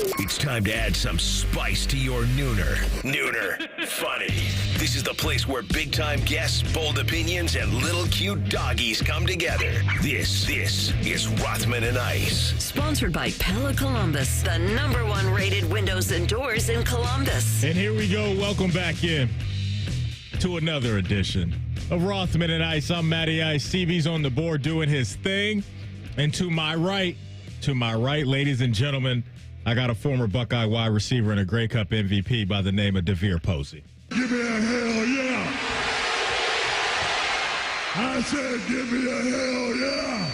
It's time to add some spice to your nooner. Nooner funny. This is the place where big-time guests, bold opinions, and little cute doggies come together. This is Rothman and Ice. Sponsored by Pella Columbus, the #1 rated windows and doors in Columbus. And here we go. Welcome back in to another edition of Rothman and Ice. I'm Matty Ice. Stevie's on the board doing his thing. And to my right, ladies and gentlemen, I got a former Buckeye wide receiver and a Grey Cup MVP by the name of DeVier Posey. Give me a hell yeah. I said give me a hell yeah.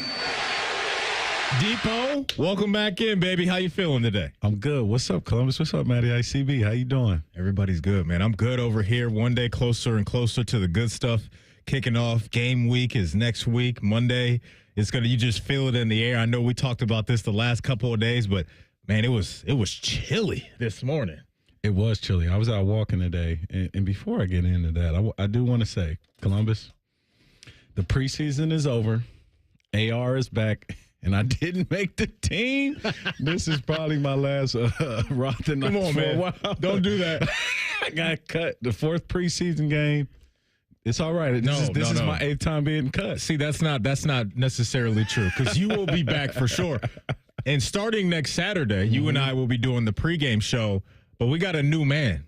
Depot, welcome back in, baby. How you feeling today? I'm good. What's up, Columbus? What's up, Matty ICB? How you doing? Everybody's good, man. I'm good over here. One day closer and closer to the good stuff. Kicking off. Game week is next week. Monday, you just feel it in the air. I know we talked about this the last couple of days, but man, it was chilly this morning. It was chilly. I was out walking today, and before I get into that, I do want to say, Columbus, the preseason is over. AR is back, and I didn't make the team. This is probably my last Rothman. Come on, man. Don't do that. I got cut the 4th preseason game. It's all right. This is my 8th time being cut. See, that's not necessarily true because you will be back for sure. And starting next Saturday, you and I will be doing the pregame show, but we got a new man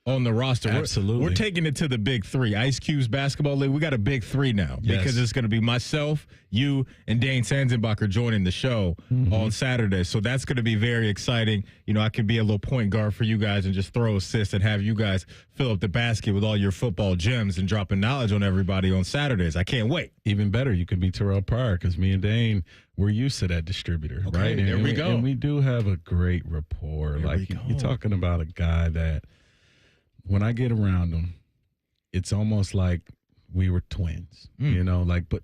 on the roster. Absolutely. We're taking it to the big 3. Ice Cube's basketball league. We got a big 3 now because it's going to be myself, you, and Dane Sanzenbacher joining the show on Saturday. So that's going to be very exciting. You know, I can be a little point guard for you guys and just throw assists and have you guys fill up the basket with all your football gems and dropping knowledge on everybody on Saturdays. I can't wait. Even better, you can be Terrell Pryor because me and Dane, we're used to that distributor, right? There we go. And we do have a great rapport. You're talking about a guy that, when I get around him, it's almost like we were twins, but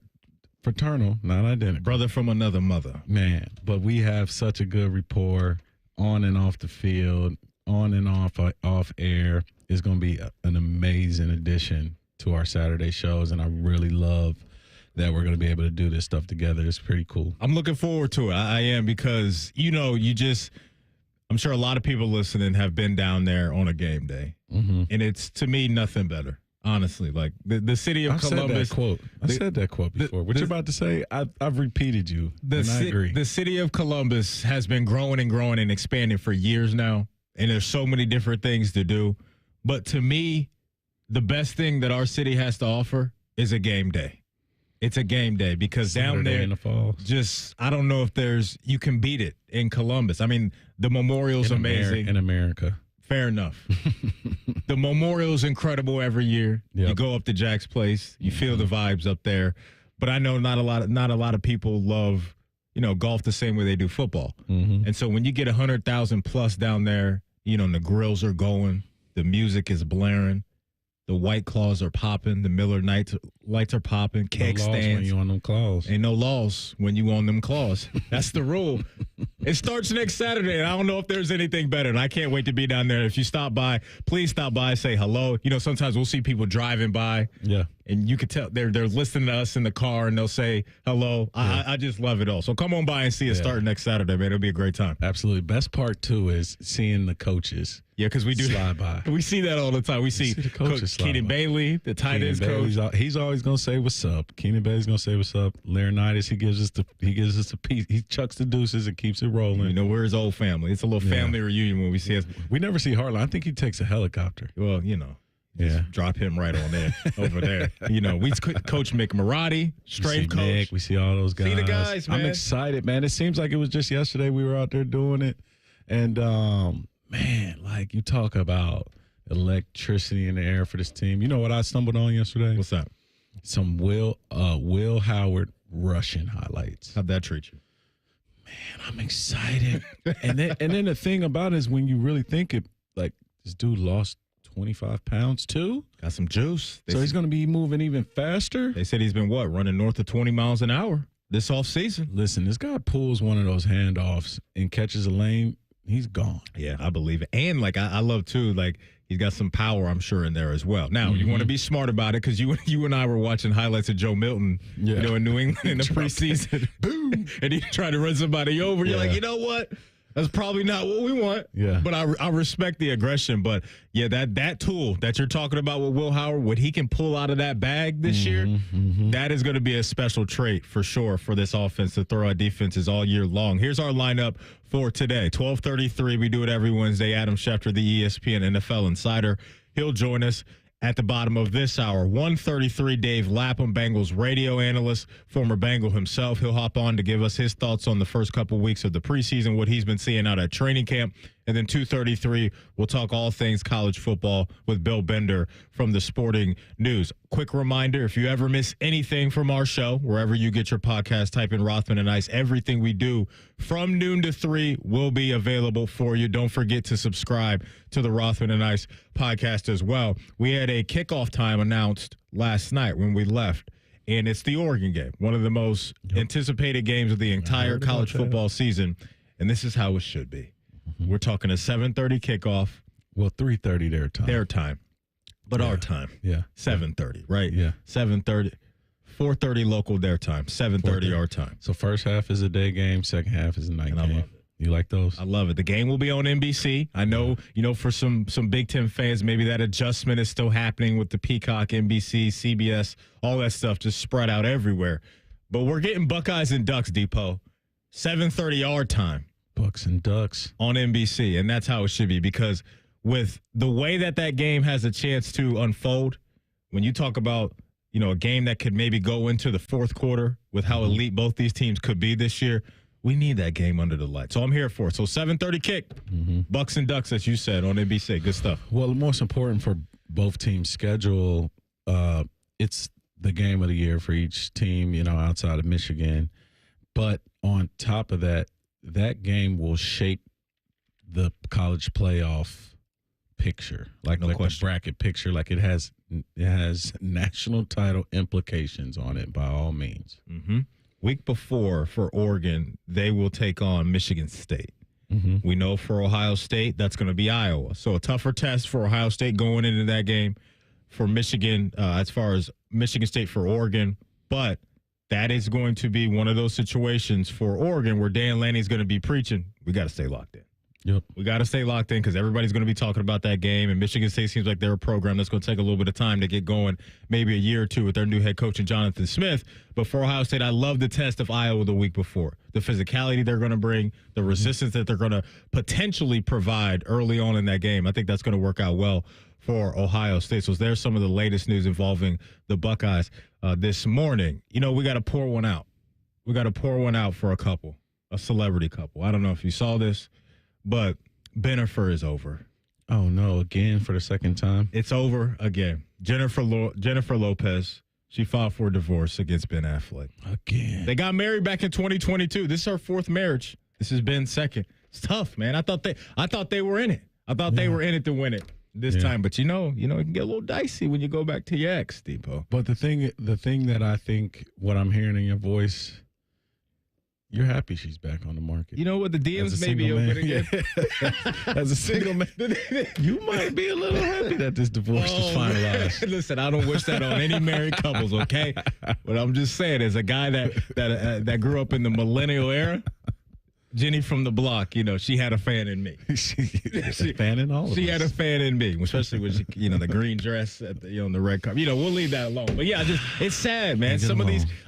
fraternal, not identical. Brother from another mother. Man, but we have such a good rapport on and off the field, on and off air. It's going to be an amazing addition to our Saturday shows, and I really love that we're going to be able to do this stuff together. It's pretty cool. I'm looking forward to it. I am because, I'm sure a lot of people listening have been down there on a game day. And it's, to me, nothing better, honestly. Like, the city of Columbus. I said that quote before. What you're about to say, I've repeated you, and I agree. The city of Columbus has been growing and expanding for years now, and there's so many different things to do. But to me, the best thing that our city has to offer is a game day. It's a game day because Saturday down there, in the falls. I don't know if you can beat it in Columbus. I mean, the Memorial's amazing. In America. Fair enough. The Memorial's incredible every year. Yep. You go up to Jack's Place, you feel the vibes up there. But I know not a lot of people love, golf the same way they do football. And so when you get 100,000 plus down there, and the grills are going, the music is blaring. The White Claws are popping. The Miller lights are popping. Keg no laws stands. when you on them claws. Ain't no laws when you on them claws. That's the rule. It starts next Saturday, and I don't know if there's anything better. And I can't wait to be down there. If you stop by, please stop by, say hello. Sometimes we'll see people driving by. Yeah. And you can tell they're listening to us in the car, and they'll say hello. Yeah. I just love it all. So come on by and see us starting next Saturday, man. It'll be a great time. Absolutely. Best part, too, is seeing the coaches. Yeah, because we do slide by. We see that all the time. We see the coaches Keenan Bailey, the tight ends coach. He's always going to say what's up. Keenan Bailey's going to say what's up. Laurinaitis, he gives us a piece. He chucks the deuces and keeps it rolling. We're his old family. It's a little family reunion when we see us. We never see Harlan. I think he takes a helicopter. Well, just drop him right on there, over there. We coach Mick Marotti, straight coach. Mick, we see all those guys. See the guys, man. I'm excited, man. It seems like it was just yesterday we were out there doing it. And, man, like you talk about electricity in the air for this team. You know what I stumbled on yesterday? What's that? Some Will Howard rushing highlights. How'd that treat you? Man, I'm excited. and then the thing about it is when you really think it, like this dude lost 25 pounds too. Got some juice. So he's going to be moving even faster. They said he's been running north of 20 miles an hour this offseason. Listen, this guy pulls one of those handoffs and catches a lane. He's gone. Yeah, I believe it. And I love too, he's got some power, I'm sure, in there as well. Now, you want to be smart about it because you and I were watching highlights of Joe Milton, in New England in the preseason. Boom. And he tried to run somebody over. You're like, you know what? That's probably not what we want. Yeah. But I respect the aggression. But, yeah, that tool that you're talking about with Will Howard, what he can pull out of that bag this year, that is going to be a special trait for sure for this offense to throw at defenses all year long. Here's our lineup for today. 12:33, we do it every Wednesday. Adam Schefter, the ESPN NFL Insider. He'll join us at the bottom of this hour. 1:33, Dave Lapham, Bengals radio analyst, former Bengal himself. He'll hop on to give us his thoughts on the first couple weeks of the preseason, what he's been seeing out at training camp. And then 2:33, we'll talk all things college football with Bill Bender from the Sporting News. Quick reminder, if you ever miss anything from our show, wherever you get your podcast, type in Rothman and Ice. Everything we do from noon to 3 will be available for you. Don't forget to subscribe to the Rothman and Ice podcast as well. We had a kickoff time announced last night when we left, and it's the Oregon game, one of the most anticipated games of the entire college football season, and this is how it should be. We're talking a 7:30 kickoff. Well, 3:30 their time. Their time. But our time. Yeah. 7:30, right? Yeah. 7:30. 4:30 local their time. 7:30 our time. So first half is a day game, second half is a night And I game. love it. You like those? I love it. The game will be on NBC. I know, for some Big Ten fans, maybe that adjustment is still happening with the Peacock, NBC, CBS, all that stuff just spread out everywhere. But we're getting Buckeyes and Ducks, Depot. 7:30 our time. Bucks and Ducks. On NBC, and that's how it should be, because with the way that game has a chance to unfold, when you talk about, a game that could maybe go into the fourth quarter with how elite both these teams could be this year, we need that game under the light. So I'm here for it. So 7:30 kick, Bucks and Ducks, as you said, on NBC. Good stuff. Well, the most important for both teams' schedule, it's the game of the year for each team, outside of Michigan. But on top of that, that game will shape the college playoff picture, like the bracket picture. Like it has national title implications on it by all means. Week before for Oregon, they will take on Michigan State. We know for Ohio State, that's going to be Iowa. So a tougher test for Ohio State going into that game. For Michigan, as far as Michigan State for Oregon, but that is going to be one of those situations for Oregon where Dan Lanning is going to be preaching, we got to stay locked in. Yep. We got to stay locked in because everybody's going to be talking about that game, and Michigan State seems like they're a program that's going to take a little bit of time to get going, maybe a year or two with their new head coach, Jonathan Smith. But for Ohio State, I love the test of Iowa the week before. The physicality they're going to bring, the resistance that they're going to potentially provide early on in that game. I think that's going to work out well for Ohio State. So there's some of the latest news involving the Buckeyes this morning. We got to pour one out. We got to pour one out for a celebrity couple. I don't know if you saw this, but Bennifer is over. Oh, no, again for the second time? It's over again. Jennifer Lopez, she filed for a divorce against Ben Affleck. Again. They got married back in 2022. This is her fourth marriage. This has been second. It's tough, man. I thought they were in it. I thought they were in it to win it this time. But, it can get a little dicey when you go back to your ex, Depot. But the thing that I think, what I'm hearing in your voice, you're happy she's back on the market. You know what? The DMs may be open again. As a single man, you might be a little happy that this divorce is finalized. Listen, I don't wish that on any married couples, okay? But I'm just saying, as a guy that grew up in the millennial era, Jenny from the block, she had a fan in me. she a fan in all of us. She had a fan in me, especially with the green dress at the the red cup. We'll leave that alone. But yeah, it's sad, man.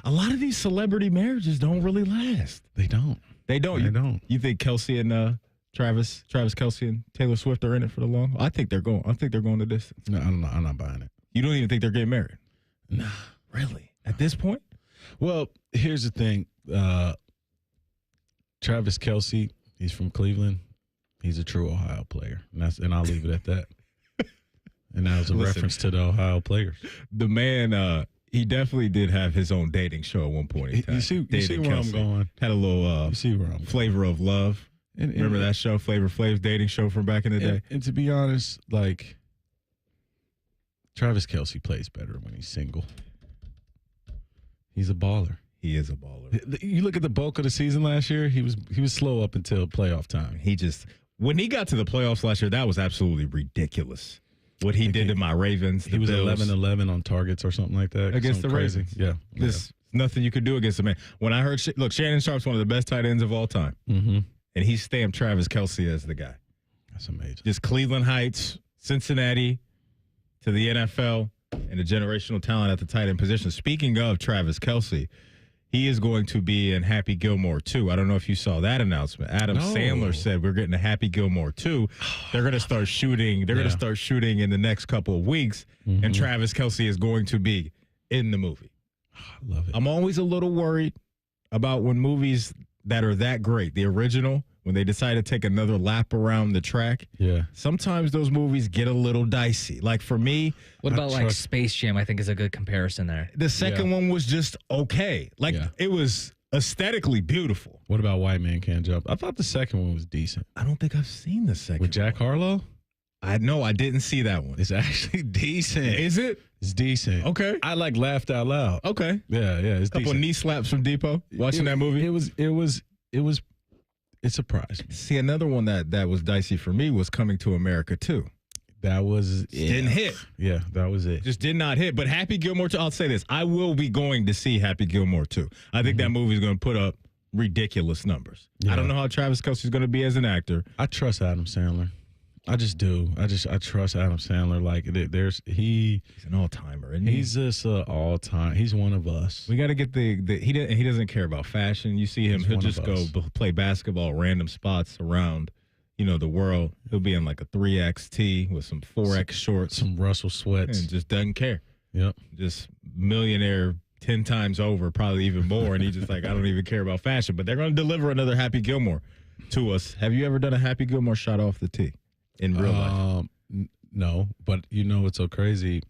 A lot of these celebrity marriages don't really last. They don't. They don't. You think Kelce and Travis Kelce and Taylor Swift are in it for the long haul? I think they're going the distance. No, I'm not buying it. You don't even think they're getting married? Nah, really? At this point? Well, here's the thing. Travis Kelce, he's from Cleveland. He's a true Ohio player, and I'll leave it at that. And that was a reference to the Ohio players. The man, he definitely did have his own dating show at one point in time. You see where I'm going. Had a little you see where I'm Flavor of Love. Remember that show, Flavor Flav's dating show from back in the day? And to be honest, Travis Kelce plays better when he's single. He's a baller. He is a baller. You look at the bulk of the season last year, he was slow up until playoff time. When he got to the playoffs last year, that was absolutely ridiculous. What he did to my Ravens. He was 11-11 on targets or something like that. Against the Ravens. Yeah. Nothing you could do against the man. When I heard, Shannon Sharp's one of the best tight ends of all time. Mm-hmm. and he stamped Travis Kelce as the guy. That's amazing. Just Cleveland Heights, Cincinnati to the NFL, and a generational talent at the tight end position. Speaking of Travis Kelce, he is going to be in Happy Gilmore 2. I don't know if you saw that announcement. Adam Sandler said we're getting a Happy Gilmore 2. They're going to start shooting. They're going to start shooting in the next couple of weeks, and Travis Kelce is going to be in the movie. I love it. I'm always a little worried about when movies that are that great, the original, when they decide to take another lap around the track. Yeah. Sometimes those movies get a little dicey. Like for me, what about like Space Jam? I think is a good comparison there. The second one was just okay. Like it was aesthetically beautiful. What about White Man Can't Jump? I thought the second one was decent. I don't think I've seen the second with Jack Harlow. I didn't see that one. It's actually decent. Is it? It's decent. Okay. I laughed out loud. Okay. Yeah. It's a couple of knee slaps from Depot watching that movie. It surprised me. See, another one that was dicey for me was Coming to America 2. That was didn't hit. Yeah, that was it. Just did not hit. But Happy Gilmore 2, I'll say this. I will be going to see Happy Gilmore 2. I think that movie is going to put up ridiculous numbers. Yeah. I don't know how Travis Kelce is going to be as an actor. I trust Adam Sandler. I just do. I trust Adam Sandler. Like he's an all-timer, isn't he? He's just an all-time. He's one of us. We got to get he doesn't care about fashion. You see him, he'll just go play basketball at random spots around, the world. He'll be in like a 3XT with some 4X shorts, some Russell sweats, and just doesn't care. Yep. Just millionaire 10 times over, probably even more, and he just like, I don't even care about fashion. But they're going to deliver another Happy Gilmore to us. Have you ever done a Happy Gilmore shot off the tee? In real life? No, but what's so crazy?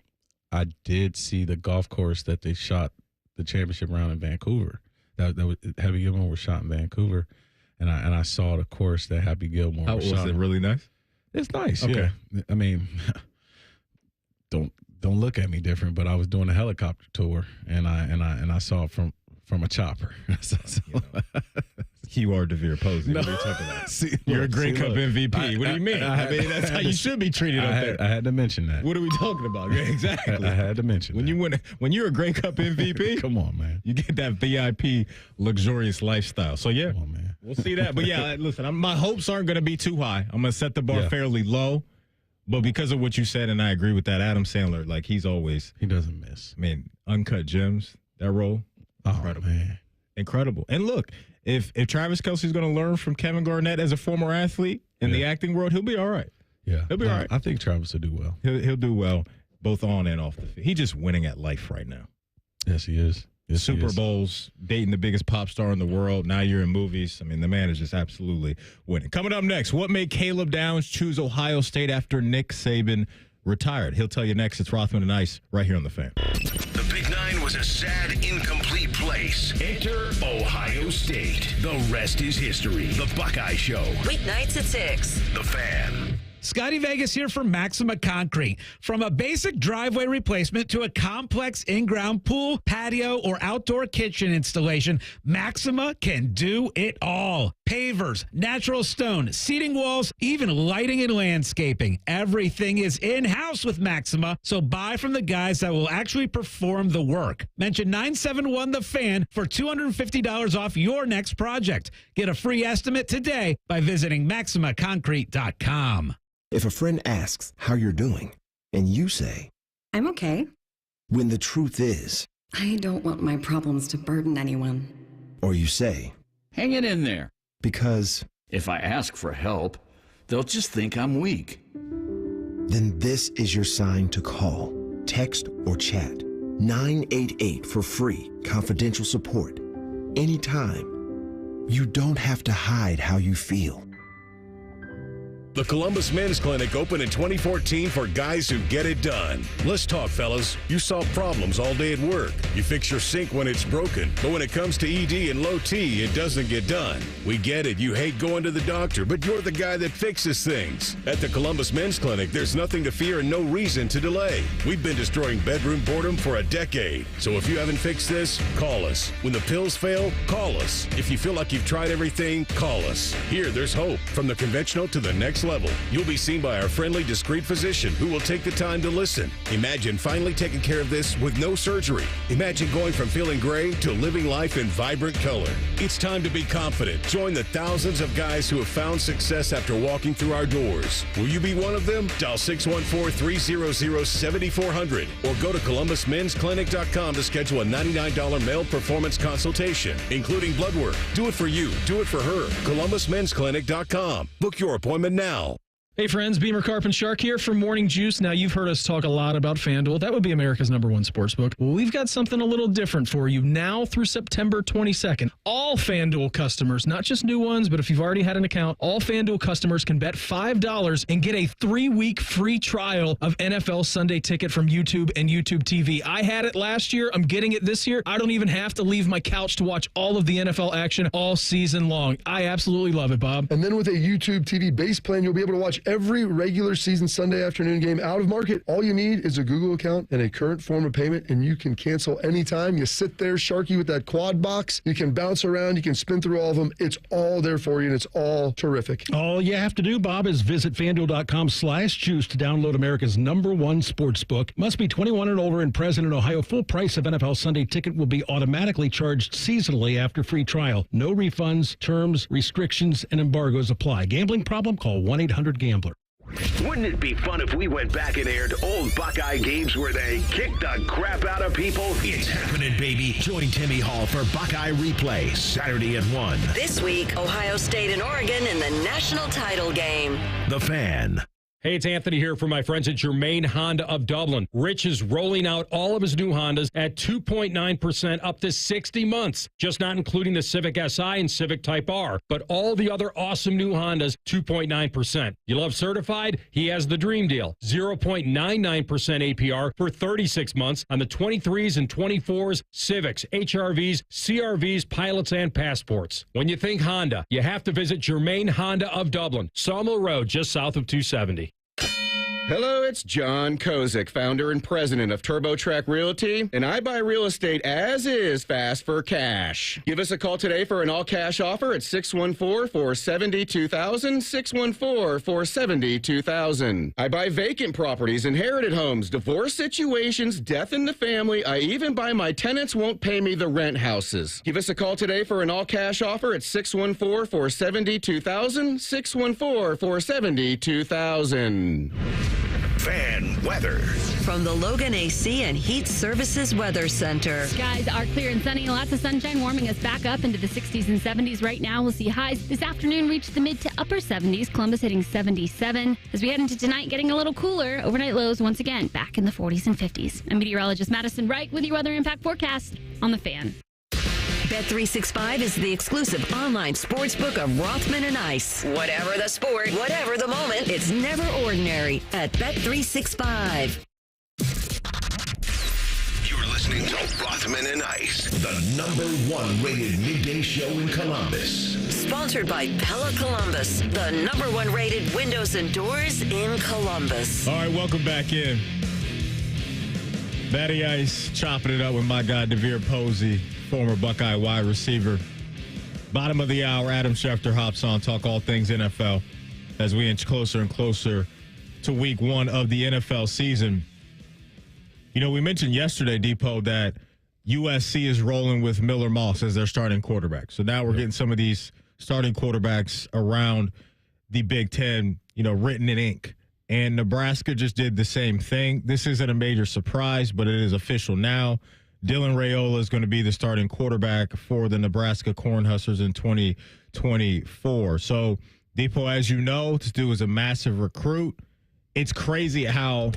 I did see the golf course that they shot the championship round in Vancouver. That was Happy Gilmore was shot in Vancouver, and I saw the course that Happy Gilmore was shot. Was it really nice? It's nice. Okay. Yeah. I mean, don't look at me different, but I was doing a helicopter tour, and I saw it from a chopper. You are DeVier Posey. No. What are you talking about? You're a Grey Cup MVP. What do you mean? I mean, that's how you should be treated up there. I had to mention that. What are we talking about? Yeah, exactly. I had to mention that. When you're a Grey Cup MVP, come on, man. You get that VIP luxurious lifestyle. So, yeah, come on, man. We'll see that. But, yeah, listen, my hopes aren't going to be too high. I'm going to set the bar fairly low. But because of what you said, and I agree with that, Adam Sandler, like he doesn't miss. I mean, Uncut Gems, that role, incredible. Man. Incredible. And look, if Travis Kelce is going to learn from Kevin Garnett as a former athlete in the acting world, he'll be all right. Yeah. He'll be all right. I think Travis will do well. He'll do well both on and off the field. He's just winning at life right now. Yes, he is. Yes, Super Bowls, dating the biggest pop star in the world. Now you're in movies. I mean, the man is just absolutely winning. Coming up next, what made Caleb Downs choose Ohio State after Nick Saban retired? He'll tell you next. It's Rothman and Ice right here on The Fan. The Big Nine was a sad, incomplete place. Enter Ohio State. The rest is history. The Buckeye Show. Weeknights at 6. The Fan. Scotty Vegas here for Maxima Concrete. From a basic driveway replacement to a complex in-ground pool, patio, or outdoor kitchen installation, Maxima can do it all. Pavers, natural stone, seating walls, even lighting and landscaping. Everything is in-house with Maxima, so buy from the guys that will actually perform the work. Mention 971 The Fan for $250 off your next project. Get a free estimate today by visiting MaximaConcrete.com. If a friend asks how you're doing, and you say, I'm okay. When the truth is, I don't want my problems to burden anyone. Or you say, hang it in there. Because if I ask for help, they'll just think I'm weak. Then this is your sign to call, text, or chat 988 for free, confidential support. Anytime. You don't have to hide how you feel. The Columbus Men's Clinic opened in 2014 for guys who get it done. Let's talk, fellas. You solve problems all day at work. You fix your sink when it's broken. But when it comes to ED and low T, it doesn't get done. We get it. You hate going to the doctor, but you're the guy that fixes things. At the Columbus Men's Clinic, there's nothing to fear and no reason to delay. We've been destroying bedroom boredom for a decade. So if you haven't fixed this, call us. When the pills fail, call us. If you feel like you've tried everything, call us. Here, there's hope. From the conventional to the next next level. You'll be seen by our friendly, discreet physician who will take the time to listen. Imagine finally taking care of this with no surgery. Imagine going from feeling gray to living life in vibrant color. It's time to be confident. Join the thousands of guys who have found success after walking through our doors. Will you be one of them? Dial 614-300-7400 or go to ColumbusMen'sClinic.com to schedule a $99 male performance consultation, including blood work. Do it for you. Do it for her. ColumbusMen'sClinic.com. Book your appointment now. Hey friends, Beamer Carp and Shark here for Morning Juice. Now you've heard us talk a lot about FanDuel. That would be America's #1 sportsbook. Well, we've got something a little different for you now through September 22nd. All FanDuel customers, not just new ones, but if you've already had an account, all FanDuel customers can bet $5 and get a 3-week free trial of NFL Sunday Ticket from YouTube and YouTube TV. I had it last year. I'm getting it this year. I don't even have to leave my couch to watch all of the NFL action all season long. I absolutely love it, Bob. And then with a YouTube TV base plan, you'll be able to watch every regular season Sunday afternoon game out of market. All you need is a Google account and a current form of payment, and you can cancel anytime. You sit there, Sharky, with that quad box. You can bounce around. You can spin through all of them. It's all there for you, and it's all terrific. All you have to do, Bob, is visit FanDuel.com/juice to download America's #1 sportsbook. Must be 21 and older and present in Ohio. Full price of NFL Sunday Ticket will be automatically charged seasonally after free trial. No refunds, terms, restrictions, and embargoes apply. Gambling problem? Call 1-800-GAMBLER. Wouldn't it be fun if we went back and aired old Buckeye games where they kicked the crap out of people? It's happening, baby. Join Timmy Hall for Buckeye Replay, Saturday at 1. This week, Ohio State and Oregon in the national title game. The Fan. Hey, it's Anthony here from my friends at Germain Honda of Dublin. Rich is rolling out all of his new Hondas at 2.9% up to 60 months. Just not including the Civic Si and Civic Type R, but all the other awesome new Hondas, 2.9%. You love certified? He has the dream deal. 0.99% APR for 36 months on the 23s and 24s, Civics, HRVs, CRVs, pilots, and passports. When you think Honda, you have to visit Germain Honda of Dublin, Sawmill Road, just south of 270. Hello, it's John Kozik, founder and president of TurboTrack Realty, and I buy real estate as is fast for cash. Give us a call today for an all-cash offer at 614-470-2000, 614-470-2000. I buy vacant properties, inherited homes, divorce situations, death in the family. I even buy my tenants won't pay me the rent houses. Give us a call today for an all-cash offer at 614-470-2000, 614-470-2000. Fan weather. From the Logan AC and Heat Services Weather Center. Skies are clear and sunny. Lots of sunshine warming us back up into the 60s and 70s right now. We'll see highs this afternoon reach the mid to upper 70s. Columbus hitting 77. As we head into tonight, getting a little cooler. Overnight lows once again back in the 40s and 50s. I'm meteorologist Madison Wright with your weather impact forecast on The Fan. Bet365 is the exclusive online sportsbook of Rothman and Ice. Whatever the sport, whatever the moment, it's never ordinary at Bet365. You're listening to Rothman and Ice, the #1 rated midday show in Columbus. Sponsored by Pella Columbus, the #1 rated windows and doors in Columbus. All right, welcome back in. Batty Ice chopping it up with my guy, DeVier Posey, former Buckeye wide receiver. Bottom of the hour, Adam Schefter hops on, talk all things NFL as we inch closer and closer to week 1 of the NFL season. You know, we mentioned yesterday, Depot, that USC is rolling with Miller Moss as their starting quarterback. So now we're getting some of these starting quarterbacks around the Big Ten, written in ink. And Nebraska just did the same thing. This isn't a major surprise, but it is official now. Dylan Raiola is going to be the starting quarterback for the Nebraska Cornhuskers in 2024. So, Depot, as you know, this dude is a massive recruit. It's crazy how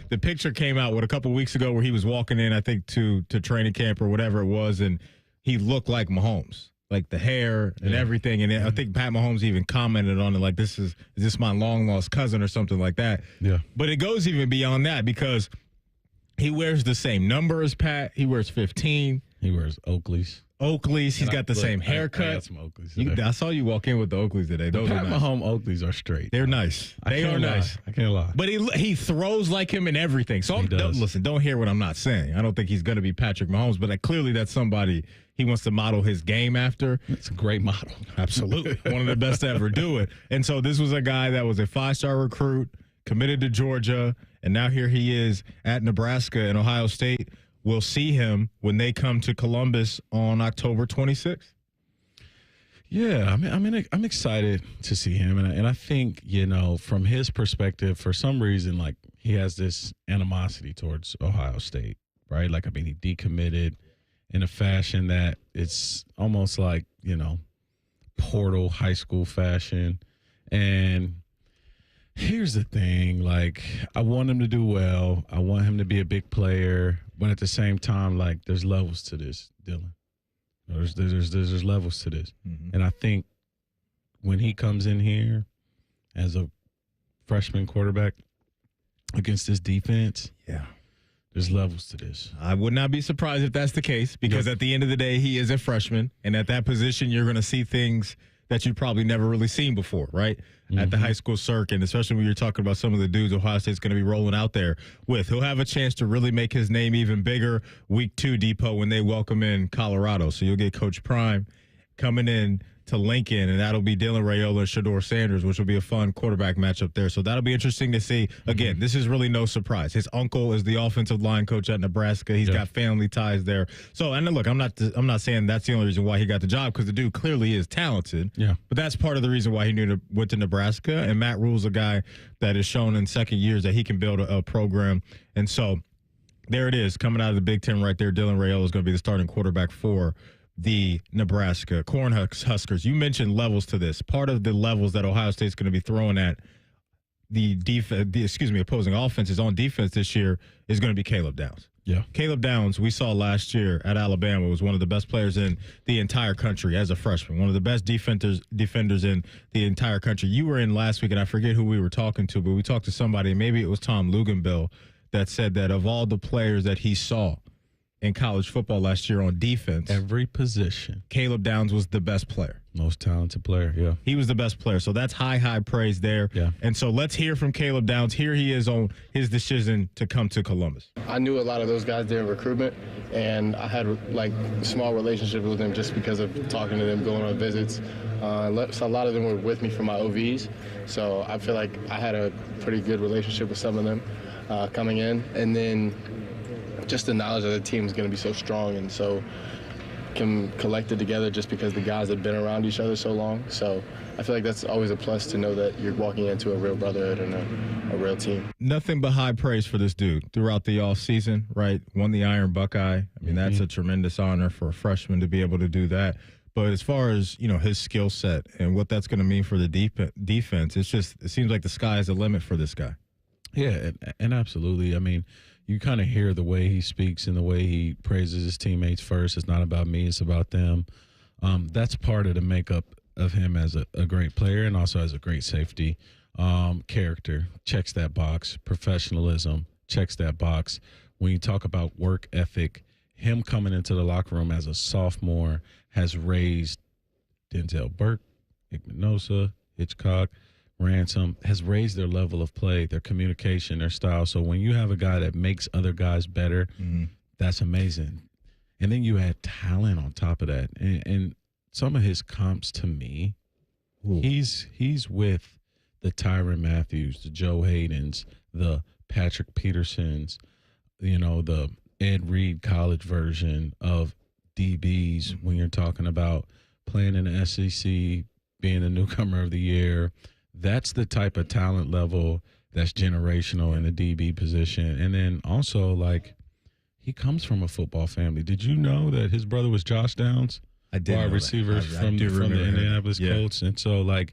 the picture came out a couple weeks ago where he was walking in, I think, to training camp or whatever it was, and he looked like Mahomes, like the hair and everything. And I think Pat Mahomes even commented on it, like, is this my long-lost cousin or something like that? Yeah. But it goes even beyond that because he wears the same number as Pat. He wears 15. He wears Oakleys. He's got the same haircut. I got some Oakleys. I saw you walk in with the Oakleys today. Those are nice. Mahomes Oakleys are straight. They're nice. They are nice. I can't lie. But he throws like him in everything. So don't hear what I'm not saying. I don't think he's going to be Patrick Mahomes, but clearly that's somebody he wants to model his game after. It's a great model. Absolutely. One of the best to ever do it. And so this was a guy that was a 5-star recruit, committed to Georgia, and now here he is at Nebraska and Ohio State. We'll see him when they come to Columbus on October 26th. Yeah, I'm excited to see him, and I think, from his perspective, for some reason, like, he has this animosity towards Ohio State, right? Like, he decommitted in a fashion that it's almost like, portal high school fashion. And here's the thing, like, I want him to do well. I want him to be a big player, but at the same time, like, there's levels to this, Dylan. There's levels to this. Mm-hmm. And I think when he comes in here as a freshman quarterback against this defense, there's levels to this. I would not be surprised if that's the case, because at the end of the day, he is a freshman, and at that position, you're going to see things that you've probably never really seen before, right? Mm-hmm. At the high school circuit, especially when you're talking about some of the dudes Ohio State's going to be rolling out there with. He'll have a chance to really make his name even bigger week 2, Depot, when they welcome in Colorado. So you'll get Coach Prime coming in to Lincoln, and that'll be Dylan Raiola and Shedeur Sanders, which will be a fun quarterback matchup there. So that'll be interesting to see. Again, this is really no surprise. His uncle is the offensive line coach at Nebraska. He's got family ties there. So, and look, I'm not saying that's the only reason why he got the job, because the dude clearly is talented. Yeah. But that's part of the reason why he went to Nebraska. And Matt Rule's a guy that has shown in second years that he can build a program. And so there it is, coming out of the Big Ten right there. Dylan Raiola is going to be the starting quarterback for the Nebraska Cornhuskers. You mentioned levels to this. Part of the levels that Ohio State's going to be throwing at the opposing offenses on defense this year is going to be Caleb Downs. Yeah. Caleb Downs, we saw last year at Alabama, was one of the best players in the entire country as a freshman, one of the best defenders in the entire country. You were in last week, and I forget who we were talking to, but we talked to somebody, maybe it was Tom Luganbill, that said that of all the players that he saw in college football last year on defense, every position, Caleb Downs was the best player. Most talented player, yeah. He was the best player. So that's high praise there. Yeah. And so let's hear from Caleb Downs. Here he is on his decision to come to Columbus. I knew a lot of those guys during recruitment, and I had like small relationships with them just because of talking to them, going on visits. So a lot of them were with me for my OVs. So I feel like I had a pretty good relationship with some of them coming in. And then just the knowledge that the team is going to be so strong and so collected together just because the guys have been around each other so long. So I feel like that's always a plus to know that you're walking into a real brotherhood and a real team. Nothing but high praise for this dude throughout the offseason, right? Won the Iron Buckeye. I mean, that's a tremendous honor for a freshman to be able to do that. But as far as, his skill set and what that's going to mean for the defense, it seems like the sky is the limit for this guy. Yeah, and absolutely. I mean, you kind of hear the way he speaks and the way he praises his teammates first. It's not about me, it's about them. That's part of the makeup of him as a great player and also as a great safety. Character, checks that box. Professionalism, checks that box. When you talk about work ethic, him coming into the locker room as a sophomore has raised Denzel Burke, Igmanosa, Hitchcock, Ransom, has raised their level of play, their communication, their style. So when you have a guy that makes other guys better, that's amazing. And then you add talent on top of that. And some of his comps to me, he's with the Tyrann Mathieu, the Joe Haydens, the Patrick Petersons, the Ed Reed college version of DBs when you're talking about playing in the SEC, being the newcomer of the year. That's the type of talent level that's generational in the DB position. And then also, like, he comes from a football family. Did you know that his brother was Josh Downs? I did. Wide receivers from the Indianapolis Colts. And so, like,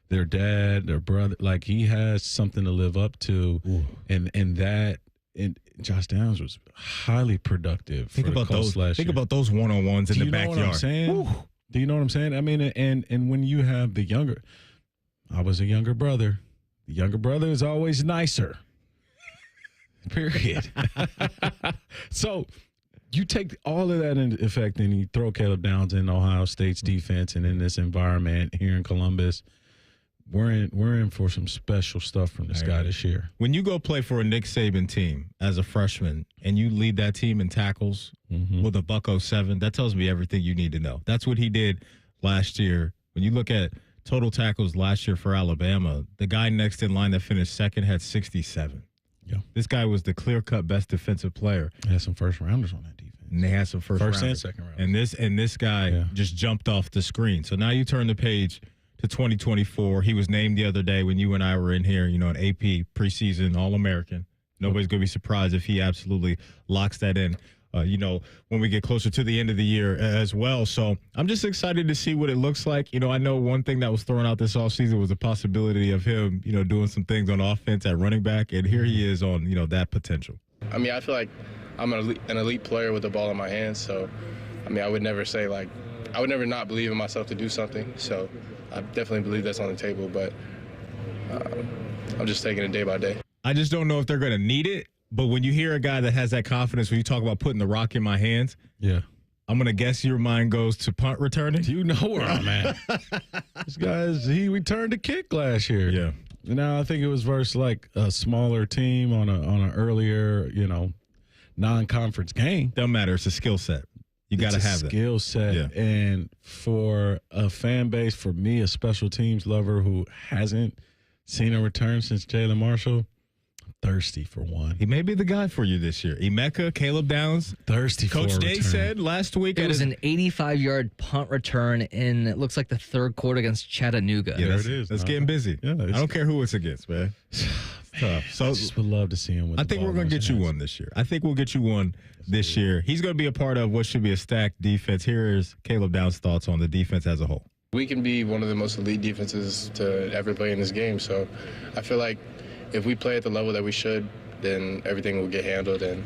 their dad, their brother, like, he has something to live up to. And Josh Downs was highly productive for the Colts last year. Think about those one-on-ones in the backyard. Do you know what I'm saying? Do you know what I'm saying? I mean, and when you have the younger – I was a younger brother. The younger brother is always nicer. Period. So you take all of that into effect and you throw Caleb Downs in Ohio State's defense and in this environment here in Columbus. We're in for some special stuff from this guy this year. When you go play for a Nick Saban team as a freshman and you lead that team in tackles with a buck 07, that tells me everything you need to know. That's what he did last year. When you look at total tackles last year for Alabama, the guy next in line that finished second had 67. Yeah. This guy was the clear-cut best defensive player. They had some first-rounders on that defense. And they had some first and second rounders. And this guy just jumped off the screen. So now you turn the page to 2024. He was named the other day when you and I were in here, an AP preseason All-American. Nobody's going to be surprised if he absolutely locks that in, when we get closer to the end of the year as well. So I'm just excited to see what it looks like. I know one thing that was thrown out this offseason was the possibility of him, doing some things on offense at running back. And here he is on, that potential. I mean, I feel like I'm an elite player with the ball in my hands. So, I mean, I would never say, I would never not believe in myself to do something. So I definitely believe that's on the table, but I'm just taking it day by day. I just don't know if they're going to need it, but when you hear a guy that has that confidence, when you talk about putting the rock in my hands, I'm going to guess your mind goes to punt returning. You know where I'm at. This he returned a kick last year. Yeah. I think it was versus a smaller team on an earlier, non-conference game. Doesn't matter. It's a skill set. You got to have that skill set. Yeah. And for a fan base, for me, a special teams lover who hasn't seen a return since Jalen Marshall, I'm thirsty for one. He may be the guy for you this year. Emeka, Caleb Downs. Thirsty for a return. Coach Day said last week. It was an 85-yard punt return in, it looks like, the third quarter against Chattanooga. Yeah, there it is. That's getting busy. Yeah, I don't care who it's against, man. Tough. So I just would love to see him with I think we're going to get you one this year. I think we'll get you one this year. He's going to be a part of what should be a stacked defense. Here is Caleb Downs' thoughts on the defense as a whole. We can be one of the most elite defenses to ever play in this game. So I feel like if we play at the level that we should, then everything will get handled and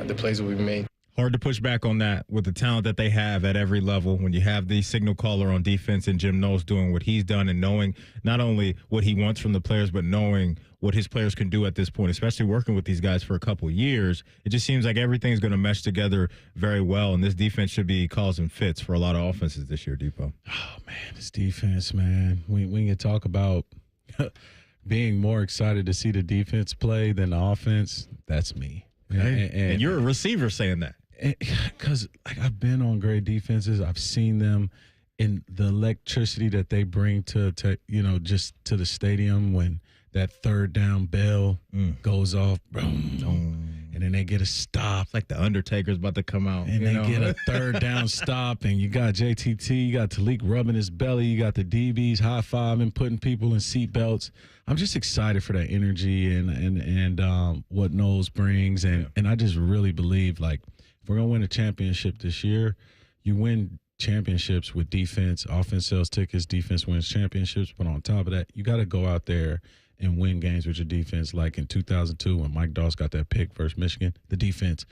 the plays will be made. Hard to push back on that with the talent that they have at every level. When you have the signal caller on defense and Jim Knowles doing what he's done and knowing not only what he wants from the players, but knowing what his players can do at this point, especially working with these guys for a couple of years, it just seems like everything's going to mesh together very well, and this defense should be causing fits for a lot of offenses this year, Depot. Oh, man, this defense, man. We can talk about being more excited to see the defense play than the offense. That's me. And you're a receiver saying that. Because I've been on great defenses. I've seen them in the electricity that they bring to just to the stadium when that third down bell goes off, boom, and then they get a stop. It's like the Undertaker's about to come out. And they get a third down stop, and you got JTT, you got Tyreek rubbing his belly, you got the DBs high-fiving, putting people in seat belts. I'm just excited for that energy and what Knowles brings, and I just really believe, if we're going to win a championship this year, you win championships with defense. Offense sells tickets, defense wins championships. But on top of that, you got to go out there and win games with your defense. Like in 2002 when Mike Doss got that pick versus Michigan, the defense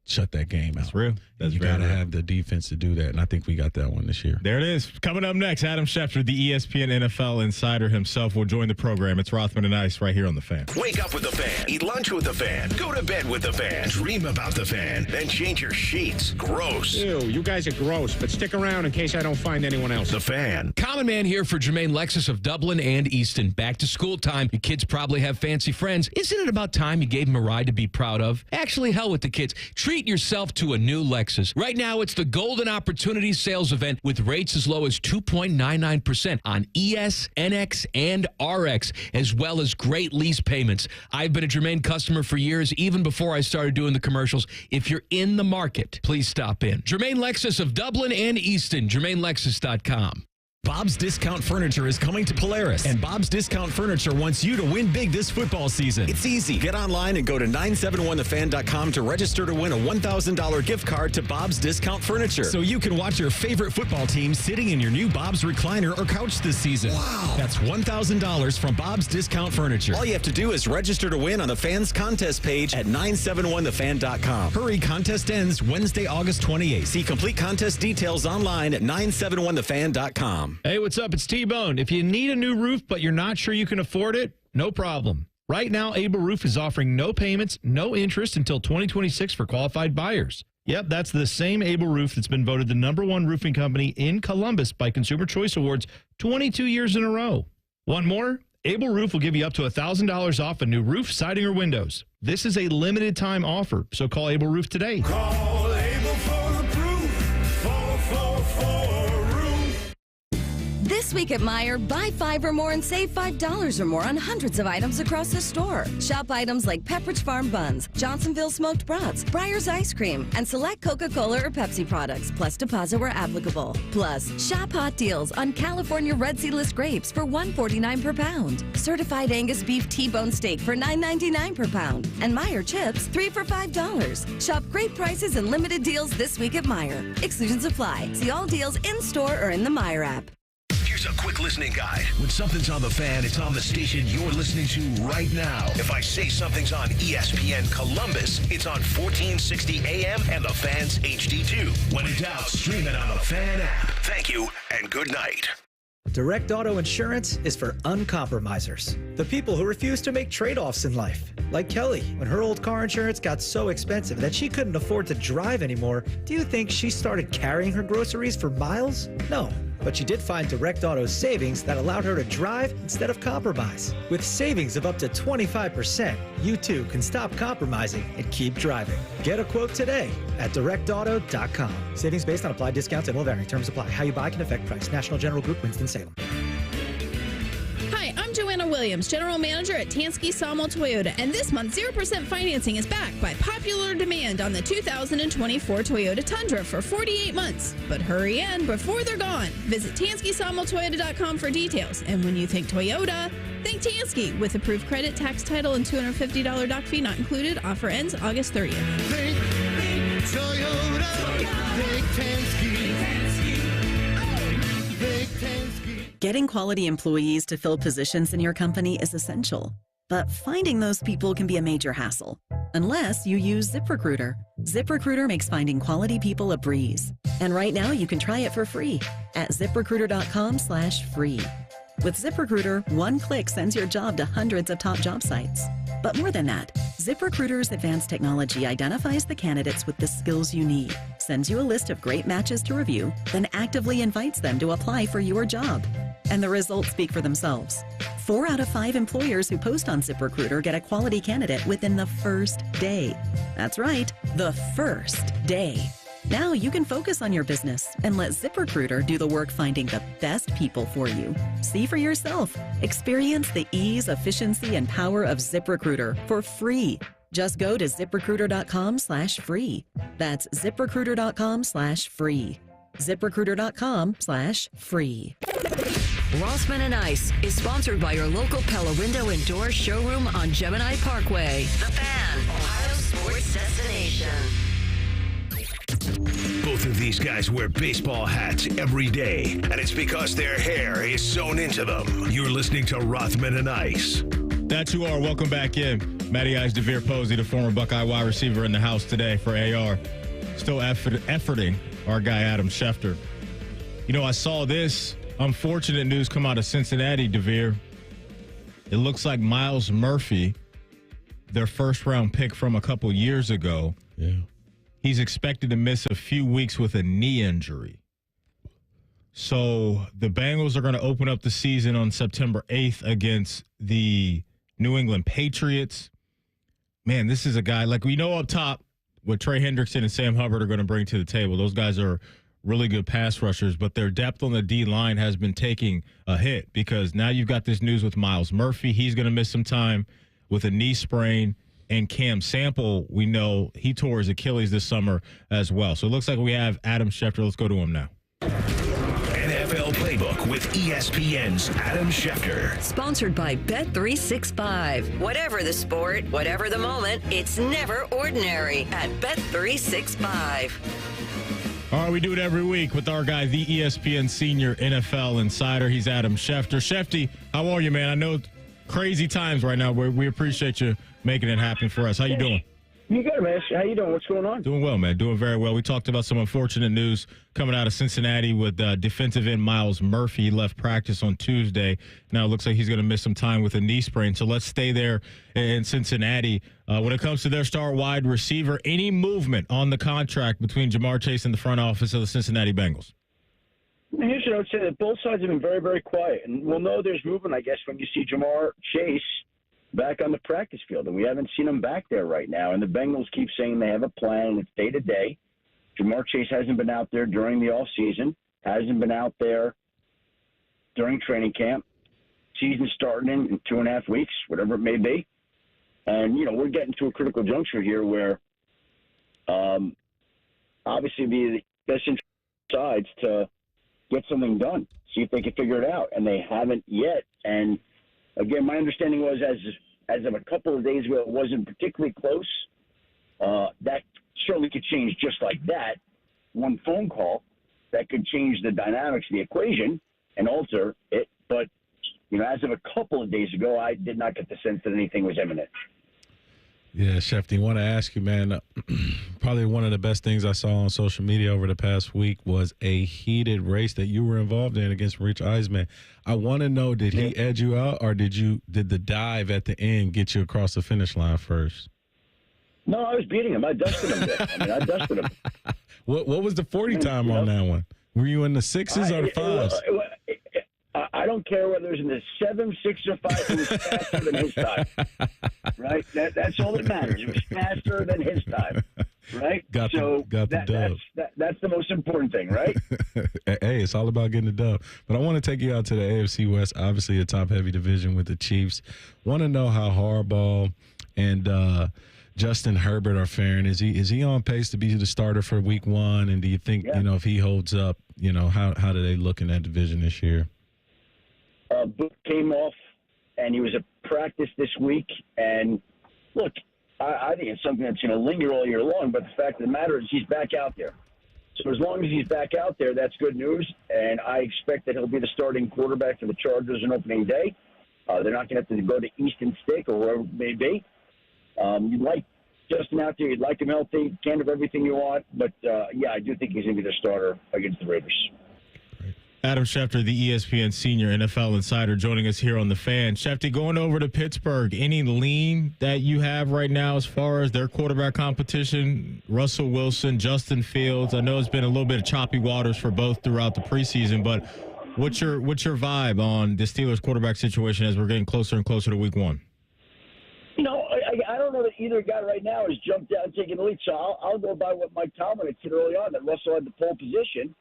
shut that game out. That's real. You got to have the defense to do that, and I think we got that one this year. There it is. Coming up next, Adam Schefter, the ESPN NFL insider himself, will join the program. It's Rothman and Ice right here on The Fan. Wake up with The Fan. Eat lunch with The Fan. Go to bed with The Fan. Dream about The Fan. Then change your sheets. Gross. Ew, you guys are gross, but stick around in case I don't find anyone else. The Fan. Common Man here for Jermaine Lexus of Dublin and Easton. Back to school time. Your kids probably have fancy friends. Isn't it about time you gave them a ride to be proud of? Actually, hell with the kids. Treat yourself to a new Lexus. Right now, it's the Golden Opportunity Sales Event with rates as low as 2.99% on ES, NX, and RX, as well as great lease payments. I've been a Jermaine customer for years, even before I started doing the commercials. If you're in the market, please stop in. Jermaine Lexus of Dublin and Easton, JermaineLexus.com. Bob's Discount Furniture is coming to Polaris, and Bob's Discount Furniture wants you to win big this football season. It's easy. Get online and go to 971thefan.com to register to win a $1,000 gift card to Bob's Discount Furniture, so you can watch your favorite football team sitting in your new Bob's recliner or couch this season. Wow. That's $1,000 from Bob's Discount Furniture. All you have to do is register to win on the Fans Contest page at 971thefan.com. Hurry, contest ends Wednesday, August 28th. See complete contest details online at 971thefan.com. Hey, what's up? It's T-Bone. If you need a new roof, but you're not sure you can afford it, no problem. Right now, Able Roof is offering no payments, no interest until 2026 for qualified buyers. Yep, that's the same Able Roof that's been voted the #1 roofing company in Columbus by Consumer Choice Awards 22 years in a row. Want more? Able Roof will give you up to $1,000 off a new roof, siding, or windows. This is a limited time offer, so call Able Roof today. Call Able for the proof. 444 Roof. This week at Meijer, buy 5 or more and save $5 or more on hundreds of items across the store. Shop items like Pepperidge Farm buns, Johnsonville smoked brats, Breyer's ice cream, and select Coca-Cola or Pepsi products, plus deposit where applicable. Plus, shop hot deals on California Red Seedless grapes for $1.49 per pound. Certified Angus beef T-bone steak for $9.99 per pound. And Meijer chips, 3 for $5. Shop great prices and limited deals this week at Meijer. Exclusions apply. See all deals in-store or in the Meijer app. Here's a quick listening guide. When something's on the fan, it's on the station you're listening to right now. If I say something's on ESPN Columbus, it's on 1460 AM and the Fan's HD2. When in doubt, stream it on the Fan app. Thank you and good night. Direct Auto Insurance is for uncompromisers. The people who refuse to make trade-offs in life. Like Kelly, when her old car insurance got so expensive that she couldn't afford to drive anymore, do you think she started carrying her groceries for miles? No. But she did find Direct Auto's savings that allowed her to drive instead of compromise. With savings of up to 25%, you too can stop compromising and keep driving. Get a quote today at directauto.com. Savings based on applied discounts and will vary. Terms apply. How you buy can affect price. National General Group, Winston-Salem. Hi, I'm Joanna Williams, General Manager at Tansky Sawmill Toyota, and this month 0% financing is backed by popular demand on the 2024 Toyota Tundra for 48 months. But hurry in before they're gone. Visit TanskySawmillToyota.com for details. And when you think Toyota, think Tansky with approved credit, tax title, and $250 doc fee not included. Offer ends August 30th. Think Toyota. Think Tansky. Think Tansky. Getting quality employees to fill positions in your company is essential, but finding those people can be a major hassle, unless you use ZipRecruiter. ZipRecruiter makes finding quality people a breeze. And right now you can try it for free at ZipRecruiter.com/free. With ZipRecruiter, one click sends your job to hundreds of top job sites. But more than that, ZipRecruiter's advanced technology identifies the candidates with the skills you need, sends you a list of great matches to review, then actively invites them to apply for your job. And the results speak for themselves. 4 out of 5 employers who post on ZipRecruiter get a quality candidate within the first day. That's right, the first day. Now you can focus on your business and let ZipRecruiter do the work finding the best people for you. See for yourself. Experience the ease, efficiency, and power of ZipRecruiter for free. Just go to ZipRecruiter.com/free. That's ZipRecruiter.com/free. ZipRecruiter.com/free. Rothman and Ice is sponsored by your local Pella Window and Door showroom on Gemini Parkway. The Fan, Ohio sports destination. Both of these guys wear baseball hats every day, and it's because their hair is sewn into them. You're listening to Rothman and Ice. That you are. Welcome back in. Matty Ice, DeVier Posey, the former Buckeye wide receiver in the house today for AR. Still efforting our guy Adam Schefter. You know, I saw this unfortunate news come out of Cincinnati, DeVier. It looks like Myles Murphy, their first-round pick from a couple years ago, he's expected to miss a few weeks with a knee injury. So the Bengals are going to open up the season on September 8th against the New England Patriots. Man, this is a guy, like we know up top, what Trey Hendrickson and Sam Hubbard are going to bring to the table. Those guys are really good pass rushers, but their depth on the D-line has been taking a hit because now you've got this news with Myles Murphy. He's going to miss some time with a knee sprain. And Cam Sample, we know he tore his Achilles this summer as well. So it looks like we have Adam Schefter. Let's go to him now. NFL Playbook with ESPN's Adam Schefter. Sponsored by Bet365. Whatever the sport, whatever the moment, it's never ordinary at Bet365. All right, we do it every week with our guy, the ESPN senior NFL insider. He's Adam Schefter. Shefty, how are you, man? I know crazy times right now. We appreciate you making it happen for us. How you doing? You good, man? How you doing? What's going on? Doing well, man. Doing very well. We talked about some unfortunate news coming out of Cincinnati with defensive end Myles Murphy. He left practice on Tuesday. Now it looks like he's going to miss some time with a knee sprain. So let's stay there in Cincinnati. When it comes to their star wide receiver, any movement on the contract between Jamar Chase and the front office of the Cincinnati Bengals? Here's what I would say, that both sides have been very, very quiet. And we'll know there's movement, I guess, when you see Jamar Chase back on the practice field. And we haven't seen him back there right now. And the Bengals keep saying they have a plan, and it's day-to-day. Jamar Chase hasn't been out there during the offseason, hasn't been out there during training camp. Season starting in 2.5 weeks, whatever it may be. And, we're getting to a critical juncture here where obviously the best interest sides to get something done, see if they can figure it out. And they haven't yet. And, again, my understanding was as of a couple of days ago, it wasn't particularly close. That certainly could change just like that. One phone call that could change the dynamics of the equation and alter it. But, as of a couple of days ago, I did not get the sense that anything was imminent. Yeah, Schefter, I want to ask you, man, probably one of the best things I saw on social media over the past week was a heated race that you were involved in against Rich Eisman. I want to know, did he edge you out, or did the dive at the end get you across the finish line first? No, I was beating him. I dusted him there. I dusted him. What was the 40 time on that one? Were you in the 6s or the 5s? I don't care whether it was in the 7, 6, or 5. It was faster than his time, right? That's all that matters. It was faster than his time, right? Got the dub. That's the most important thing, right? Hey, it's all about getting the dub. But I want to take you out to the AFC West, obviously a top-heavy division with the Chiefs. Want to know how Harbaugh and Justin Herbert are faring. Is he on pace to be the starter for Week 1? And do you think if he holds up, how do they look in that division this year? Book came off, and he was at practice this week. And, look, I think it's something that's going to linger all year long, but the fact of the matter is he's back out there. So as long as he's back out there, that's good news, and I expect that he'll be the starting quarterback for the Chargers on opening day. They're not going to have to go to Easton Stick or wherever it may be. You'd like Justin out there. You'd like him healthy. Can't have everything you want, but, I do think he's going to be the starter against the Raiders. Adam Schefter, the ESPN senior NFL insider, joining us here on The Fan. Schefter, going over to Pittsburgh, any lean that you have right now as far as their quarterback competition? Russell Wilson, Justin Fields. I know it's been a little bit of choppy waters for both throughout the preseason, but what's your vibe on the Steelers quarterback situation as we're getting closer and closer to Week 1? I don't know that either guy right now has jumped out and taken the lead, so I'll go by what Mike Tomlin had said early on, that Russell had the pole position.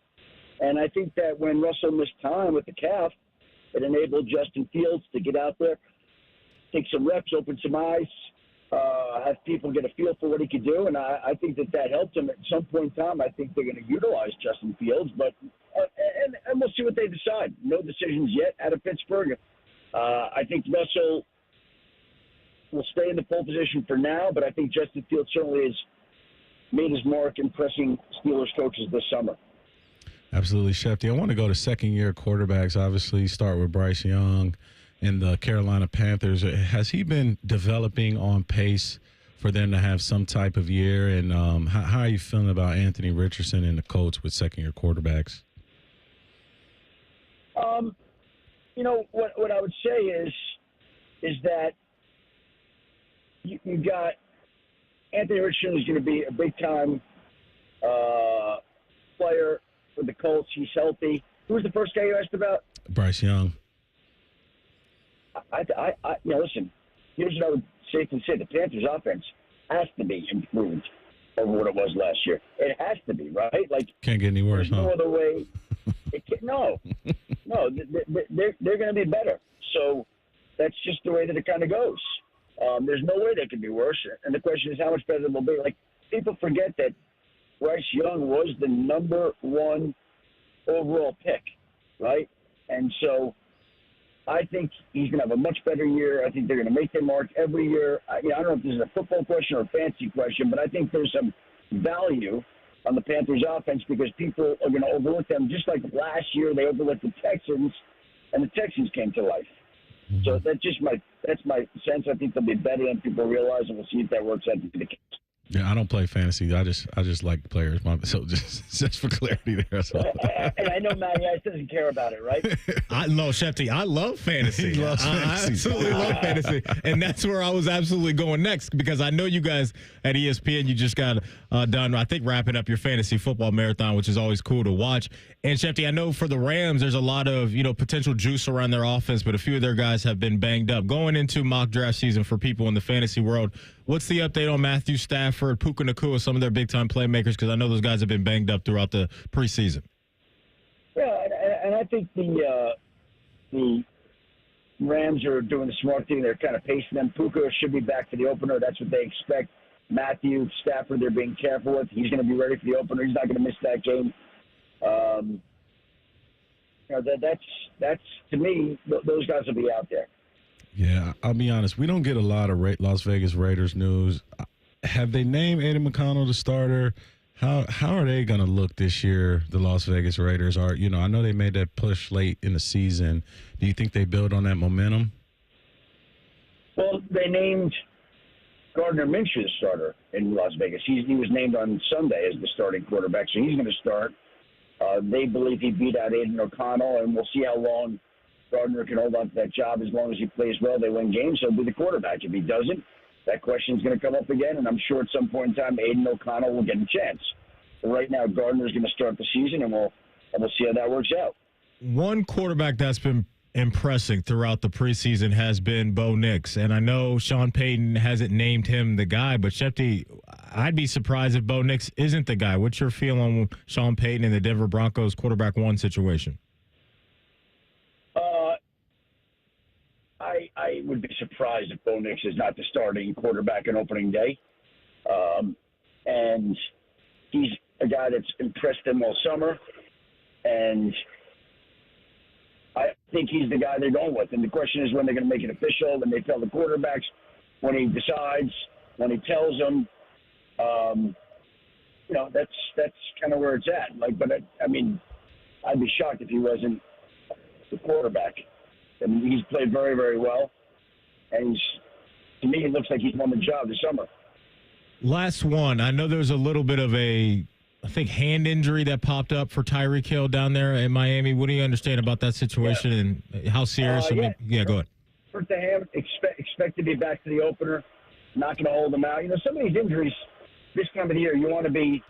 And I think that when Russell missed time with the calf, it enabled Justin Fields to get out there, take some reps, open some eyes, have people get a feel for what he could do. And I think that helped him. At some point in time, I think they're going to utilize Justin Fields. But and we'll see what they decide. No decisions yet out of Pittsburgh. I think Russell will stay in the pole position for now, but I think Justin Fields certainly has made his mark impressing Steelers coaches this summer. Absolutely, Schefter. I want to go to second-year quarterbacks. Obviously, start with Bryce Young and the Carolina Panthers. Has he been developing on pace for them to have some type of year? And how are you feeling about Anthony Richardson and the Colts with second-year quarterbacks? What I would say is that you got Anthony Richardson is going to be a big-time player for the Colts. He's healthy. Who was the first guy you asked about? Bryce Young. Listen, here's what I would safely say. The Panthers' offense has to be improved over what it was last year. It has to be, right? Can't get any worse, no other way. No, they're going to be better. So that's just the way that it kind of goes. There's no way they can be worse. And the question is how much better they'll be. People forget that Bryce Young was the number 1 overall pick, right? And so I think he's going to have a much better year. I think they're going to make their mark every year. I don't know if this is a football question or a fantasy question, but I think there's some value on the Panthers' offense because people are going to overlook them. Just like last year, they overlooked the Texans, and the Texans came to life. So that's my sense. I think they'll be better than people realize, and we'll see if that works out to be the case. Yeah, I don't play fantasy. I just like players. So just for clarity there. So. And I know Matty Ice doesn't care about it, right? No, Shefty, I love fantasy. He loves fantasy. I absolutely love fantasy. And that's where I was absolutely going next, because I know you guys at ESPN, you just got done, I think, wrapping up your fantasy football marathon, which is always cool to watch. And Shefty, I know for the Rams, there's a lot of, potential juice around their offense, but a few of their guys have been banged up. Going into mock draft season for people in the fantasy world, what's the update on Matthew Stafford, Puka Nacua, some of their big-time playmakers? Because I know those guys have been banged up throughout the preseason. Yeah, and I think the Rams are doing the smart thing. They're kind of pacing them. Puka should be back for the opener. That's what they expect. Matthew Stafford, they're being careful with. He's going to be ready for the opener. He's not going to miss that game. That's to me, those guys will be out there. Yeah, I'll be honest. We don't get a lot of Las Vegas Raiders news. Have they named Eddie McConnell the starter? How are they going to look this year, the Las Vegas Raiders? I know they made that push late in the season. Do you think they build on that momentum? Well, they named Gardner Minshew the starter in Las Vegas. He was named on Sunday as the starting quarterback, so he's going to start. They believe he beat out Aiden O'Connell, and we'll see how long Gardner can hold on to that job. As long as he plays well, they win games. He'll be the quarterback. If he doesn't, that question's going to come up again, and I'm sure at some point in time, Aiden O'Connell will get a chance. But right now, Gardner's going to start the season, and we'll see how that works out. One quarterback that's been impressing throughout the preseason has been Bo Nix, and I know Sean Payton hasn't named him the guy, but Shefty, I'd be surprised if Bo Nix isn't the guy. What's your feel on Sean Payton and the Denver Broncos quarterback one situation? I would be surprised if Bo Nix is not the starting quarterback on opening day. And he's a guy that's impressed them all summer. And I think he's the guy they're going with. And the question is when they're going to make it official, when they tell the quarterbacks, when he decides, when he tells them. That's kind of where it's at. I'd be shocked if he wasn't the quarterback. And he's played very, very well. And to me, it looks like he's won the job this summer. Last one. I know there's a little bit of hand injury that popped up for Tyreek Hill down there in Miami. What do you understand about that situation and how serious? Go ahead. Hurt the ham. Expect to be back to the opener. Not going to hold him out. Some of these injuries this time of the year, you want to be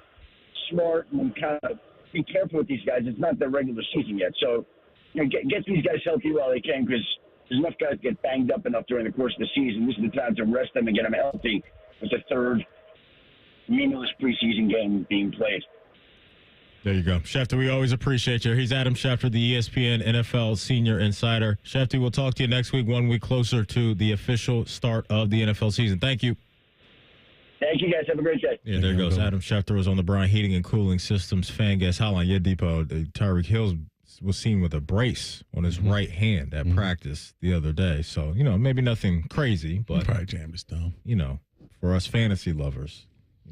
smart and kind of be careful with these guys. It's not their regular season yet. So, get these guys healthy while they can, because there's enough guys get banged up enough during the course of the season. This is the time to rest them and get them healthy with the third meaningless preseason game being played. There you go. Schefter, we always appreciate you. He's Adam Schefter, the ESPN NFL Senior Insider. Schefter, we'll talk to you next week, 1 week closer to the official start of the NFL season. Thank you. Thank you, guys. Have a great day. Yeah, there goes. Adam Schefter was on the Bryant Heating and Cooling Systems fan guest hotline. Yeah, Depot. Tyreek Hill was seen with a brace on his right hand at practice the other day. So, maybe nothing crazy, but probably jammed his thumb. For us fantasy lovers,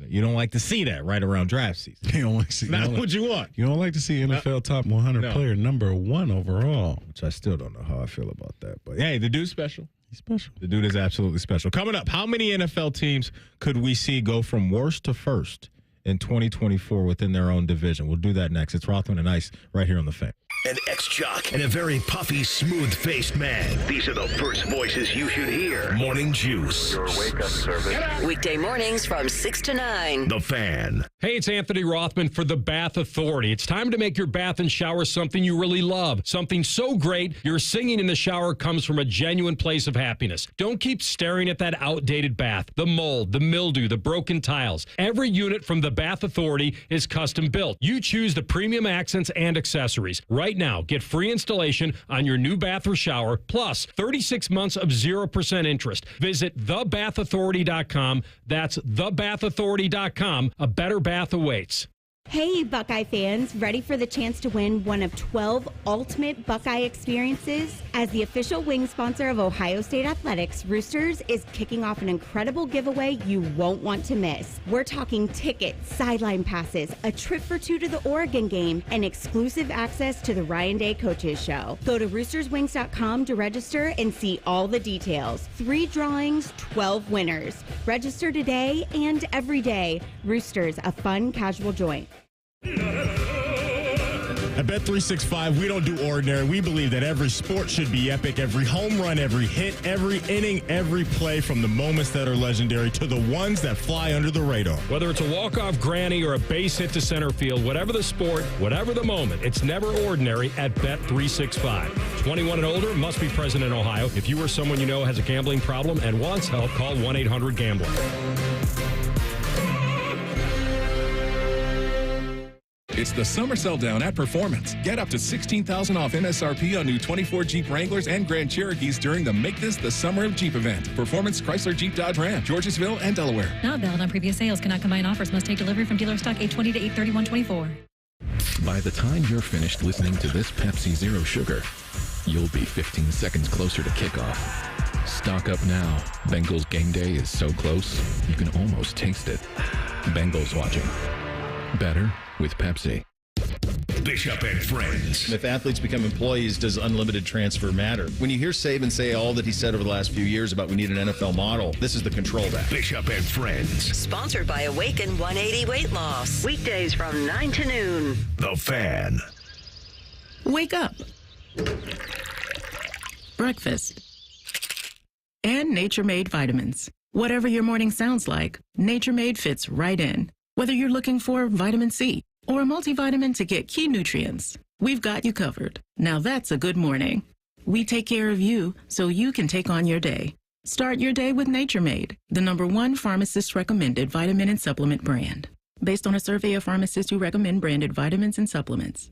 you don't like to see that right around draft season. You don't like to see not what you want. You don't like to see NFL top 100 player number 1 overall. Which I still don't know how I feel about that. But hey, the dude's special. He's special. The dude is absolutely special. Coming up, how many NFL teams could we see go from worst to first in 2024 within their own division? We'll do that next. It's Rothman and Ice right here on The Fan. An ex-jock and a very puffy, smooth-faced man. These are the first voices you should hear. Morning Juice. Your wake-up service. Weekday mornings from 6 to 9. The Fan. Hey, it's Anthony Rothman for the Bath Authority. It's time to make your bath and shower something you really love. Something so great, your singing in the shower comes from a genuine place of happiness. Don't keep staring at that outdated bath. The mold, the mildew, the broken tiles. Every unit from the Bath Authority is custom built. You choose the premium accents and accessories. Right now, get free installation on your new bath or shower, plus 36 months of 0% interest. Visit thebathauthority.com. That's thebathauthority.com. A better bath awaits. Hey, Buckeye fans, ready for the chance to win one of 12 ultimate Buckeye experiences? As the official wing sponsor of Ohio State Athletics, Roosters is kicking off an incredible giveaway you won't want to miss. We're talking tickets, sideline passes, a trip for two to the Oregon game, and exclusive access to the Ryan Day Coaches Show. Go to roosterswings.com to register and see all the details. 3 drawings, 12 winners. Register today and every day. Roosters, a fun, casual joint. At Bet365, we don't do ordinary. We believe that every sport should be epic. Every home run, every hit, every inning, every play, from the moments that are legendary to the ones that fly under the radar. Whether it's a walk-off granny or a base hit to center field, whatever the sport, whatever the moment, it's never ordinary at Bet365. 21 and older, must be present in Ohio. If you or someone you know has a gambling problem and wants help, call 1-800-GAMBLER. It's the summer sell down at Performance. Get up to $16,000 off MSRP on new 24 Jeep Wranglers and Grand Cherokees during the Make This the Summer of Jeep event. Performance, Chrysler, Jeep, Dodge, Ram, Georgesville, and Delaware. Not valid on previous sales. Cannot combine offers. Must take delivery from dealer stock 8/20 to 8/31/24. By the time you're finished listening to this Pepsi Zero Sugar, you'll be 15 seconds closer to kickoff. Stock up now. Bengals game day is so close, you can almost taste it. Bengals watching. Better with Pepsi. Bishop and Friends. If athletes become employees, does unlimited transfer matter? When you hear Saban say all that he said over the last few years about we need an NFL model, this is the control that. Bishop and Friends. Sponsored by Awaken 180 Weight Loss. Weekdays from 9 to noon. The Fan. Wake up. Breakfast. And Nature Made vitamins. Whatever your morning sounds like, Nature Made fits right in. Whether you're looking for vitamin C or a multivitamin to get key nutrients, we've got you covered. Now that's a good morning. We take care of you so you can take on your day. Start your day with Nature Made, the #1 pharmacist-recommended vitamin and supplement brand. Based on a survey of pharmacists who recommend branded vitamins and supplements.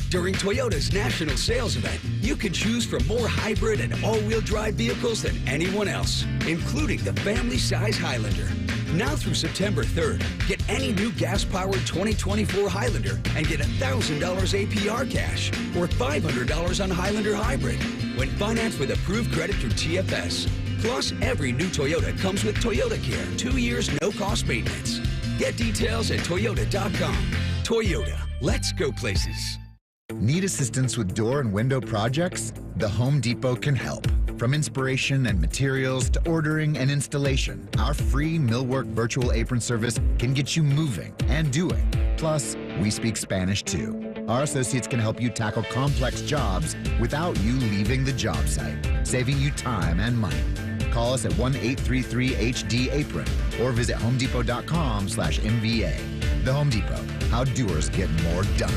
During Toyota's national sales event, you can choose from more hybrid and all-wheel drive vehicles than anyone else, including the family-size Highlander. Now through September 3rd, get any new gas-powered 2024 Highlander and get $1,000 APR cash or $500 on Highlander Hybrid when financed with approved credit through TFS. Plus, every new Toyota comes with Toyota Care, 2 years no-cost maintenance. Get details at Toyota.com. Toyota, let's go places. Need assistance with door and window projects? The Home Depot can help. From inspiration and materials to ordering and installation, our free Millwork virtual apron service can get you moving and doing. Plus, we speak Spanish too. Our associates can help you tackle complex jobs without you leaving the job site, saving you time and money. Call us at 1-833-HD-APRON or visit homedepot.com/MVA. The Home Depot, how doers get more done.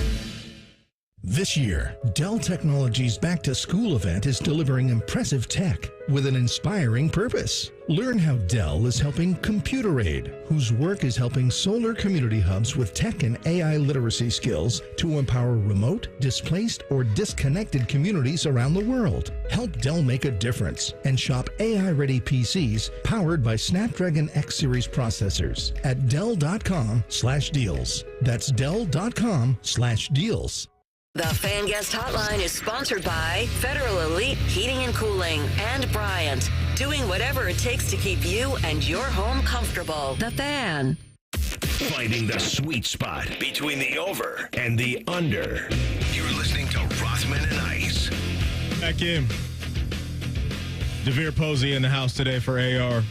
This year, Dell Technologies Back to School event is delivering impressive tech with an inspiring purpose. Learn how Dell is helping Computer Aid, whose work is helping solar community hubs with tech and AI literacy skills to empower remote, displaced, or disconnected communities around the world. Help Dell make a difference and shop AI-ready PCs powered by Snapdragon X Series processors at Dell.com/deals. That's Dell.com/deals. The Fan Guest Hotline is sponsored by Federal Elite Heating and Cooling and Bryant, doing whatever it takes to keep you and your home comfortable. The Fan. Finding the sweet spot between the over and the under. You're listening to Rothman and Ice. Back in. DeVier Posey in the house today for AR.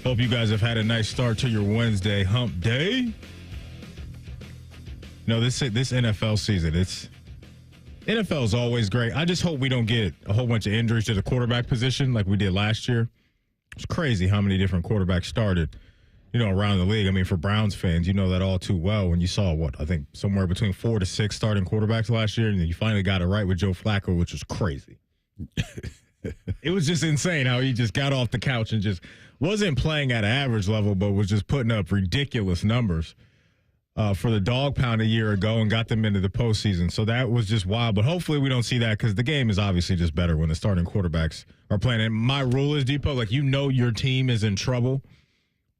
Hope you guys have had a nice start to your Wednesday hump day. No, this NFL season, NFL is always great. I just hope we don't get a whole bunch of injuries to the quarterback position like we did last year. It's crazy how many different quarterbacks started, around the league. I mean, for Browns fans, you know that all too well when you saw, I think somewhere between 4 to 6 starting quarterbacks last year, and then you finally got it right with Joe Flacco, which was crazy. It was just insane how he just got off the couch and just wasn't playing at an average level, but was just putting up ridiculous numbers. For the dog pound a year ago and got them into the postseason. So that was just wild. But hopefully we don't see that because the game is obviously just better when the starting quarterbacks are playing. And my rule is, Depot, your team is in trouble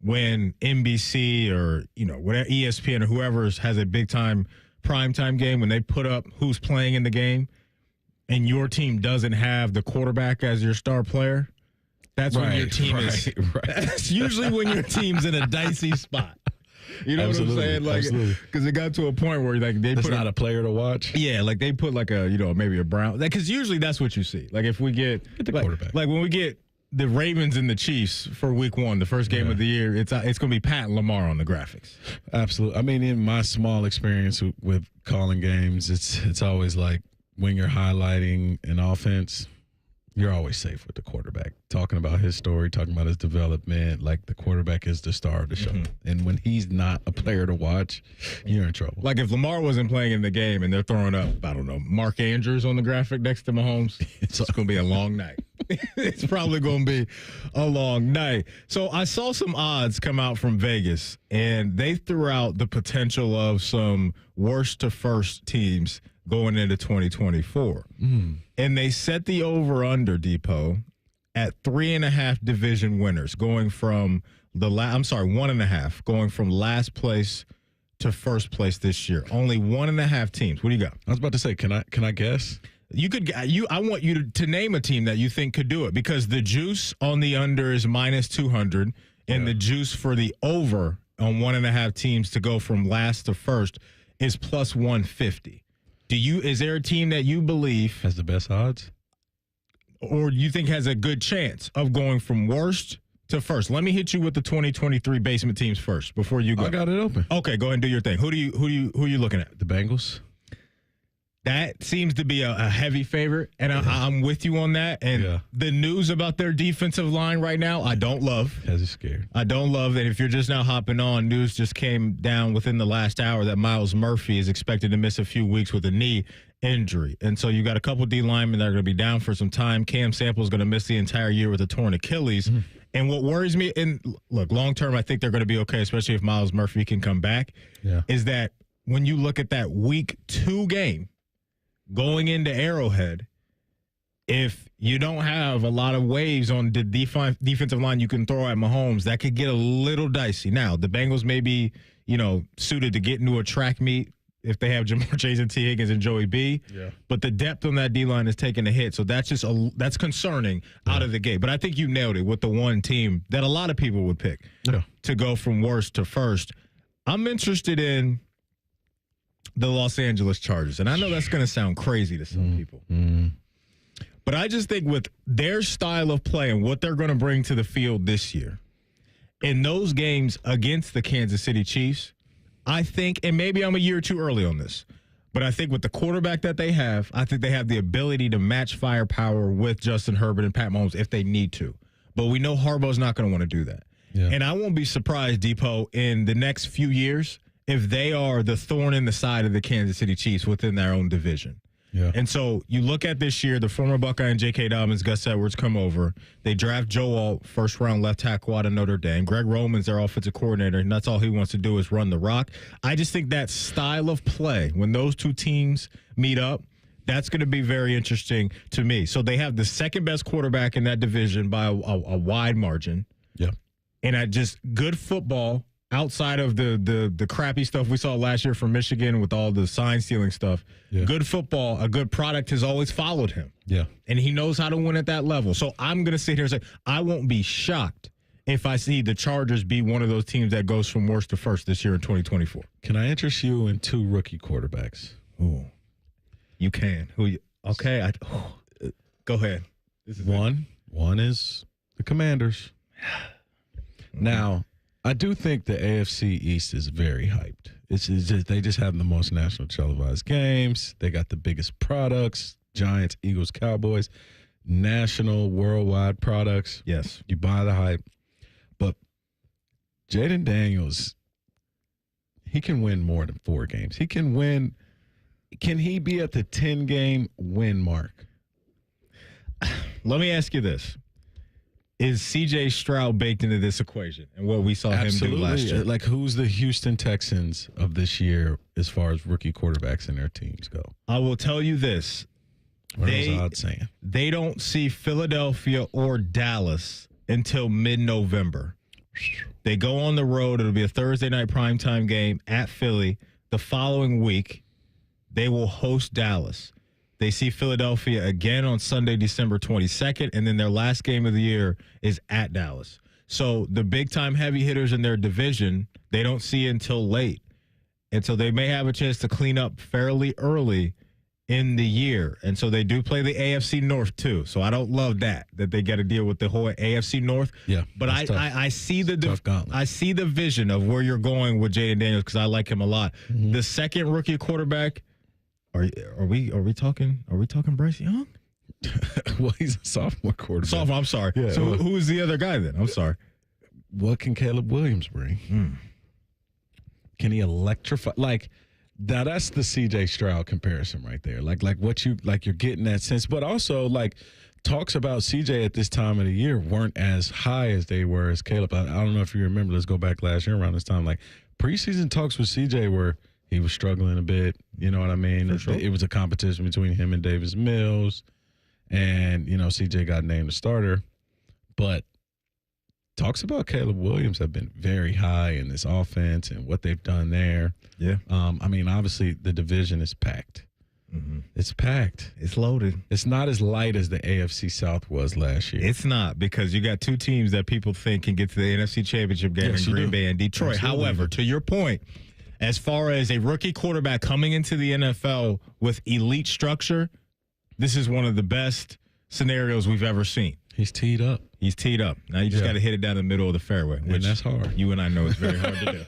when NBC or, whatever, ESPN or whoever has a big-time primetime game, when they put up who's playing in the game and your team doesn't have the quarterback as your star player, that's when your team is. Right. That's usually when your team's in a dicey spot. You know Absolutely. what I'm saying? Because it got to a point where they that's put not a player to watch. Yeah, like they put like a maybe a Brown, because usually that's what you see. Like if we get the quarterback, like when we get the Ravens and the Chiefs for Week 1, the first game of the year, it's going to be Pat and Lamar on the graphics. Absolutely. I mean, in my small experience with calling games, it's always like when you're highlighting an offense, you're always safe with the quarterback. Talking about his story, talking about his development, like the quarterback is the star of the show. And when he's not a player to watch, you're in trouble. Like if Lamar wasn't playing in the game and they're throwing up, I don't know, Mark Andrews on the graphic next to Mahomes, it's going to be a long night. It's probably going to be a long night. So I saw some odds come out from Vegas, and they threw out the potential of some worst to first teams going into 2024. And they set the over-under, Depot, at 3.5 division winners, going from 1.5, going from last place to first place this year. Only 1.5 teams. What do you got? I was about to say, can I guess? I want you to name a team that you think could do it, because the juice on the under is minus 200, and the juice for the over on 1.5 teams to go from last to first is plus 150. Is there a team that you believe has the best odds, or you think has a good chance of going from worst to first? Let me hit you with the 2023 basement teams first before you go. I got it open. Okay, go ahead and do your thing. Who are you looking at? The Bengals. That seems to be a heavy favorite, and I'm with you on that. And the news about their defensive line right now, I don't love. Has you scared? I don't love that. If you're just now hopping on, news just came down within the last hour that Myles Murphy is expected to miss a few weeks with a knee injury. And so you got a couple D linemen that are going to be down for some time. Cam Sample is going to miss the entire year with a torn Achilles. And what worries me, and look, long term, I think they're going to be okay, especially if Myles Murphy can come back, is that when you look at that Week 2 game, going into Arrowhead, if you don't have a lot of waves on the defensive line you can throw at Mahomes, that could get a little dicey. Now, the Bengals may be, suited to get into a track meet if they have Jamar Chase and T. Higgins and Joey B. But the depth on that D-line is taking a hit, so that's that's concerning out of the gate. But I think you nailed it with the one team that a lot of people would pick to go from worst to first. I'm interested in the Los Angeles Chargers. And I know that's going to sound crazy to some people. But I just think with their style of play and what they're going to bring to the field this year, in those games against the Kansas City Chiefs, I think, and maybe I'm a year too early on this, but I think with the quarterback that they have, I think they have the ability to match firepower with Justin Herbert and Pat Mahomes if they need to. But we know Harbaugh's not going to want to do that. And I won't be surprised, Depot, in the next few years, if they are the thorn in the side of the Kansas City Chiefs within their own division. And so you look at this year, the former Buckeye and J.K. Dobbins, Gus Edwards come over. They draft Joe Alt, first-round left tackle out of Notre Dame. Greg Roman's their offensive coordinator, and that's all he wants to do is run the rock. I just think that style of play, when those two teams meet up, that's going to be very interesting to me. So they have the second-best quarterback in that division by a wide margin. And good football, outside of the crappy stuff we saw last year from Michigan with all the sign stealing stuff, good football, a good product has always followed him. And he knows how to win at that level. So I'm going to sit here and say, I won't be shocked if I see the Chargers be one of those teams that goes from worst to first this year in 2024. Can I interest you in 2 rookie quarterbacks? Ooh, you can. Okay, go ahead. One is the Commanders. Now, I do think the AFC East is very hyped. They just have the most national televised games. They got the biggest products, Giants, Eagles, Cowboys, national, worldwide products. Yes. You buy the hype. But Jaden Daniels, he can win more than 4 games. He can win. Can he be at the 10-game win mark? Let me ask you this. Is C.J. Stroud baked into this equation and what we saw him do last year? Like, who's the Houston Texans of this year as far as rookie quarterbacks and their teams go? I will tell you this. What are those odds saying? They don't see Philadelphia or Dallas until mid-November. They go on the road. It'll be a Thursday night primetime game at Philly. The following week, they will host Dallas. They see Philadelphia again on Sunday, December 22nd, and then their last game of the year is at Dallas. So the big-time heavy hitters in their division, they don't see until late. And so they may have a chance to clean up fairly early in the year. And so they do play the AFC North, too. So I don't love that they got to deal with the whole AFC North. Yeah, but I see the vision of where you're going with Jaden Daniels because I like him a lot. Mm-hmm. The second rookie quarterback, are we talking Bryce Young? Well, he's a sophomore quarterback. Sophomore, I'm sorry. Yeah, so who is the other guy then? I'm sorry. What can Caleb Williams bring? Can he electrify? Now that's the C.J. Stroud comparison right there. You're getting that sense, but also talks about C.J. at this time of the year weren't as high as they were as Caleb. I don't know if you remember. Let's go back last year around this time. Preseason talks with C.J. where he was struggling a bit. You know what I mean? Sure. It was a competition between him and Davis Mills, and C.J. got named the starter, but. Talks about Caleb Williams have been very high in this offense and what they've done there. Yeah. Obviously the division is packed. Mm-hmm. It's packed. It's loaded. It's not as light as the AFC South was last year. It's not because you got two teams that people think can get to the NFC Championship game in Green Bay and Detroit. Absolutely. However, to your point, as far as a rookie quarterback coming into the NFL with elite structure, this is one of the best scenarios we've ever seen. He's teed up. Now you just got to hit it down the middle of the fairway, which that's hard. You and I know it's very hard to do.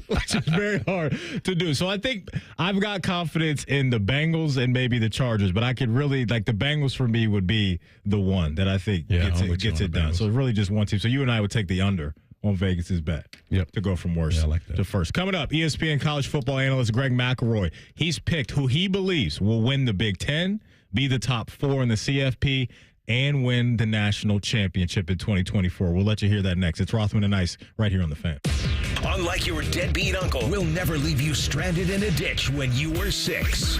Which is very hard to do. So I think I've got confidence in the Bengals and maybe the Chargers, but I could really the Bengals for me would be the one that I think gets it done. So it's really just one team. So you and I would take the under on Vegas's bet to go from worst to first. Coming up, ESPN college football analyst Greg McElroy. He's picked who he believes will win the Big Ten, be the top 4 in the CFP, and win the national championship in 2024. We'll let you hear that next. It's Rothman and Ice right here on The Fan. Unlike your deadbeat uncle, we'll never leave you stranded in a ditch when you were 6.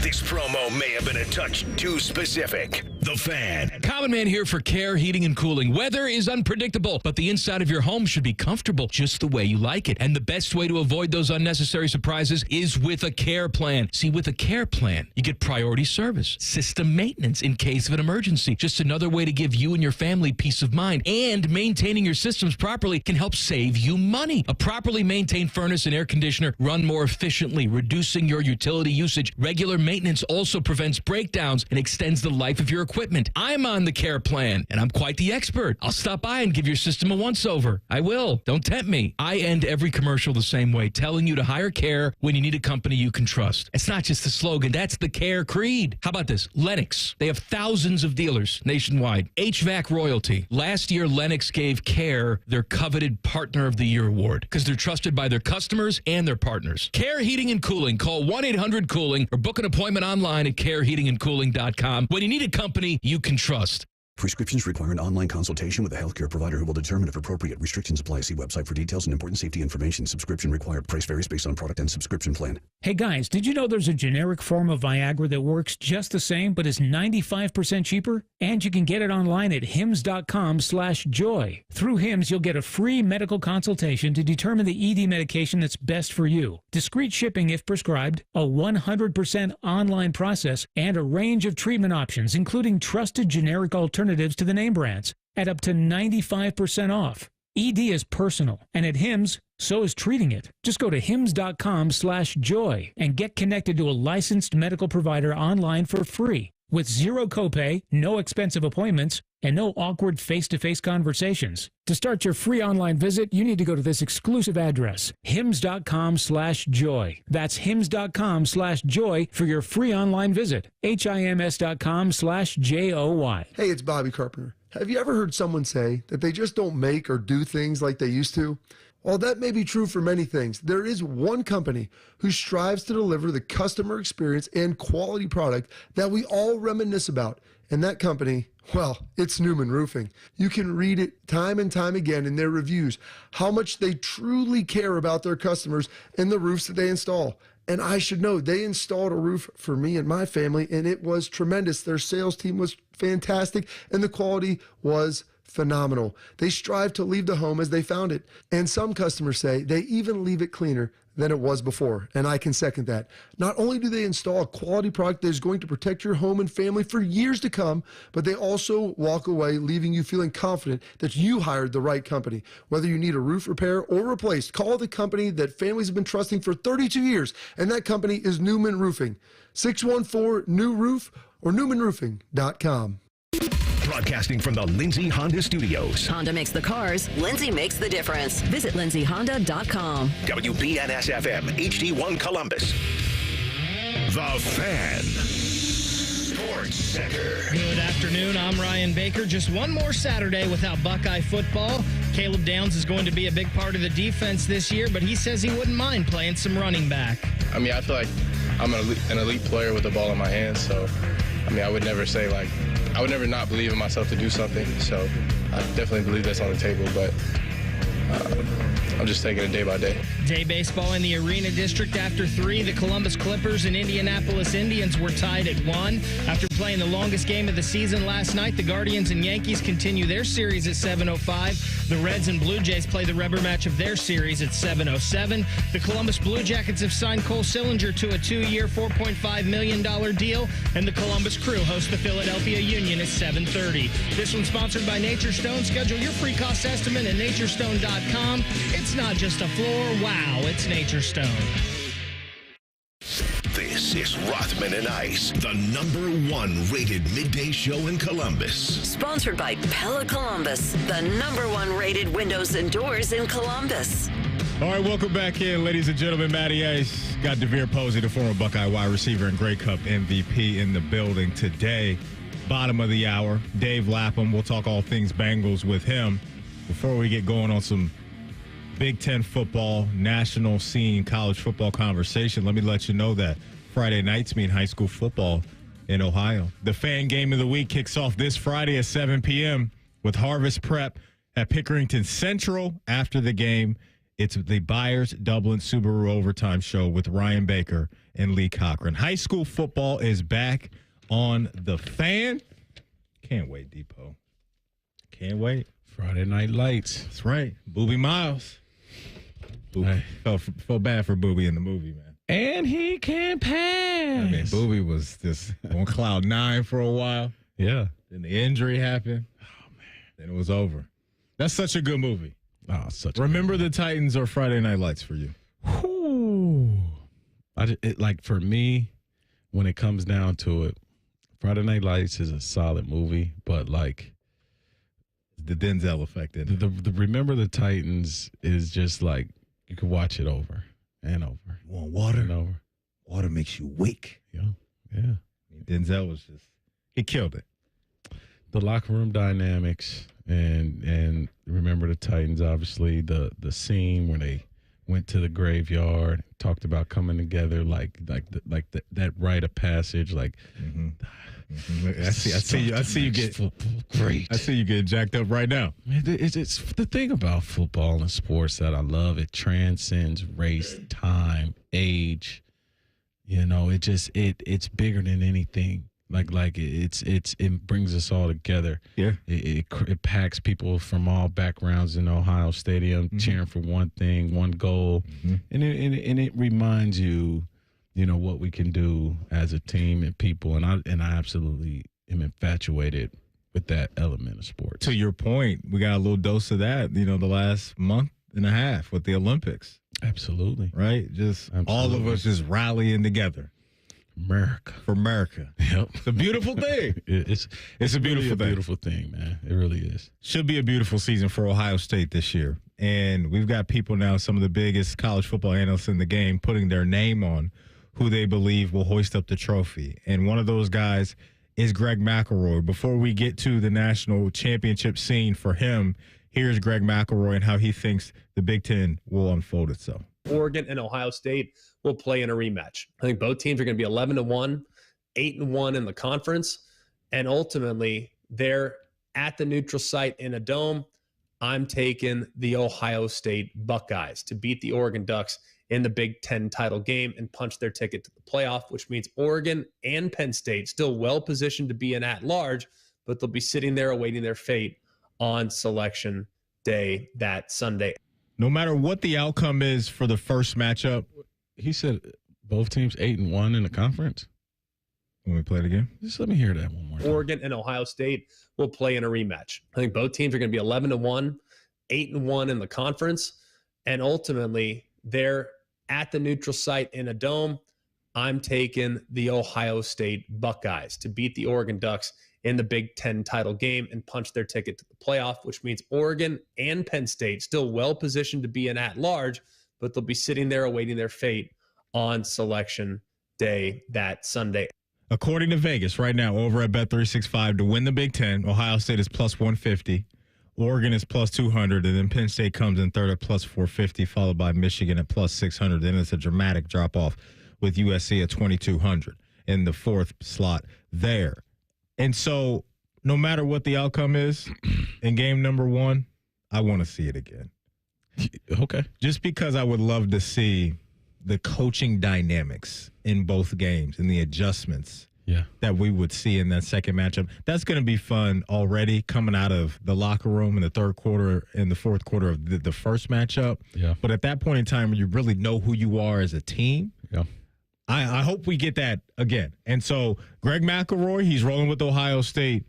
This promo may have been a touch too specific. The Fan. Common Man here for Care Heating and Cooling. Weather is unpredictable, but the inside of your home should be comfortable just the way you like it. And the best way to avoid those unnecessary surprises is with a care plan. See, with a care plan, you get priority service, system maintenance in case of an emergency. Just another way to give you and your family peace of mind. And maintaining your systems properly can help save you money. A properly maintained furnace and air conditioner run more efficiently, reducing your utility usage. Regular maintenance also prevents breakdowns and extends the life of your equipment. I'm on the care plan, and I'm quite the expert. I'll stop by and give your system a once-over. I will. Don't tempt me. I end every commercial the same way, telling you to hire Care when you need a company you can trust. It's not just a slogan. That's the Care creed. How about this? Lennox. They have thousands of dealers nationwide. HVAC royalty. Last year, Lennox gave Care their coveted Partner of the Year award because they're trusted by their customers and their partners. Care Heating and Cooling. Call 1-800-COOLING or book an appointment online at careheatingandcooling.com. When you need a company you can trust. Prescriptions require an online consultation with a healthcare provider who will determine if appropriate. Restrictions apply. See website for details and important safety information. Subscription required. Price varies based on product and subscription plan. Hey guys, did you know there's a generic form of Viagra that works just the same but is 95% cheaper? And you can get it online at hims.com/joy. Through Hims, you'll get a free medical consultation to determine the ED medication that's best for you. Discreet shipping if prescribed, a 100% online process, and a range of treatment options, including trusted generic alternatives to the name brands at up to 95% off. ED is personal, and at Hims, so is treating it. Just go to hims.com/joy and get connected to a licensed medical provider online for free with zero copay, no expensive appointments, and no awkward face-to-face conversations. To start your free online visit, you need to go to this exclusive address, hims.com/joy. That's hims.com/joy for your free online visit. HIMS.com/JOY. Hey, it's Bobby Carpenter. Have you ever heard someone say that they just don't make or do things like they used to? While that may be true for many things, there is one company who strives to deliver the customer experience and quality product that we all reminisce about. And that company, well, it's Newman Roofing. You can read it time and time again in their reviews, how much they truly care about their customers and the roofs that they install. And I should know, they installed a roof for me and my family, and it was tremendous. Their sales team was fantastic, and the quality was phenomenal. They strive to leave the home as they found it. And some customers say they even leave it cleaner than it was before. And I can second that. Not only do they install a quality product that is going to protect your home and family for years to come, but they also walk away leaving you feeling confident that you hired the right company. Whether you need a roof repair or replaced, call the company that families have been trusting for 32 years. And that company is Newman Roofing. 614-NEW-ROOF or NewmanRoofing.com. Broadcasting from the Lindsay Honda Studios. Honda makes the cars. Lindsay makes the difference. Visit lindsayhonda.com. WBNS-FM, HD1 Columbus. The Fan. Sports Center. Good afternoon. I'm Ryan Baker. Just one more Saturday without Buckeye football. Caleb Downs is going to be a big part of the defense this year, but he says he wouldn't mind playing some running back. I mean, I feel like I'm an elite player with the ball in my hands, so, I mean, I would never say, like, I would never not believe in myself to do something, so I definitely believe that's on the table, but I'm just taking it day by day. Day baseball in the Arena District after 3. The Columbus Clippers and Indianapolis Indians were tied at 1. After playing the longest game of the season last night, the Guardians and Yankees continue their series at 7:05. The Reds and Blue Jays play the rubber match of their series at 7:07. The Columbus Blue Jackets have signed Cole Sillinger to a 2-year, $4.5 million deal, and the Columbus Crew host the Philadelphia Union at 7:30. This one's sponsored by Nature Stone. Schedule your free cost estimate at naturestone.com. It's not just a floor. Wow, it's Nature Stone. This is Rothman and Ice, the #1 rated midday show in Columbus. Sponsored by Pella Columbus, the #1 rated windows and doors in Columbus. All right, welcome back in, ladies and gentlemen. Matty Ice got DeVier Posey, the former Buckeye wide receiver and Grey Cup MVP, in the building today. Bottom of the hour, Dave Lapham. We'll talk all things Bengals with him. Before we get going on some Big Ten football, national scene, college football conversation, let me let you know that Friday nights mean high school football in Ohio. The fan game of the week kicks off this Friday at 7 p.m. with Harvest Prep at Pickerington Central. After the game, it's the Byers Dublin Subaru Overtime Show with Ryan Baker and Lee Cochran. High school football is back on the fan. Can't wait, Depot. Can't wait. Friday Night Lights. That's right. Booby Miles. Booby. Felt bad for Booby in the movie, man. And he can pass. I mean, Booby was just on cloud 9 for a while. Yeah. Then the injury happened. Oh, man. Then it was over. That's such a good movie. Oh, such. Remember the Titans or Friday Night Lights for you? Whew. Like for me, when it comes down to it, Friday Night Lights is a solid movie, but like the Denzel effect in it. The Remember the Titans is just like you can watch it over and over. You want water? And over. Water makes you wake. Yeah. Denzel was just, he killed it. The locker room dynamics and Remember the Titans, obviously the scene where they went to the graveyard, talked about coming together like that rite of passage, like. Mm-hmm. I see you get football great. I see you get jacked up right now. It's the thing about football and sports that I love. It transcends race, time, age. You know, it's bigger than anything. It brings us all together. Yeah, it packs people from all backgrounds in Ohio Stadium cheering for one thing, one goal, and it reminds you. You know what we can do as a team and people, and I absolutely am infatuated with that element of sports. To your point, we got a little dose of that, the last month and a half with the Olympics. Absolutely. Right? Just all of us just rallying together. America. For America. Yep. It's a beautiful thing. It's a beautiful thing. Beautiful thing, man. It really is. Should be a beautiful season for Ohio State this year. And we've got people now, some of the biggest college football analysts in the game, putting their name on who they believe will hoist up the trophy. And one of those guys is Greg McElroy. Before we get to the national championship scene for him, here's Greg McElroy and how he thinks the Big Ten will unfold itself. Oregon and Ohio State will play in a rematch. I think both teams are going to be 11-1, 8-1 in the conference, and ultimately they're at the neutral site in a dome. I'm taking the Ohio State Buckeyes to beat the Oregon Ducks in the Big Ten title game and punch their ticket to the playoff, which means Oregon and Penn State still well positioned to be an at-large, but they'll be sitting there awaiting their fate on Selection Day that Sunday. No matter what the outcome is for the first matchup, he said both teams 8-1 in the conference. When we play it again, just let me hear that one more time. Oregon and Ohio State will play in a rematch. I think both teams are going to be 11-1, 8-1 in the conference, and ultimately they're at the neutral site in a dome. I'm taking the Ohio State Buckeyes to beat the Oregon Ducks in the Big Ten title game and punch their ticket to the playoff, which means Oregon and Penn State still well positioned to be an at-large, but they'll be sitting there awaiting their fate on Selection Day that Sunday. According to Vegas right now, over at Bet365, to win the Big Ten, Ohio State is plus 150, Oregon is plus 200, and then Penn State comes in third at plus 450, followed by Michigan at plus 600. Then it's a dramatic drop-off with USC at 2,200 in the fourth slot there. And so no matter what the outcome is in game number one, I want to see it again. Okay. Just because I would love to see the coaching dynamics in both games and the adjustments that we would see in that second matchup. That's going to be fun already coming out of the locker room in the third quarter and the fourth quarter of the first matchup. Yeah. But at that point in time, when you really know who you are as a team, I hope we get that again. And so Greg McElroy, he's rolling with Ohio State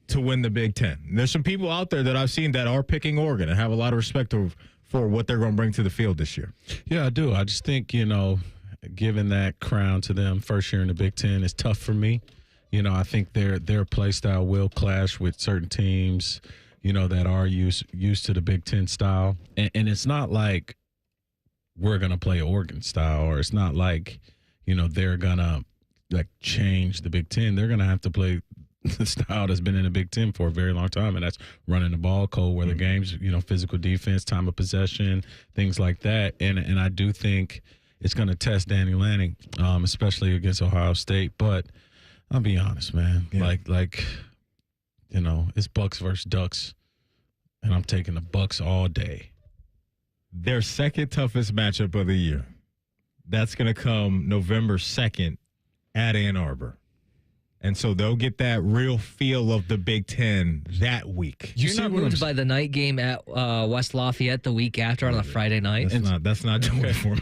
to win the Big Ten. There's some people out there that I've seen that are picking Oregon and have a lot of respect for what they're going to bring to the field this year. Yeah, I do. I just think, giving that crown to them first year in the Big Ten is tough for me. I think their play style will clash with certain teams, that are used to the Big Ten style. And it's not like we're going to play Oregon style, or it's not like, they're going to change the Big Ten. They're going to have to play the style that's been in the Big Ten for a very long time, and that's running the ball, cold weather games, physical defense, time of possession, things like that. And I do think it's going to test Danny Lanning, especially against Ohio State. But I'll be honest, man. Yeah. It's Bucks versus Ducks, and I'm taking the Bucks all day. Their second toughest matchup of the year. That's going to come November 2nd at Ann Arbor. And so they'll get that real feel of the Big Ten that week. You're not moved by the night game at West Lafayette the week after on a Friday night? That's not doing it for me.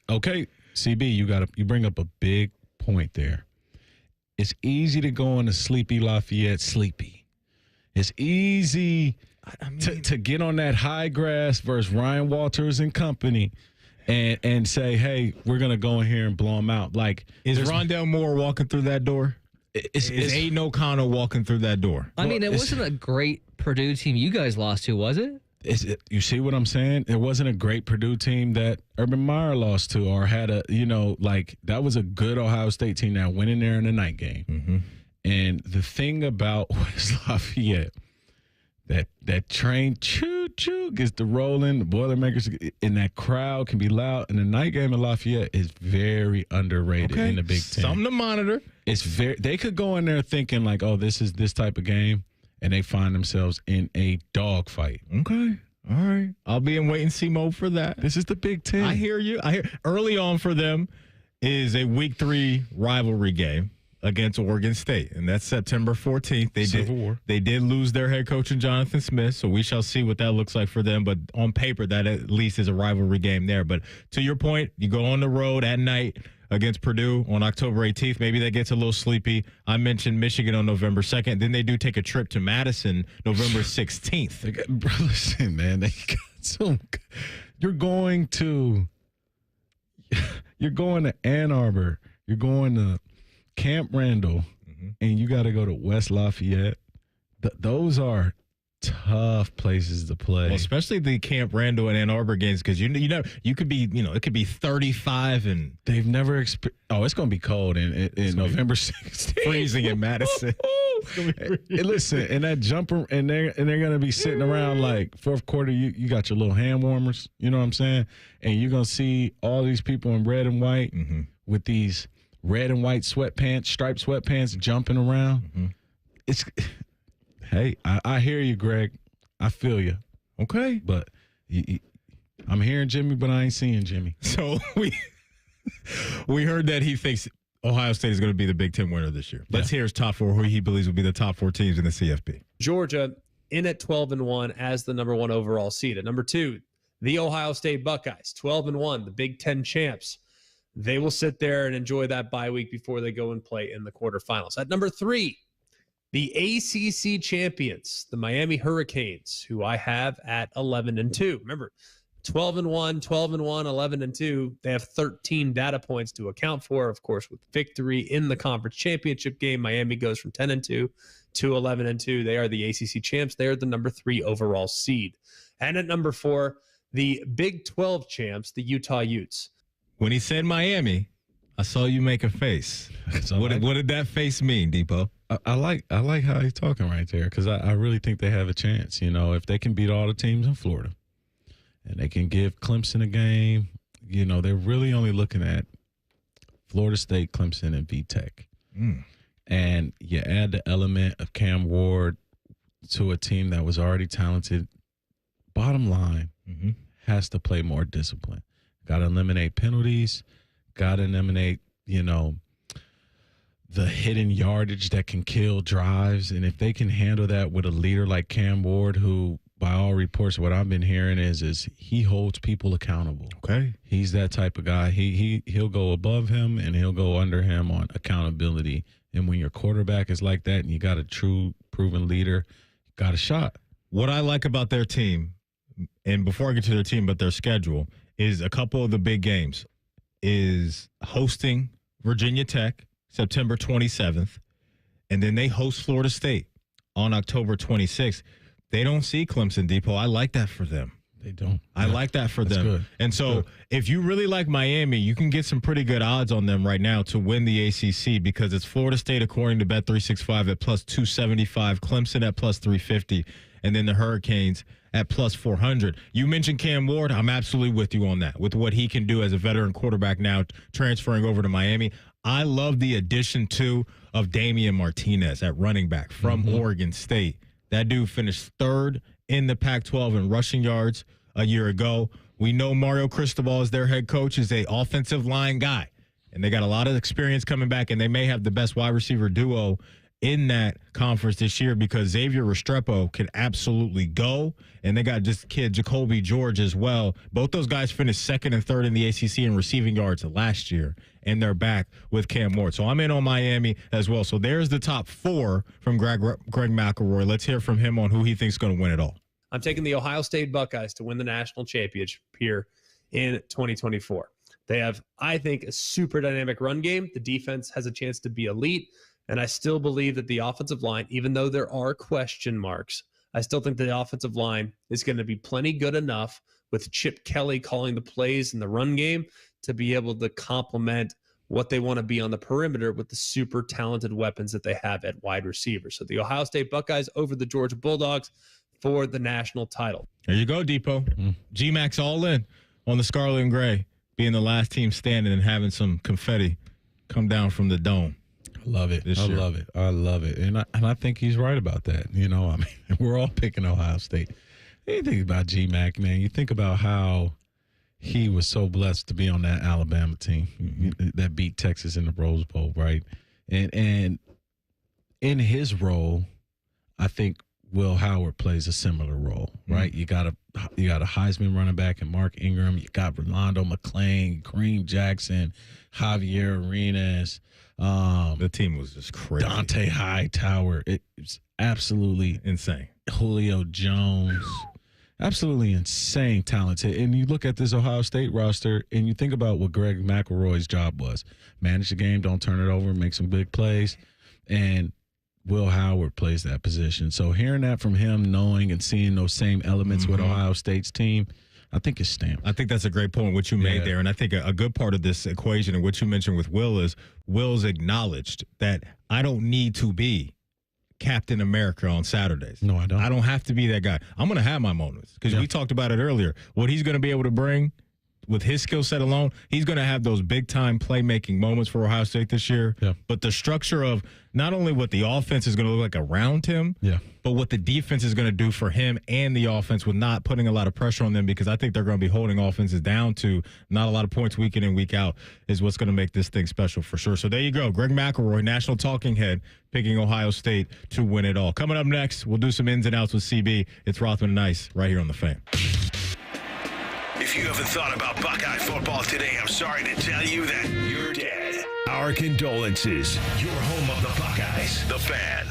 Okay. CB, you bring up a big point there. It's easy to go into sleepy Lafayette sleepy. It's easy to get on that high grass versus Ryan Walters and company and say, hey, we're going to go in here and blow them out. Is Rondell Moore walking through that door? Is Aiden O'Connell walking through that door? I mean, it wasn't a great Purdue team you guys lost to, was it? You see what I'm saying? It wasn't a great Purdue team that Urban Meyer lost to, or had that was a good Ohio State team that went in there in the night game. Mm-hmm. And the thing about West Lafayette, that train choo-choo gets to rolling, the Boilermakers, and that crowd can be loud. And the night game in Lafayette is very underrated in the Big Ten. Something to monitor. They could go in there thinking this is this type of game, and they find themselves in a dogfight. Okay. All right. I'll be in wait-and-see mode for that. This is the Big Ten. I hear you. Early on for them is a Week 3 rivalry game against Oregon State, and that's September 14th. They did lose their head coach in Jonathan Smith, so we shall see what that looks like for them. But on paper, that at least is a rivalry game there. But to your point, you go on the road at night against Purdue on October 18th. Maybe that gets a little sleepy. I mentioned Michigan on November 2nd. Then they do take a trip to Madison November 16th. Listen, man, they got some. You're going to Ann Arbor. You're going to Camp Randall, and you got to go to West Lafayette. Those are tough places to play. Well, especially the Camp Randall and Ann Arbor games, because you could be, it could be 35 and they've never it's going to be cold in November 16th. Freezing in Madison. Listen, and that jumper, and they're going to be sitting around fourth quarter. You got your little hand warmers, you know what I'm saying? And you're going to see all these people in red and white with these red and white sweatpants, striped sweatpants, jumping around. It's hey, I hear you, Greg. I feel you. Okay, but I'm hearing Jimmy, but I ain't seeing Jimmy. So we heard that he thinks Ohio State is going to be the Big Ten winner this year. Let's hear his top four, who he believes will be the top four teams in the CFP. Georgia in at 12-1 as the number 1 overall seed. At number 2, the Ohio State Buckeyes, 12-1, the Big Ten champs. They will sit there and enjoy that bye week before they go and play in the quarterfinals. At number 3, the ACC champions, the Miami Hurricanes, who I have at 11-2. Remember, 12-1, 12-1, 11-2. They have 13 data points to account for. Of course, with victory in the conference championship game, Miami goes from 10-2 to 11-2. They are the ACC champs. They are the number 3 overall seed. And at number 4, the Big 12 champs, the Utah Utes. When he said Miami, I saw you make a face. What did that face mean, Depot? I like how he's talking right there, because I really think they have a chance. If they can beat all the teams in Florida and they can give Clemson a game, they're really only looking at Florida State, Clemson, and VTech. And you add the element of Cam Ward to a team that was already talented. Bottom line, has to play more discipline. Got to eliminate penalties. Got to eliminate, the hidden yardage that can kill drives. And if they can handle that with a leader like Cam Ward, who, by all reports, what I've been hearing is he holds people accountable. Okay. He's that type of guy. He'll go above him and he'll go under him on accountability. And when your quarterback is like that and you got a true proven leader, you got a shot. What I like about their team, and before I get to their team, but their schedule, is a couple of the big games. Is hosting Virginia Tech September 27th, and then they host Florida State on October 26th. They don't see Clemson, Depot. I like that for them. They don't. I like that for them. Good. And so if you really like Miami, you can get some pretty good odds on them right now to win the ACC, because it's Florida State, according to Bet365, at plus 275, Clemson at plus 350, and then the Hurricanes at plus 400. You mentioned Cam Ward. I'm absolutely with you on that, with what he can do as a veteran quarterback now transferring over to Miami. I love the addition, too, of Damian Martinez at running back from Oregon State. That dude finished 3rd in the Pac-12 in rushing yards a year ago. We know Mario Cristobal, as their head coach, is a offensive line guy, and they got a lot of experience coming back, and they may have the best wide receiver duo in that conference this year, because Xavier Restrepo can absolutely go, and they got this kid Jacoby George as well. Both those guys finished 2nd and 3rd in the ACC in receiving yards last year, and they're back with Cam Ward. So I'm in on Miami as well. So there's the top 4 from Greg McElroy. Let's hear from him on who he thinks is going to win it all. I'm taking the Ohio State Buckeyes to win the national championship here in 2024. They have, I think, a super dynamic run game. The defense has a chance to be elite. And I still believe that the offensive line, even though there are question marks, I still think the offensive line is going to be plenty good enough with Chip Kelly calling the plays in the run game to be able to complement what they want to be on the perimeter with the super talented weapons that they have at wide receiver. So the Ohio State Buckeyes over the Georgia Bulldogs for the national title. There you go, Depot. G-Max all in on the Scarlet and Gray, being the last team standing and having some confetti come down from the dome. I love it. I love it. And I think he's right about that. We're all picking Ohio State. You think about G-Mac, man. You think about how he was so blessed to be on that Alabama team that beat Texas in the Rose Bowl, right? And in his role, I think Will Howard plays a similar role, right? You got a Heisman running back in Mark Ingram. You got Rolando McClain, Kareem Jackson, Javier Arenas. The team was just crazy. Dante Hightower. It's absolutely insane. Julio Jones. Absolutely insane talented. And you look at this Ohio State roster and you think about what Greg McElroy's job was. Manage the game, don't turn it over, make some big plays. And Will Howard plays that position. So hearing that from him, knowing and seeing those same elements with Ohio State's team, I think it's stamped. I think that's a great point, what you made there. And I think a good part of this equation and what you mentioned with Will is Will's acknowledged that I don't need to be Captain America on Saturdays. No, I don't. I don't have to be that guy. I'm going to have my moments because we talked about it earlier. What he's going to be able to bring, with his skill set alone, he's going to have those big-time playmaking moments for Ohio State this year. Yeah. But the structure of not only what the offense is going to look like around him, but what the defense is going to do for him and the offense with not putting a lot of pressure on them, because I think they're going to be holding offenses down to not a lot of points week in and week out is what's going to make this thing special for sure. So there you go. Greg McElroy, national talking head, picking Ohio State to win it all. Coming up next, we'll do some ins and outs with CB. It's Rothman and Ice right here on The Fan. If you haven't thought about Buckeye football today, I'm sorry to tell you that you're dead. Our condolences. Your home of the Buckeyes, The Fan.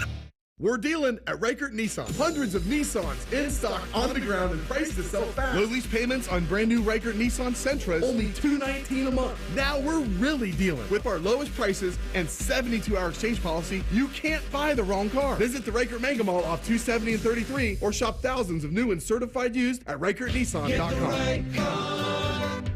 We're dealing at Reichert Nissan. Hundreds of Nissans in stock, on the ground, and priced to sell fast. Low lease payments on brand new Reichert Nissan Sentras, only $219 a month. Now we're really dealing. With our lowest prices and 72-hour exchange policy, you can't buy the wrong car. Visit the Reichert Mega Mall off 270 and 33, or shop thousands of new and certified used at ReichertNissan.com.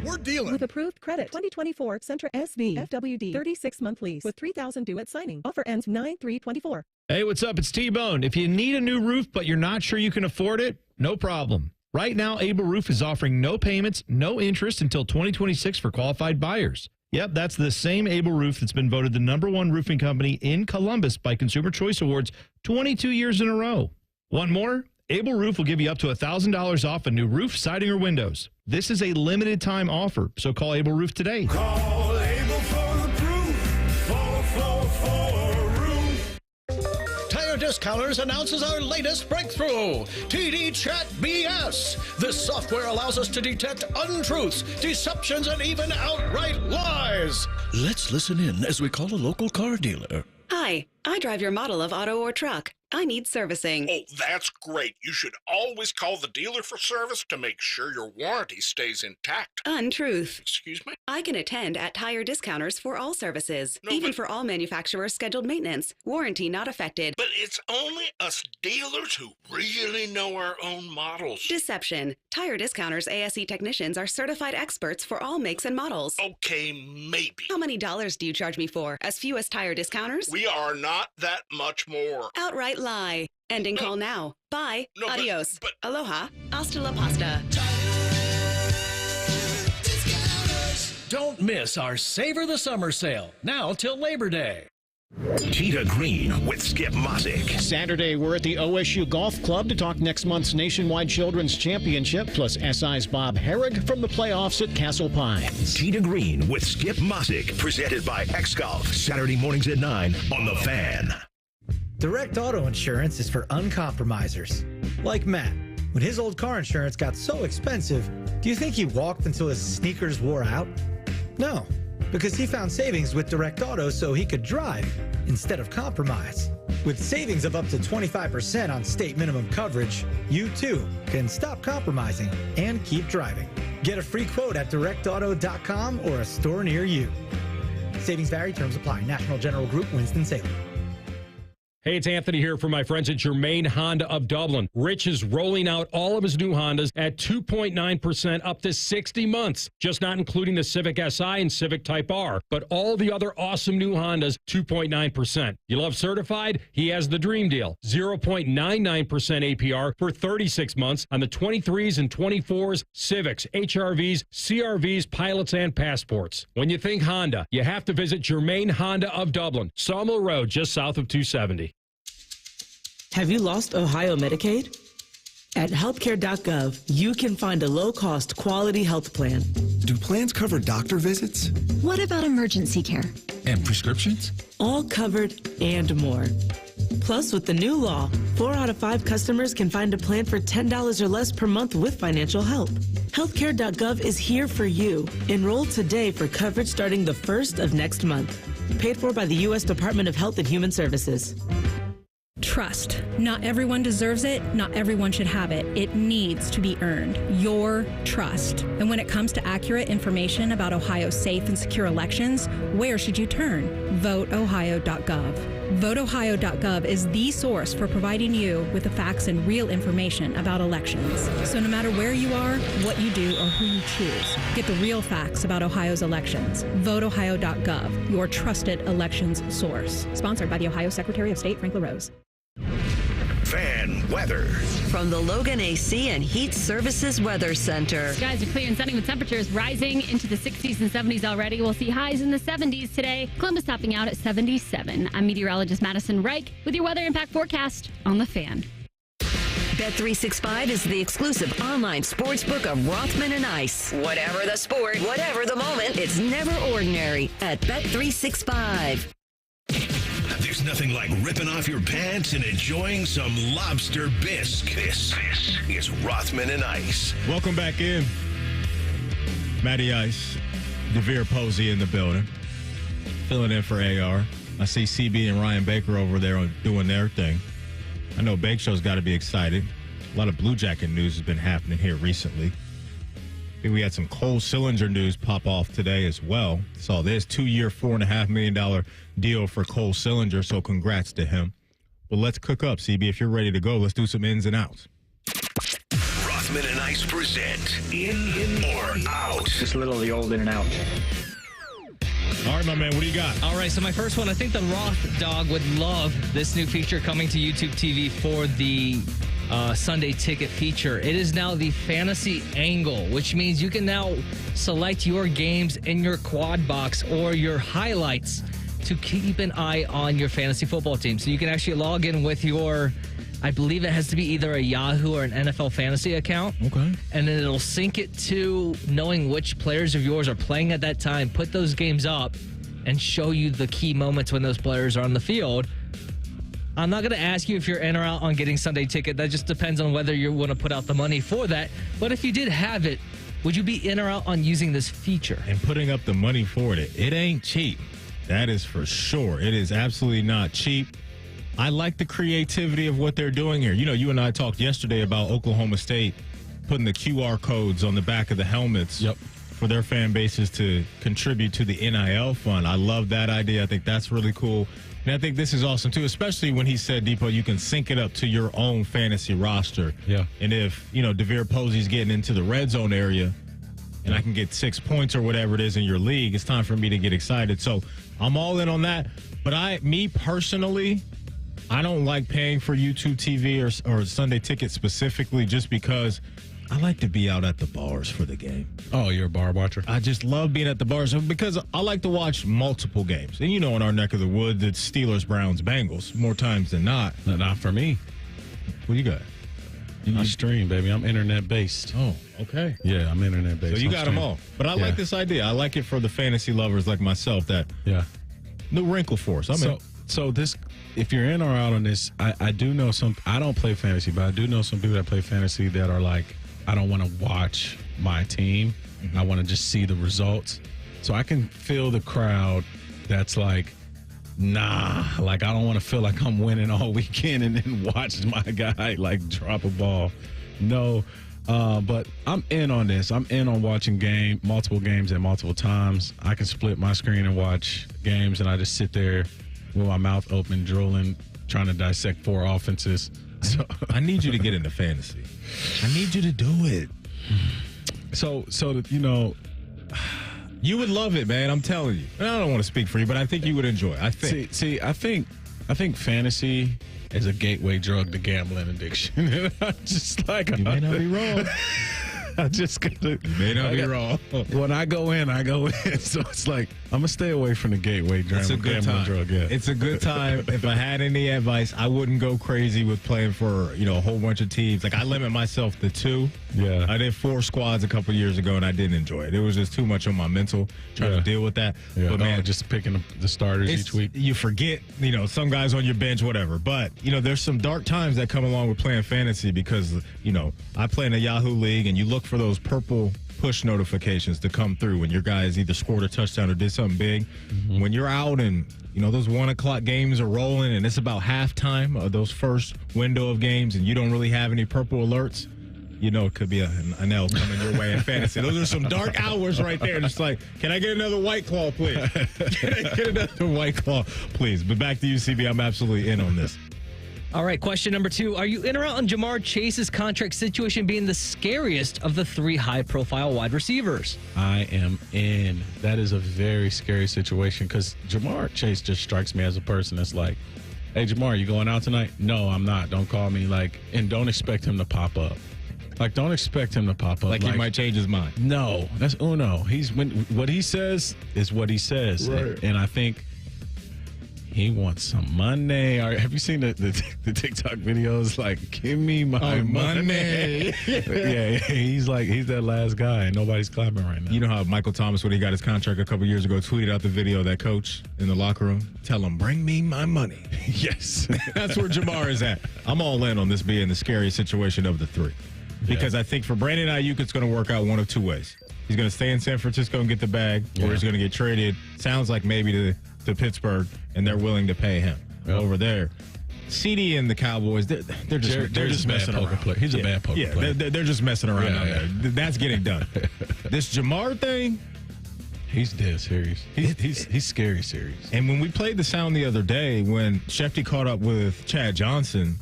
We're dealing. With approved credit. 2024 Sentra SV FWD 36-month lease with $3,000 due at signing. Offer ends 9/3/24. Hey, what's up? It's T-Bone. If you need a new roof but you're not sure you can afford it, no problem. Right now, Able Roof is offering no payments, no interest until 2026 for qualified buyers. Yep, that's the same Able Roof that's been voted the #1 roofing company in Columbus by Consumer Choice Awards 22 years in a row. Want more? Able Roof will give you up to $1,000 off a new roof, siding, or windows. This is a limited time offer, so call Able Roof today. Call Able for the proof. For roof. Tire Discounters announces our latest breakthrough, TD Chat BS. This software allows us to detect untruths, deceptions, and even outright lies. Let's listen in as we call a local car dealer. Hi, I drive your model of auto or truck. I need servicing. Oh, that's great. You should always call the dealer for service to make sure your warranty stays intact. Untruth. Excuse me? I can attend at Tire Discounters for all services, even for all manufacturers' scheduled maintenance. Warranty not affected. But it's only us dealers who really know our own models. Deception. Tire Discounters ASE technicians are certified experts for all makes and models. Okay, maybe. How many dollars do you charge me for? As few as Tire Discounters? We are not that much more. Outright lie. Ending call now. Bye. Adios. Aloha. Hasta la pasta. Don't miss our Savor the Summer sale, now till Labor Day. Cheetah Green with Skip Mosick. Saturday, we're at the OSU Golf Club to talk next month's Nationwide Children's Championship, plus SI's Bob Herrig from the playoffs at Castle Pines. Cheetah Green with Skip Mosick, presented by X-Golf, Saturday mornings at 9 on The Fan. Direct auto insurance is for uncompromisers, like Matt. When his old car insurance got so expensive, do you think he walked until his sneakers wore out? No, because he found savings with Direct Auto so he could drive instead of compromise. With savings of up to 25% on state minimum coverage, you too can stop compromising and keep driving. Get a free quote at directauto.com or a store near you. Savings vary, terms apply. National General Group, Winston-Salem. Hey, it's Anthony here from my friends at Germain Honda of Dublin. Rich is rolling out all of his new Hondas at 2.9% up to 60 months. Just not including the Civic Si and Civic Type R, but all the other awesome new Hondas, 2.9%. You love certified? He has the dream deal. 0.99% APR for 36 months on the 23s and 24s, Civics, HRVs, CRVs, pilots, and passports. When you think Honda, you have to visit Germain Honda of Dublin, Sawmill Road, just south of 270. Have you lost Ohio Medicaid? At healthcare.gov, you can find a low-cost, quality health plan. Do plans cover doctor visits? What about emergency care? And prescriptions? All covered and more. Plus, with the new law, 4 out of 5 customers can find a plan for $10 or less per month with financial help. Healthcare.gov is here for you. Enroll today for coverage starting the 1st of next month. Paid for by the U.S. Department of Health and Human Services. Trust. Not everyone deserves it. Not everyone should have it. It needs to be earned. Your trust. And when it comes to accurate information about Ohio's safe and secure elections, where should you turn? VoteOhio.gov. VoteOhio.gov is the source for providing you with the facts and real information about elections. So no matter where you are, what you do, or who you choose, get the real facts about Ohio's elections. VoteOhio.gov, your trusted elections source. Sponsored by the Ohio Secretary of State, Frank LaRose. Fan Weather. From the Logan AC and Heat Services Weather Center. Skies are clear and sunny with temperatures rising into the 60s and 70s already. We'll see highs in the 70s today. Columbus topping out at 77. I'm meteorologist Madison Reich with your weather impact forecast on The Fan. Bet365 is the exclusive online sportsbook of Rothman and Ice. Whatever the sport, whatever the moment, it's never ordinary at Bet365. There's nothing like ripping off your pants and enjoying some lobster bisque. This is Rothman and Ice. Welcome back in. Matty Ice, DeVier Posey in the building. Filling in for AR. I see CB and Ryan Baker over there doing their thing. I know Bake Show's got to be excited. A lot of Blue Jacket news has been happening here recently. I think we had some Cole Sillinger news pop off today as well. Saw this 2-year, $4.5 million deal for Cole Sillinger, so congrats to him. But let's cook up, CB. If you're ready to go, let's do some ins and outs. Rothman and Ice present In or Out. Just a little of the old in and out. All right, my man, what do you got? All right, so my first one, I think the Roth dog would love this new feature coming to YouTube TV for the Sunday ticket feature. It is now the fantasy angle, which means you can now select your games in your quad box or your highlights to keep an eye on your fantasy football team. So you can actually log in with your, I believe it has to be either a Yahoo or an NFL fantasy account. Okay. And then it'll sync it to knowing which players of yours are playing at that time, put those games up, and show you the key moments when those players are on the field. I'm not going to ask you if you're in or out on getting Sunday ticket. That just depends on whether you want to put out the money for that. But if you did have it, would you be in or out on using this feature? And putting up the money for it. It ain't cheap. That is for sure. It is absolutely not cheap. I like the creativity of what they're doing here. You know, you and I talked yesterday about Oklahoma State putting the QR codes on the back of the helmets for their fan bases to contribute to the NIL fund. I love that idea. I think that's really cool. And I think this is awesome, too, especially when he said, Depot, you can sync it up to your own fantasy roster. Yeah. And if, DeVier Posey's getting into the red zone area and I can get 6 points or whatever it is in your league, it's time for me to get excited. So I'm all in on that. But me personally, I don't like paying for YouTube TV or Sunday Ticket specifically just because I like to be out at the bars for the game. Oh, you're a bar watcher? I just love being at the bars because I like to watch multiple games. And in our neck of the woods, it's Steelers, Browns, Bengals more times than not. Not for me. What you got? I stream, baby. I'm internet-based. Oh, okay. Yeah, I'm internet-based. So you got them all. But I like this idea. I like it for the fantasy lovers like myself. That new wrinkle for us. So this, if you're in or out on this, I do know some. I don't play fantasy, but I do know some people that play fantasy that are like, I don't want to watch my team. I want to just see the results. So I can feel the crowd that's like, nah, like I don't want to feel like I'm winning all weekend and then watch my guy like drop a ball. No, but I'm in on this. I'm in on watching multiple games at multiple times. I can split my screen and watch games, and I just sit there with my mouth open, drooling, trying to dissect 4 offenses. So I need you to get into fantasy. I need you to do it. So you would love it, man. I'm telling you. I don't want to speak for you, but I think you would enjoy it. I think. I think fantasy is a gateway drug to gambling addiction. Just like you may not be wrong. I just gotta. You may not be wrong. When I go in, I go in. So it's like I'm gonna stay away from the gateway drug. It's a good time. Drug, yeah. It's a good time. If I had any advice, I wouldn't go crazy with playing for a whole bunch of teams. Like I limit myself to 2. Yeah. I did 4 squads a couple years ago, and I didn't enjoy it. It was just too much on my mental trying to deal with that. Yeah. But man, just picking the starters each week. You forget, some guys on your bench, whatever. But there's some dark times that come along with playing fantasy because I play in a Yahoo league, and you look for those purple push notifications to come through when your guys either scored a touchdown or did something big. Mm-hmm. When you're out and those 1:00 games are rolling and it's about halftime of those first window of games and you don't really have any purple alerts, it could be an L coming your way in fantasy. Those are some dark hours right there. Just like, can I get another White Claw, please? Can I get another White Claw, please? But back to you, CB. I'm absolutely in on this. All right, question number 2. Are you in or out on Jamar Chase's contract situation being the scariest of the 3 high-profile wide receivers? I am in. That is a very scary situation because Jamar Chase just strikes me as a person that's like, hey, Jamar, you going out tonight? No, I'm not. Don't call me. And don't expect him to pop up. Don't expect him to pop up. Like he might change his mind. No, that's Uno. What he says is what he says. Right. And I think he wants some money. Have you seen the TikTok videos? Give me my money. Yeah, he's that last guy, and nobody's clapping right now. You know how Michael Thomas, when he got his contract a couple years ago, tweeted out the video of that coach in the locker room? Tell him, bring me my money. Yes. That's where Jamar is at. I'm all in on this being the scariest situation of the three. Because I think for Brandon Ayuk, it's going to work out one of two ways. He's going to stay in San Francisco and get the bag, or he's going to get traded, sounds like maybe to Pittsburgh, and they're willing to pay him over there. CD and the Cowboys, they're just messing around. He's a bad poker player. They're just messing around out there. That's getting done. This Jamar thing, he's dead serious. He's scary serious. And when we played the sound the other day, when Schefter caught up with Chad Johnson,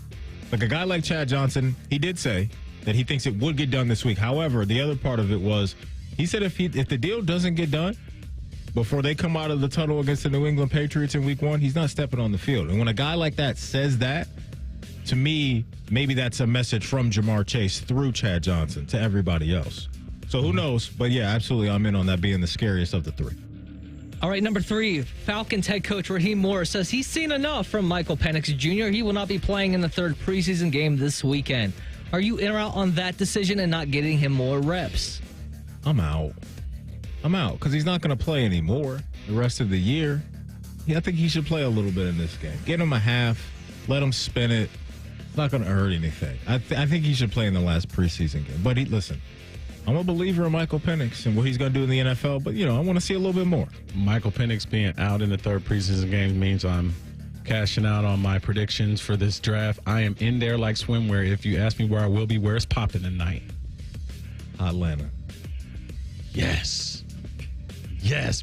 a guy like Chad Johnson, he did say that he thinks it would get done this week. However, the other part of it was, he said if the deal doesn't get done before they come out of the tunnel against the New England Patriots in week 1, he's not stepping on the field. And when a guy like that says that, to me, maybe that's a message from Jamar Chase through Chad Johnson to everybody else. So who knows? But yeah, absolutely, I'm in on that being the scariest of the three. All right, number 3, Falcons head coach Raheem Morris says he's seen enough from Michael Penix Jr. He will not be playing in the 3rd preseason game this weekend. Are you in or out on that decision and not getting him more reps? I'm out because he's not going to play anymore the rest of the year. I think he should play a little bit in this game. Get him a half. Let him spin it. It's not going to hurt anything. I think he should play in the last preseason game. But listen, I'm a believer in Michael Penix and what he's going to do in the NFL. But, I want to see a little bit more. Michael Penix being out in the 3rd preseason game means I'm cashing out on my predictions for this draft. I am in there like swimwear. If you ask me where I will be, where it's popping tonight. Atlanta. Yes,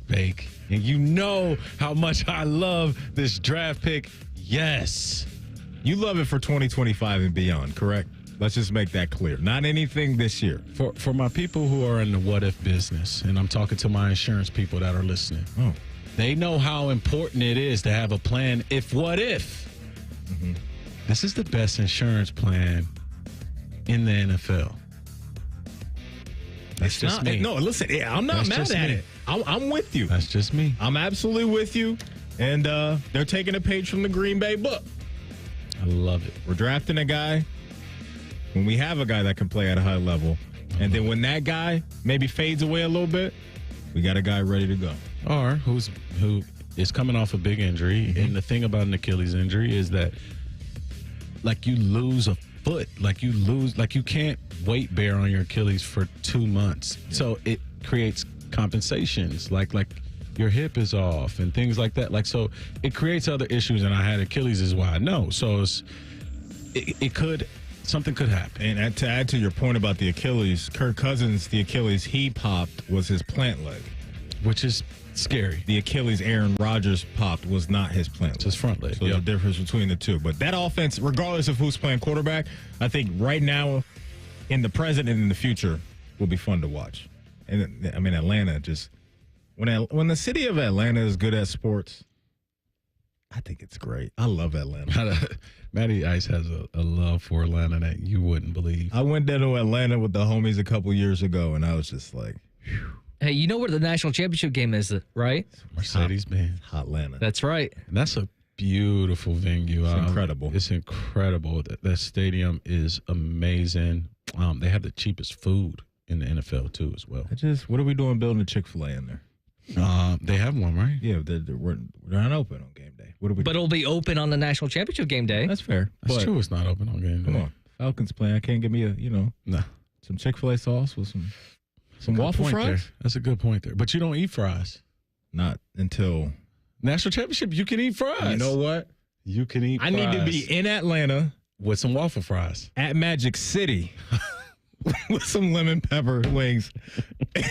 Bake. And you know how much I love this draft pick. Yes. You love it for 2025 and beyond, correct? Let's just make that clear. Not anything this year. For my people who are in the what-if business, and I'm talking to my insurance people that are listening. Oh. They know how important it is to have a plan what if. Mm-hmm. This is the best insurance plan in the NFL. That's just me. No, listen, I'm not mad at it. I'm with you. That's just me. I'm absolutely with you. And they're taking a page from the Green Bay book. I love it. We're drafting a guy when we have a guy that can play at a high level. And then when that guy maybe fades away a little bit, we got a guy ready to go. Or who is coming off a big injury. Mm-hmm. And the thing about an Achilles injury is that, you lose a foot. You can't weight bear on your Achilles for 2 months. Yeah. So it creates compensations. Like your hip is off and things like that. So it creates other issues. And I had Achilles is why I know. So something could happen. And to add to your point about the Achilles, Kirk Cousins, the Achilles he popped was his plant leg. Which is scary. The Achilles Aaron Rodgers popped was not his plant leg. It's his front leg. So there's a difference between the two. But that offense, regardless of who's playing quarterback, I think right now, in the present and in the future, will be fun to watch. And Atlanta just when the city of Atlanta is good at sports, I think it's great. I love Atlanta. Matty Ice has a love for Atlanta that you wouldn't believe. I went down to Atlanta with the homies a couple years ago, and I was just like, whew. Hey, you know where the national championship game is, right? Mercedes-Benz. Atlanta. That's right. And that's a beautiful venue. It's incredible. It's incredible. That stadium is amazing. They have the cheapest food in the NFL, too, as well. What are we doing building a Chick-fil-A in there? They have one, right? Yeah, they're not open on game day. What are we But doing? it'll be open on the national championship game day. That's fair. That's true. It's not open on game day. Come on. Falcons playing. I can't give me some Chick-fil-A sauce with some waffle fries? There. That's a good point there. But you don't eat fries. Not until national championship. You can eat fries. You know what? You can eat fries. I need to be in Atlanta with some waffle fries at Magic City with some lemon pepper wings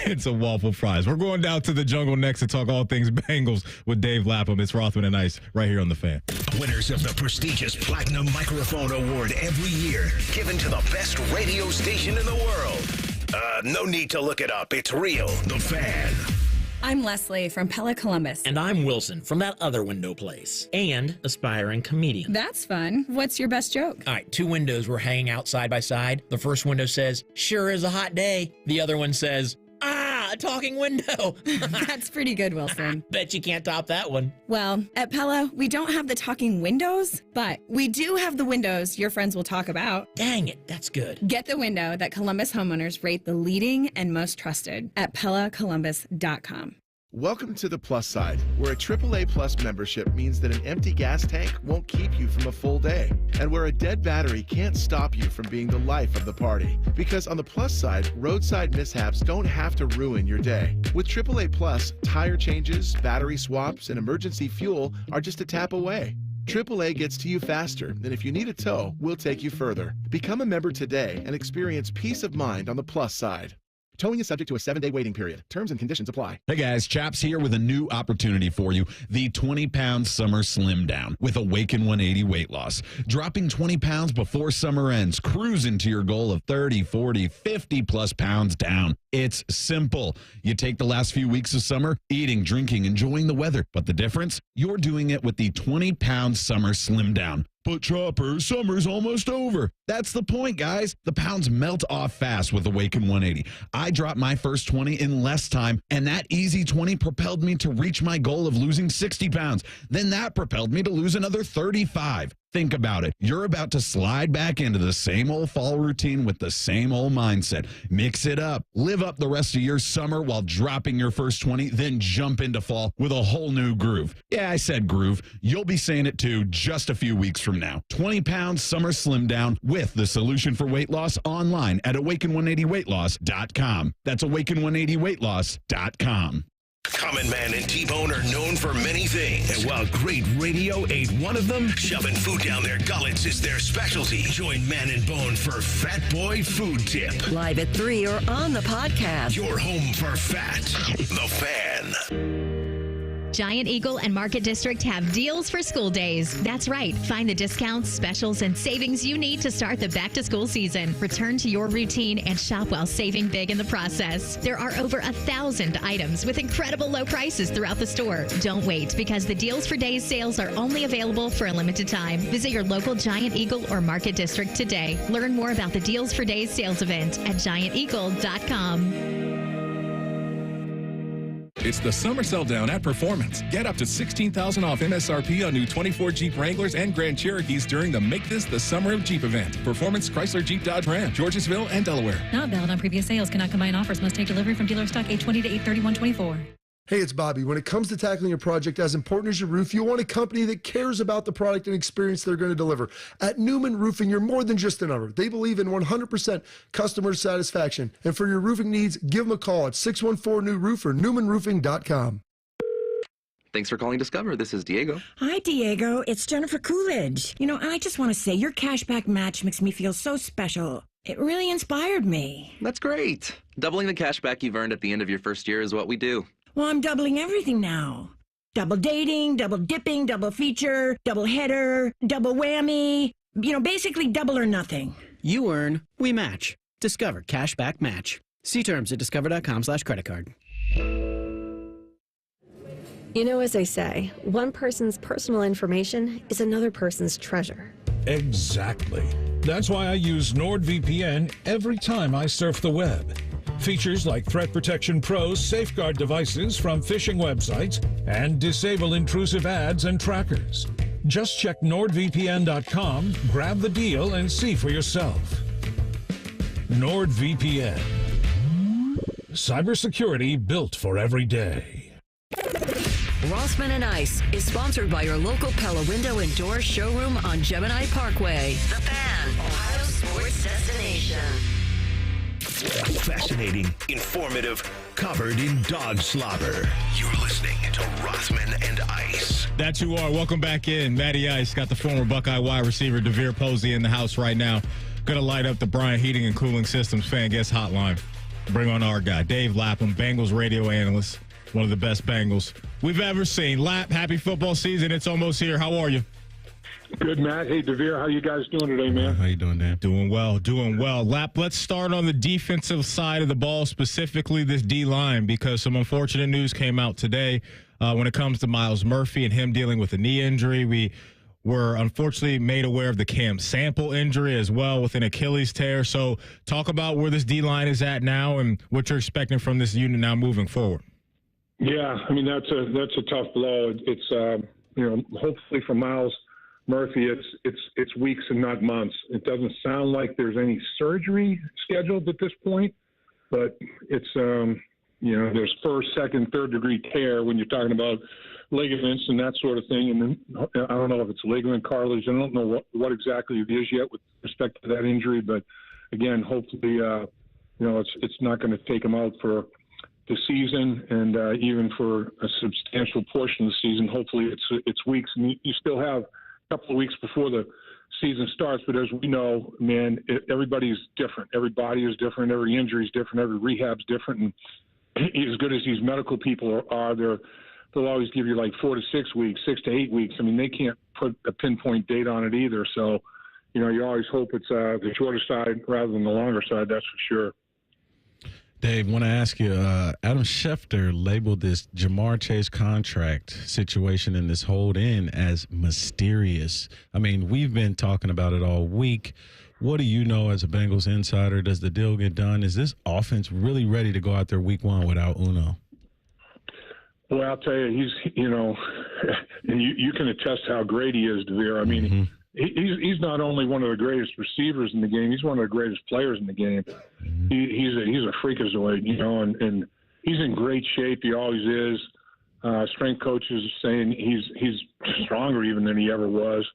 and some waffle fries. We're going down to the jungle next to talk all things Bengals with Dave Lapham. It's Rothman and Ice right here on The Fan. Winners of the prestigious Platinum Microphone Award every year, given to the best radio station in the world. No need to look it up. It's real. The Fan. I'm Leslie from Pella Columbus. And I'm Wilson from that other window place. And aspiring comedian. That's fun. What's your best joke? All right, 2 windows were hanging out side by side. The first window says, "Sure is a hot day." The other one says, "Ah, a talking window." That's pretty good, Wilson. Bet you can't top that one. Well, at Pella, we don't have the talking windows, but we do have the windows your friends will talk about. Dang it, that's good. Get the window that Columbus homeowners rate the leading and most trusted at PellaColumbus.com. Welcome to the plus side, where a AAA Plus membership means that an empty gas tank won't keep you from a full day, and where a dead battery can't stop you from being the life of the party. Because on the plus side, roadside mishaps don't have to ruin your day. With AAA Plus, tire changes, battery swaps, and emergency fuel are just a tap away. AAA gets to you faster, and if you need a tow, we'll take you further. Become a member today and experience peace of mind on the plus side. Towing is subject to a 7-day waiting period. Terms and conditions apply. Hey guys, Chaps here with a new opportunity for you. The 20-pound summer slim down with Awaken 180 weight loss. Dropping 20 pounds before summer ends. Cruising to your goal of 30, 40, 50 plus pounds down. It's simple. You take the last few weeks of summer, eating, drinking, enjoying the weather. But the difference? You're doing it with the 20-pound summer slim down. But Chopper, summer's almost over. That's the point, guys. The pounds melt off fast with Awaken 180. I dropped my first 20 in less time, and that easy 20 propelled me to reach my goal of losing 60 pounds. Then that propelled me to lose another 35. Think about it. You're about to slide back into the same old fall routine with the same old mindset. Mix it up. Live up the rest of your summer while dropping your first 20, then jump into fall with a whole new groove. Yeah, I said groove. You'll be saying it too just a few weeks from now. 20 pounds summer slim down with the solution for weight loss online at awaken180weightloss.com. That's awaken180weightloss.com. Common Man and T-Bone are known for many things. And while great radio ain't one of them, shoving food down their gullets is their specialty. Join Man and Bone for Fat Boy Food Tip. Live at 3 or on the podcast. Your home for fat. The Fan. Giant Eagle and Market District have deals for school days. That's right. Find the discounts, specials, and savings you need to start the back-to-school season. Return to your routine and shop while saving big in the process. There are over 1,000 items with incredible low prices throughout the store. Don't wait, because the Deals for Days sales are only available for a limited time. Visit your local Giant Eagle or Market District today. Learn more about the Deals for Days sales event at gianteagle.com. It's the summer sell down at Performance. Get up to $16,000 off MSRP on new 24 Jeep Wranglers and Grand Cherokees during the Make This the Summer of Jeep event. Performance Chrysler Jeep Dodge Ram, Georgesville and Delaware. Not valid on previous sales. Cannot combine offers. Must take delivery from dealer stock 8/20 to 8/31/24. Hey, it's Bobby. When it comes to tackling a project as important as your roof, you want a company that cares about the product and experience they're going to deliver. At Newman Roofing, you're more than just a number. They believe in 100% customer satisfaction. And for your roofing needs, give them a call at 614-NEW-ROOF or newmanroofing.com. Thanks for calling Discover. This is Diego. Hi, Diego. It's Jennifer Coolidge. I just want to say your cashback match makes me feel so special. It really inspired me. That's great. Doubling the cashback you've earned at the end of your first year is what we do. Well, I'm doubling everything now. Double dating, double dipping, double feature, double header, double whammy. Basically double or nothing. You earn, we match. Discover Cashback Match. See terms at discover.com/creditcard. As I say, one person's personal information is another person's treasure. Exactly. That's why I use NordVPN every time I surf the web. Features like Threat Protection Pro's safeguard devices from phishing websites and disable intrusive ads and trackers. Just check NordVPN.com, grab the deal, and see for yourself. NordVPN. Cybersecurity built for every day. Rothman and Ice is sponsored by your local Pella Window and Door showroom on Gemini Parkway. The Fan, Ohio sports destination. Fascinating, informative, covered in dog slobber. You're listening to Rothman and Ice. That's who are. Welcome back in. Matty Ice got the former Buckeye wide receiver DeVier Posey in the house right now. Going to light up the Bryant Heating and Cooling Systems fan guest hotline. Bring on our guy, Dave Lapham, Bengals radio analyst, one of the best Bengals we've ever seen. Lap, happy football season. It's almost here. How are you? Good, Matt. Hey, DeVier, how you guys doing today, man? How you doing, Dan? Doing well. Lap, let's start on the defensive side of the ball, specifically this D-line, because some unfortunate news came out today when it comes to Myles Murphy and him dealing with a knee injury. We were unfortunately made aware of the Cam Sample injury as well with an Achilles tear. So talk about where this D-line is at now and what you're expecting from this unit now moving forward. Yeah, I mean, that's a tough blow. It's hopefully for Myles Murphy, it's weeks and not months. It doesn't sound like there's any surgery scheduled at this point, but it's there's first, second, third degree tear when you're talking about ligaments and that sort of thing. And then I don't know if it's ligament cartilage. I don't know what exactly it is yet with respect to that injury, but again, hopefully, it's not going to take him out for the season and even for a substantial portion of the season. Hopefully, it's weeks, and you still have couple of weeks before the season starts, but as we know, man, everybody's different. Every body is different. Every injury is different. Every rehab's different. And as good as these medical people are, they'll always give you like 4 to 6 weeks, 6 to 8 weeks. I mean, they can't put a pinpoint date on it either. So, you always hope it's the shorter side rather than the longer side. That's for sure. Dave, want to ask you, Adam Schefter labeled this Jamar Chase contract situation and this hold-in as mysterious. I mean, we've been talking about it all week. What do you know as a Bengals insider? Does the deal get done? Is this offense really ready to go out there week one without Uno? Well, I'll tell you, he's, and you can attest how great he is, DeVier. I mean, he's not only one of the greatest receivers in the game, he's one of the greatest players in the game. He's a freakazoid, and he's in great shape. He always is. Strength coaches are saying he's stronger even than he ever was.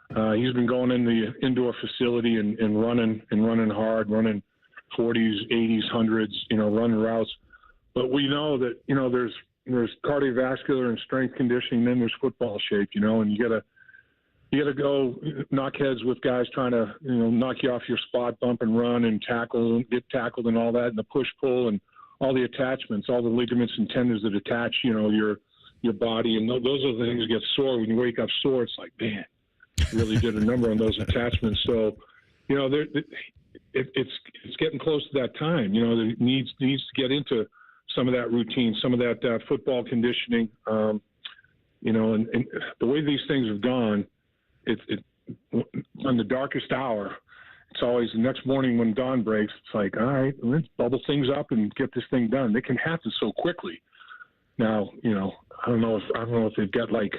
He's been going in the indoor facility and running hard, running 40s, 80s, 100s, running routes. But we know that, there's cardiovascular and strength conditioning, then there's football shape, and you gotta go knock heads with guys trying to, knock you off your spot, bump and run and tackle, get tackled and all that, and the push-pull and all the attachments, all the ligaments and tendons that attach, your body. And those are the things that get sore. When you wake up sore, it's like, man, really did a number on those attachments. So, it's getting close to that time. It needs to get into some of that routine, some of that football conditioning, and the way these things have gone, on the darkest hour, it's always the next morning when dawn breaks. It's like, all right, let's bubble things up and get this thing done. They can happen so quickly. Now, I don't know if they've got like,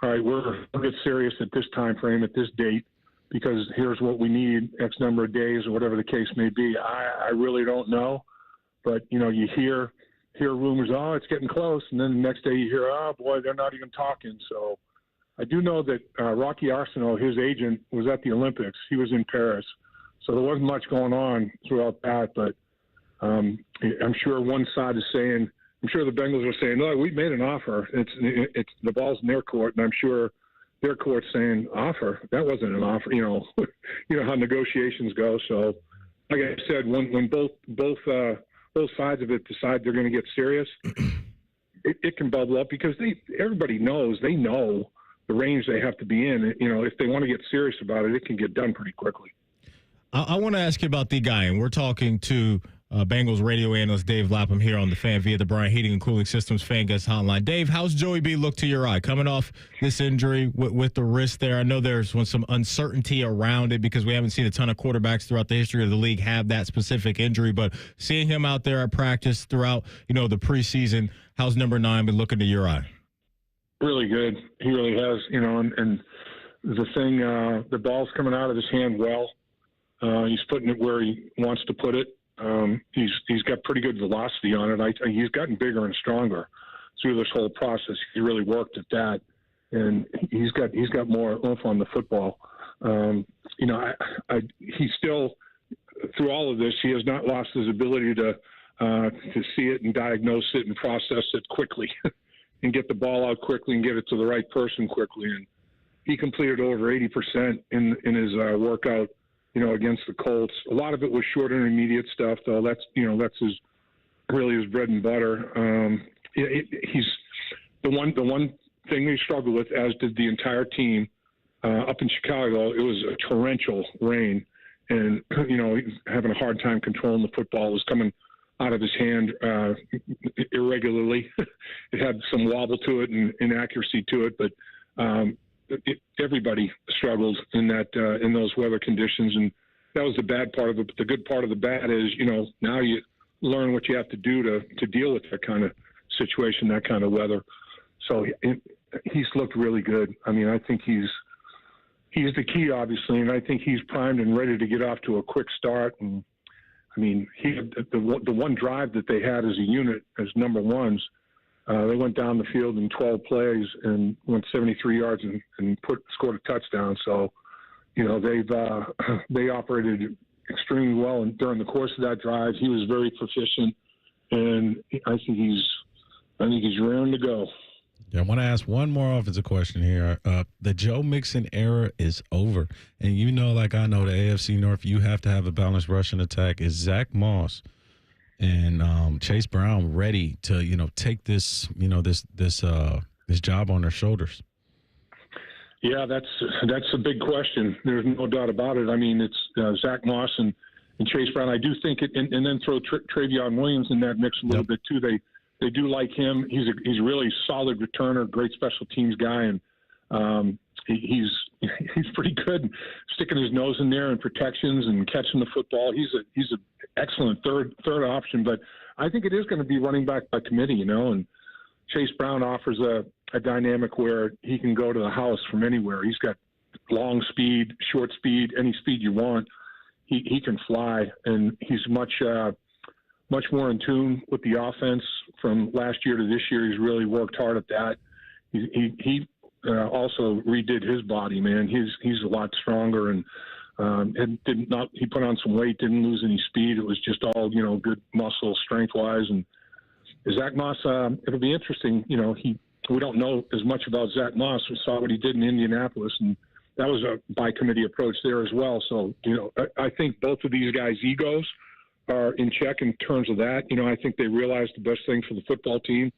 all right, we'll get serious at this time frame, at this date, because here's what we need, X number of days or whatever the case may be. I really don't know, but you hear rumors, oh, it's getting close, and then the next day you hear, oh boy, they're not even talking. So I do know that Rocky Arsenault, his agent, was at the Olympics. He was in Paris. So there wasn't much going on throughout that. But I'm sure one side is saying, I'm sure the Bengals are saying, no, we've made an offer. It's the ball's in their court. And I'm sure their court's saying, offer? That wasn't an offer. You know how negotiations go. So like I said, when both sides of it decide they're going to get serious, it can bubble up because everybody knows, they know the range they have to be in. If they want to get serious about it, it can get done pretty quickly. I want to ask you about the guy, and we're talking to Bengals radio analyst Dave Lapham here on the Fan via the Bryant Heating and Cooling Systems Fan Guest Hotline. Dave, how's Joey B look to your eye? Coming off this injury with the wrist there, I know there's some uncertainty around it because we haven't seen a ton of quarterbacks throughout the history of the league have that specific injury, but seeing him out there at practice throughout, the preseason, how's number 9 been looking to your eye? Really good. He really has, and the thing, the ball's coming out of his hand well. He's putting it where he wants to put it. He's got pretty good velocity on it. He's gotten bigger and stronger through this whole process. He really worked at that, and he's got more oomph on the football. He's still, through all of this, he has not lost his ability to see it and diagnose it and process it quickly and get the ball out quickly and get it to the right person quickly. And he completed over 80% in his workout, against the Colts. A lot of it was short intermediate stuff, though. That's his bread and butter. He's the one thing they struggled with, as did the entire team, up in Chicago, it was a torrential rain, and he was having a hard time controlling the football. It was coming out of his hand irregularly. It had some wobble to it and inaccuracy to it, but everybody struggled in those weather conditions, and that was the bad part of it. But the good part of the bad is, now you learn what you have to do to deal with that kind of situation, that kind of weather. So he's looked really good. I mean, I think he's the key, obviously, and I think he's primed and ready to get off to a quick start. And I mean, the one drive that they had as a unit as number ones, they went down the field in 12 plays and went 73 yards and scored a touchdown. So, they operated extremely well, and during the course of that drive, he was very proficient, and I think he's raring to go. Yeah, I want to ask one more offensive question here. The Joe Mixon era is over. And like I know the AFC North, you have to have a balanced rushing attack. Is Zach Moss and Chase Brown ready to, take this, this job on their shoulders? Yeah, that's a big question. There's no doubt about it. I mean, it's Zach Moss and Chase Brown. I do think it, and then throw Travion Williams in that mix a little bit too. They do like him. He's a really solid returner, great special teams guy, and he's pretty good sticking his nose in there and protections and catching the football. He's an excellent third option, but I think it is going to be running back by committee, and Chase Brown offers a dynamic where he can go to the house from anywhere. He's got long speed, short speed, any speed you want. He can fly, and he's much more in tune with the offense from last year to this year. He's really worked hard at that. He also redid his body, man. He's a lot stronger, and he put on some weight, didn't lose any speed. It was just all good muscle strength wise. And Zach Moss, it'll be interesting. We don't know as much about Zach Moss. We saw what he did in Indianapolis, and that was a by committee approach there as well. So I think both of these guys' egos are in check in terms of that. I think they realize the best thing for the football team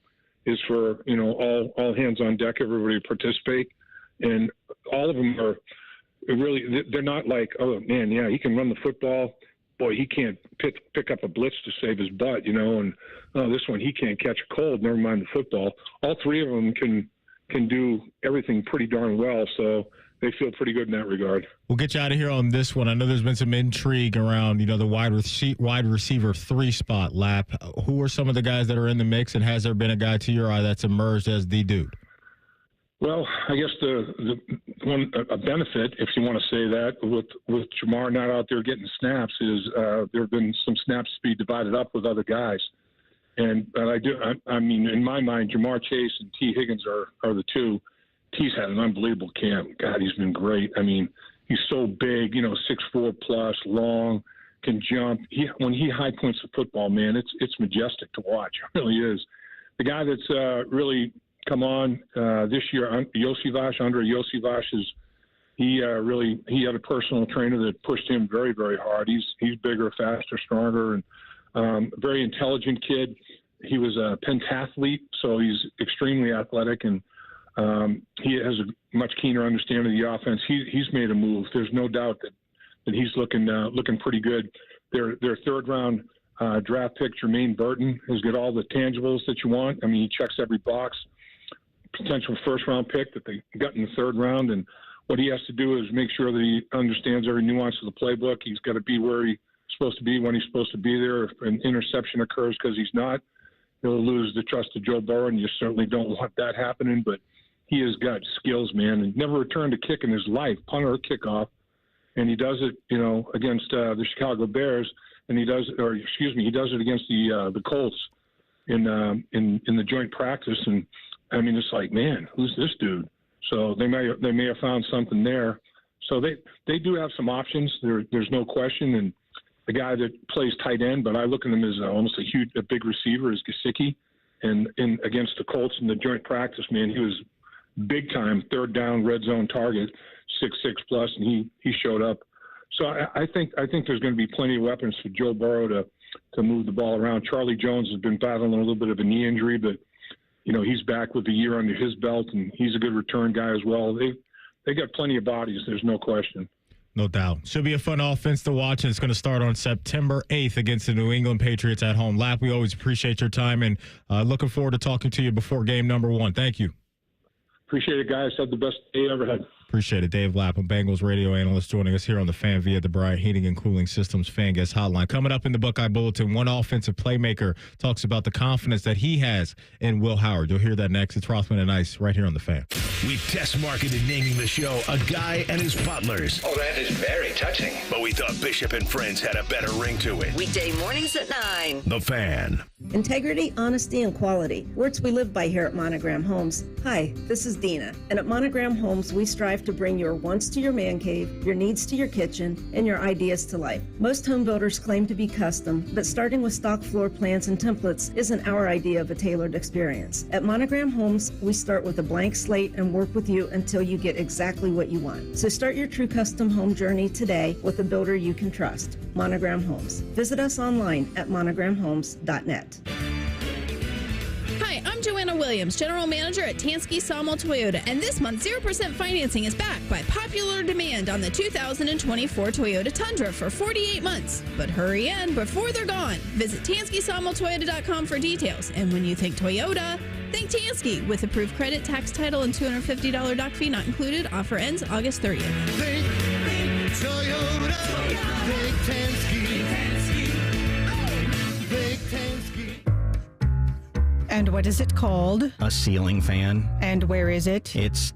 is for, all hands on deck, everybody participate. And all of them are really, they're not like, oh man, yeah, he can run the football. Boy, he can't pick up a blitz to save his butt, and this one, he can't catch a cold, never mind the football. All three of them can do everything pretty darn well. So they feel pretty good in that regard. We'll get you out of here on this one. I know there's been some intrigue around, the wide receiver 3 spot, Lap. Who are some of the guys that are in the mix, and has there been a guy to your eye that's emerged as the dude? Well, I guess the one a benefit, if you want to say that, with Jamar not out there getting snaps, is there have been some snaps to be divided up with other guys. But I mean, in my mind, Jamar Chase and T. Higgins are the two. T's had an unbelievable camp. God, he's been great. I mean, he's so big, 6'4 plus, long, can jump. When he high points the football, man, it's majestic to watch. It really is. The guy that's really come on this year, Andre Yosivas, he had a personal trainer that pushed him very, very hard. He's bigger, faster, stronger, and a very intelligent kid. He was a pentathlete, so he's extremely athletic, and he has a much keener understanding of the offense. He's made a move. There's no doubt that he's looking pretty good. Their third round draft pick, Jermaine Burton, has got all the tangibles that you want. I mean, he checks every box. Potential first round pick that they got in the third round, and what he has to do is make sure that he understands every nuance of the playbook. He's got to be where he's supposed to be when he's supposed to be there. If an interception occurs because he's not, he'll lose the trust of Joe Burrow, and you certainly don't want that happening. But he has got skills, man, and never returned a kick in his life, punt or kickoff, and he does it, against the Chicago Bears, and he does it against the Colts in the joint practice, and I mean, it's like, man, who's this dude? So they may have found something there. So they do have some options. There's no question. And the guy that plays tight end, but I look at him as almost a big receiver, is Gesicki. And against the Colts in the joint practice, man, he was big time third down red zone target, 6'6 plus, and he showed up. So I think there's going to be plenty of weapons for Joe Burrow to move the ball around. Charlie Jones has been battling a little bit of a knee injury, but he's back with a year under his belt, and he's a good return guy as well. they got plenty of bodies. There's no question. No doubt. Should be a fun offense to watch, and it's going to start on September 8th against the New England Patriots at home. Lap, we always appreciate your time, and looking forward to talking to you before game number 1. Thank you. Appreciate it, guys. Had the best day you ever had. Appreciate it. Dave Lapham, Bengals radio analyst, joining us here on the Fan via the Bryant Heating and Cooling Systems Fan Guest Hotline. Coming up in the Buckeye Bulletin, one offensive playmaker talks about the confidence that he has in Will Howard. You'll hear that next. It's Rothman and Ice right here on the Fan. We test marketed naming the show A Guy and His Butlers. Oh, that is very touching. But we thought Bishop and Friends had a better ring to it. Weekday mornings at 9. The Fan. Integrity, honesty, and quality. Words we live by here at Monogram Homes. Hi, this is Dina. And at Monogram Homes, we strive to bring your wants to your man cave, your needs to your kitchen, and your ideas to life. Most home builders claim to be custom, but starting with stock floor plans and templates isn't our idea of a tailored experience. At Monogram Homes, we start with a blank slate and work with you until you get exactly what you want. So start your true custom home journey today with a builder you can trust. Monogram Homes. Visit us online at monogramhomes.net. Hi, I'm Joanna Williams, General Manager at Tansky Sawmill Toyota, and this month 0% financing is back by popular demand on the 2024 Toyota Tundra for 48 months. But hurry in before they're gone. Visit TanskySawmillToyota.com for details. And when you think Toyota, think Tansky with approved credit, tax title, and $250 doc fee not included. Offer ends August 30th. Think Toyota. Think Tansky. Think Tansky. And what is it called? A ceiling fan. And where is it? It's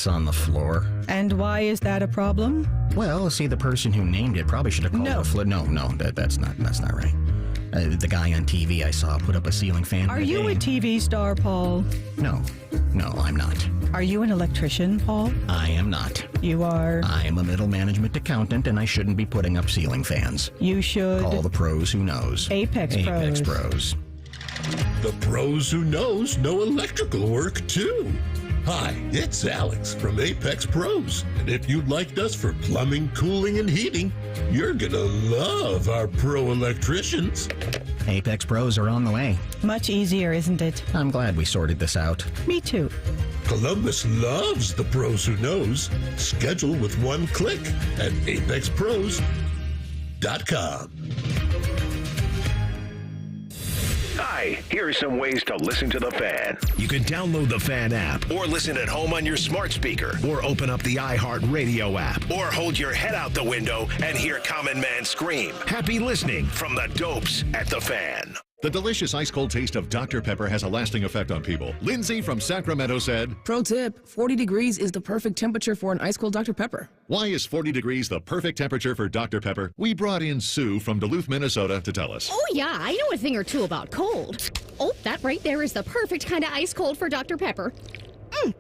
on the floor. And why is that a problem? Well, see, the person who named it probably should have called it a floor. No, that's not right. The guy on TV I saw put up a ceiling fan. Are you a TV star, Paul? No, I'm not. Are you an electrician, Paul? I am not. You are? I am a middle management accountant, and I shouldn't be putting up ceiling fans. You should. Call the pros who knows. Apex Pros. The pros who knows know electrical work, too. Hi, it's Alex from Apex Pros. And if you liked us for plumbing, cooling, and heating, you're gonna love our pro electricians. Apex Pros are on the way. Much easier, isn't it? I'm glad we sorted this out. Me too. Columbus loves the pros who knows. Schedule with one click at apexpros.com. Hi, here are some ways to listen to The Fan. You can download the Fan app, or listen at home on your smart speaker, or open up the iHeartRadio app, or hold your head out the window and hear Common Man scream. Happy listening from the Dopes at The Fan. The delicious ice-cold taste of Dr. Pepper has a lasting effect on people. Lindsay from Sacramento said, Pro tip, 40 degrees is the perfect temperature for an ice-cold Dr. Pepper. Why is 40 degrees the perfect temperature for Dr. Pepper? We brought in Sue from Duluth, Minnesota to tell us. Oh, yeah, I know a thing or two about cold. Oh, that right there is the perfect kind of ice-cold for Dr. Pepper.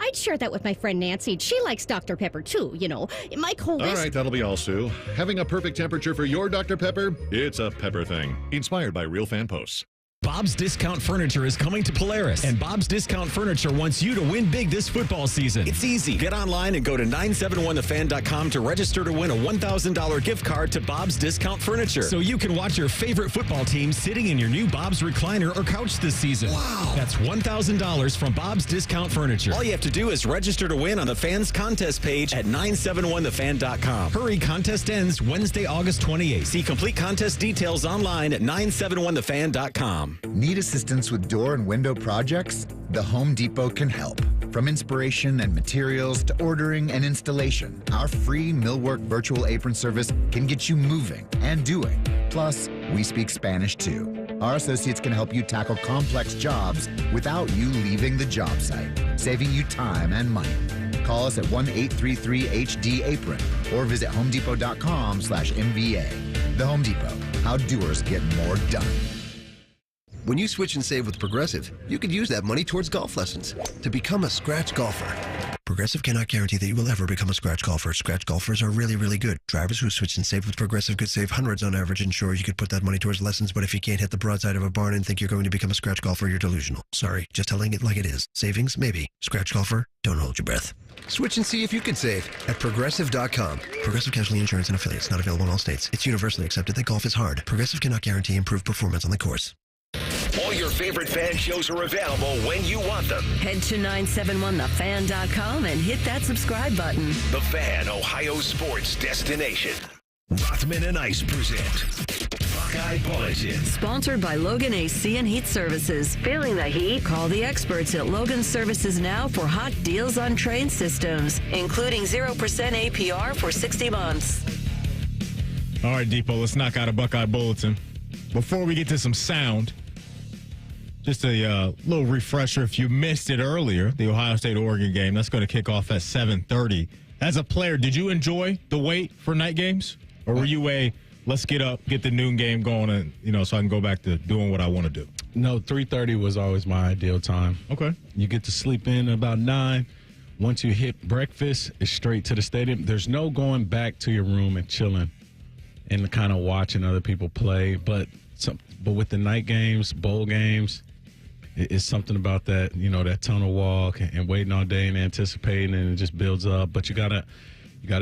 I'd share that with my friend Nancy. She likes Dr. Pepper, too, you know. My coldest... All right, that'll be all, Sue. Having a perfect temperature for your Dr. Pepper? It's a Pepper thing. Inspired by real fan posts. Bob's Discount Furniture is coming to Polaris, and Bob's Discount Furniture wants you to win big this football season. It's easy. Get online and go to 971thefan.com to register to win a $1,000 gift card to Bob's Discount Furniture, so you can watch your favorite football team sitting in your new Bob's recliner or couch this season. Wow. That's $1,000 from Bob's Discount Furniture. All you have to do is register to win on the fans contest page at 971thefan.com. Hurry, contest ends Wednesday, August 28th. See complete contest details online at 971thefan.com. Need assistance with door and window projects? The Home Depot can help. From inspiration and materials to ordering and installation, our free Millwork virtual apron service can get you moving and doing. Plus, we speak Spanish too. Our associates can help you tackle complex jobs without you leaving the job site, saving you time and money. Call us at 1-833-HD-APRON or visit homedepot.com/MVA. The Home Depot, how doers get more done. When you switch and save with Progressive, you could use that money towards golf lessons to become a scratch golfer. Progressive cannot guarantee that you will ever become a scratch golfer. Scratch golfers are really, really good. Drivers who switch and save with Progressive could save hundreds on average, and sure, you could put that money towards lessons, but if you can't hit the broadside of a barn and think you're going to become a scratch golfer, you're delusional. Sorry, just telling it like it is. Savings? Maybe. Scratch golfer? Don't hold your breath. Switch and see if you could save at Progressive.com. Progressive Casualty Insurance and Affiliates. Not available in all states. It's universally accepted that golf is hard. Progressive cannot guarantee improved performance on the course. All your favorite fan shows are available when you want them. Head to 971thefan.com and hit that subscribe button. The Fan, Ohio sports destination. Rothman and Ice present Buckeye Bulletin. Sponsored by Logan AC and Heat Services. Feeling the heat? Call the experts at Logan Services now for hot deals on train systems, including 0% APR for 60 months. All right, Depot, let's knock out a Buckeye Bulletin. Before we get to some sound, just a little refresher. If you missed it earlier, the Ohio State-Oregon game, that's going to kick off at 7:30. As a player, did you enjoy the wait for night games? Or were you let's get up, get the noon game going, and so I can go back to doing what I want to do? No, 3:30 was always my ideal time. Okay. You get to sleep in about 9. Once you hit breakfast, it's straight to the stadium. There's no going back to your room and chilling and kind of watching other people play. But with the night games, bowl games, it's something about that, that tunnel walk and waiting all day and anticipating, and it just builds up. But you gotta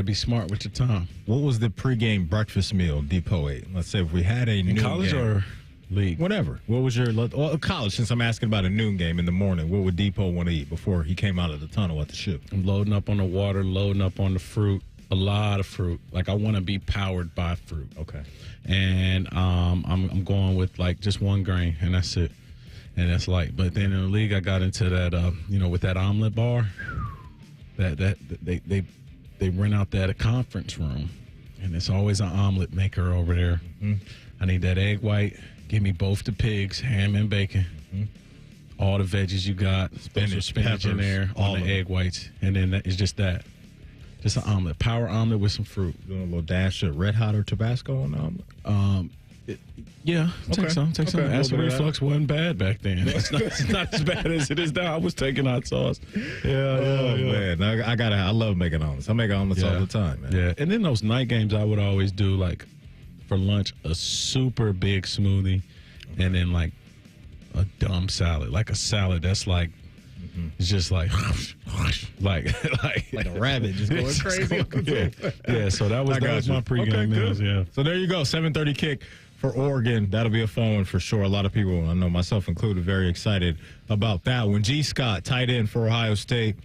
be smart with your time. What was the pregame breakfast meal Depot ate? Let's say if we had a noon college game, or league, whatever. What was your college? Since I'm asking about a noon game in the morning, what would Depot want to eat before he came out of the tunnel at the shoe? I'm loading up on the water, loading up on the fruit. A lot of fruit. Like, I want to be powered by fruit. Okay. And I'm going with just one grain, and that's it. And that's light. But then in the league, I got into that, with that omelet bar. That they rent out that conference room, and it's always an omelet maker over there. Mm-hmm. I need that egg white. Give me both the pigs, ham and bacon. Mm-hmm. All the veggies you got, spinach peppers, in there, all the egg whites, and then it's just that. Just an omelet, power omelet with some fruit. Doing a little dash of Red Hot or Tabasco on the omelet? Yeah, take some. Acid reflux wasn't bad back then. It's not as bad as it is now. I was taking hot sauce. Yeah. Man, I love making omelets. I make omelets all the time, man. Yeah, and then those night games, I would always do, for lunch, a super big smoothie, and then, a dumb salad, a salad that's it's just like a rabbit just going crazy. Yeah, so that was my pregame meals. Yeah. So there you go, 7:30 kick for Oregon. That'll be a fun one for sure. A lot of people, I know myself included, very excited about that one. G. Scott, tight end for Ohio State.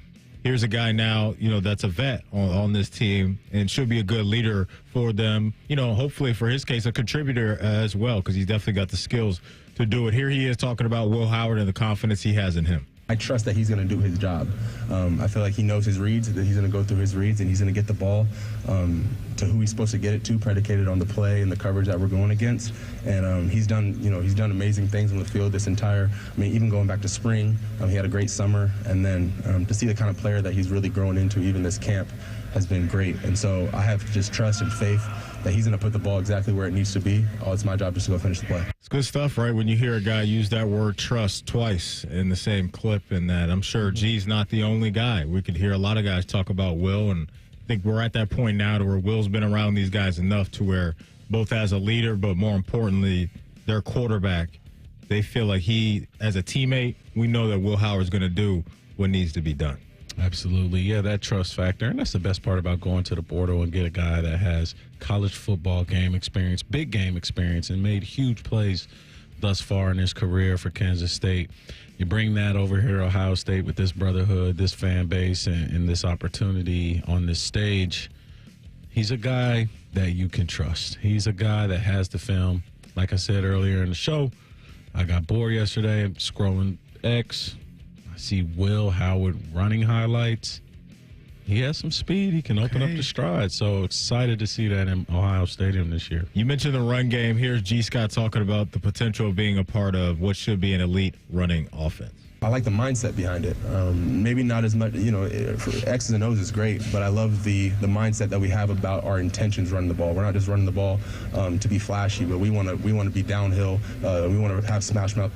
Here's a guy now, that's a vet on this team and should be a good leader for them. Hopefully for his case, a contributor as well, because he's definitely got the skills to do it. Here he is talking about Will Howard and the confidence he has in him. I trust that he's going to do his job. I feel like he knows his reads, that he's going to go through his reads, and he's going to get the ball to who he's supposed to get it to, predicated on the play and the coverage that we're going against. And he's done amazing things on the field this entire. Even going back to spring, he had a great summer, and then to see the kind of player that he's really grown into, even this camp, has been great. And so I have just trust and faith that he's going to put the ball exactly where it needs to be. It's my job just to go finish the play. It's good stuff, right? When you hear a guy use that word trust twice in the same clip, and that I'm sure G's not the only guy. We could hear a lot of guys talk about Will, and I think we're at that point now to where Will's been around these guys enough to where both as a leader, but more importantly, their quarterback, they feel like he, as a teammate, we know that Will Howard's going to do what needs to be done. Absolutely. Yeah, that trust factor. And that's the best part about going to the portal and get a guy that has college football game experience, big game experience, and made huge plays thus far in his career for Kansas State. You bring that over here to Ohio State with this brotherhood, this fan base, and this opportunity on this stage. He's a guy that you can trust. He's a guy that has the film. Like I said earlier in the show, I got bored yesterday. I'm scrolling X. See Will Howard running highlights. He has some speed. He can open up the stride. So excited to see that in Ohio Stadium this year. You mentioned the run game. Here's G. Scott talking about the potential of being a part of what should be an elite running offense. I like the mindset behind it. Maybe not as much, for X's and O's is great, but I love the mindset that we have about our intentions running the ball. We're not just running the ball to be flashy, but we want to be downhill. We want to have smash mouth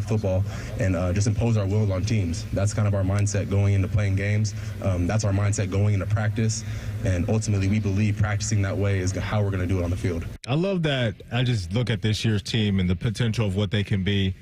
football and just impose our will on teams. That's kind of our mindset going into playing games. That's our mindset going into practice. And ultimately, we believe practicing that way is how we're going to do it on the field. I love that. I just look at this year's team and the potential of what they can be.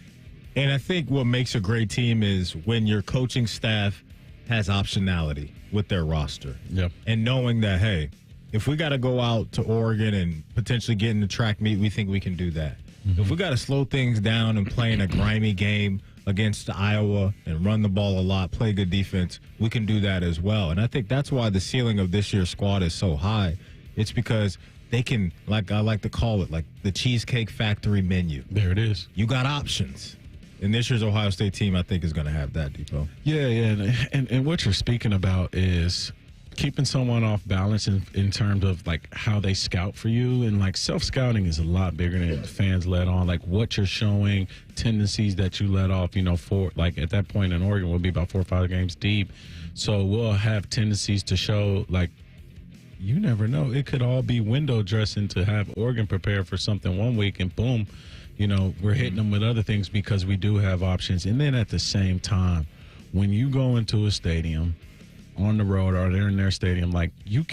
And I think what makes a great team is when your coaching staff has optionality with their roster. Yep. And knowing that, hey, if we got to go out to Oregon and potentially get in the track meet, we think we can do that. If we got to slow things down and play in a grimy game against Iowa and run the ball a lot, play good defense, we can do that as well. And I think that's why the ceiling of this year's squad is so high. It's because they can, like I like to call it, like the Cheesecake Factory menu. There it is. You got options. And this year's Ohio State team, I think, is going to have that, Depot. Yeah. And what you're speaking about is keeping someone off balance in terms of like how they scout for you. And like self-scouting is a lot bigger than fans let on. Like what you're showing, tendencies that you let off, for like at that point in Oregon, we'll be about 4 or 5 games deep. So we'll have tendencies to show like, you never know. It could all be window dressing to have Oregon prepare for something one week and boom, we're hitting them with other things because we do have options. And then at the same time, when you go into a stadium on the road or they're in their stadium, like you're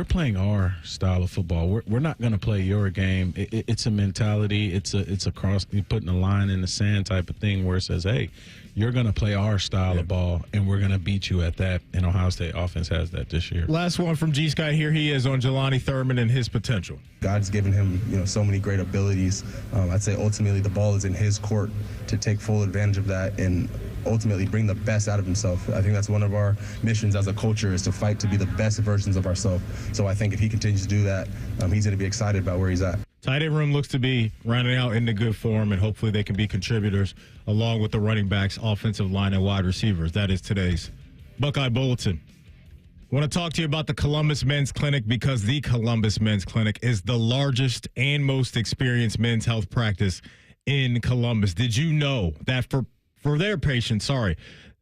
playing our style of football. We're not going to play your game. It's a mentality. It's a cross, you're putting a line in the sand type of thing where it says, hey, you're going to play our style of ball, and we're going to beat you at that. And Ohio State offense has that this year. Last one from G-Sky. Here he is on Jelani Thurman and his potential. God's given him, so many great abilities. I'd say ultimately the ball is in his court to take full advantage of that and ultimately bring the best out of himself. I think that's one of our missions as a culture is to fight to be the best versions of ourselves. So I think if he continues to do that, he's going to be excited about where he's at. Tight end room looks to be rounding out into good form, and hopefully they can be contributors along with the running backs, offensive line, and wide receivers. That is today's Buckeye Bulletin. I want to talk to you about the Columbus Men's Clinic because the Columbus Men's Clinic is the largest and most experienced men's health practice in Columbus. Did you know that for their patients,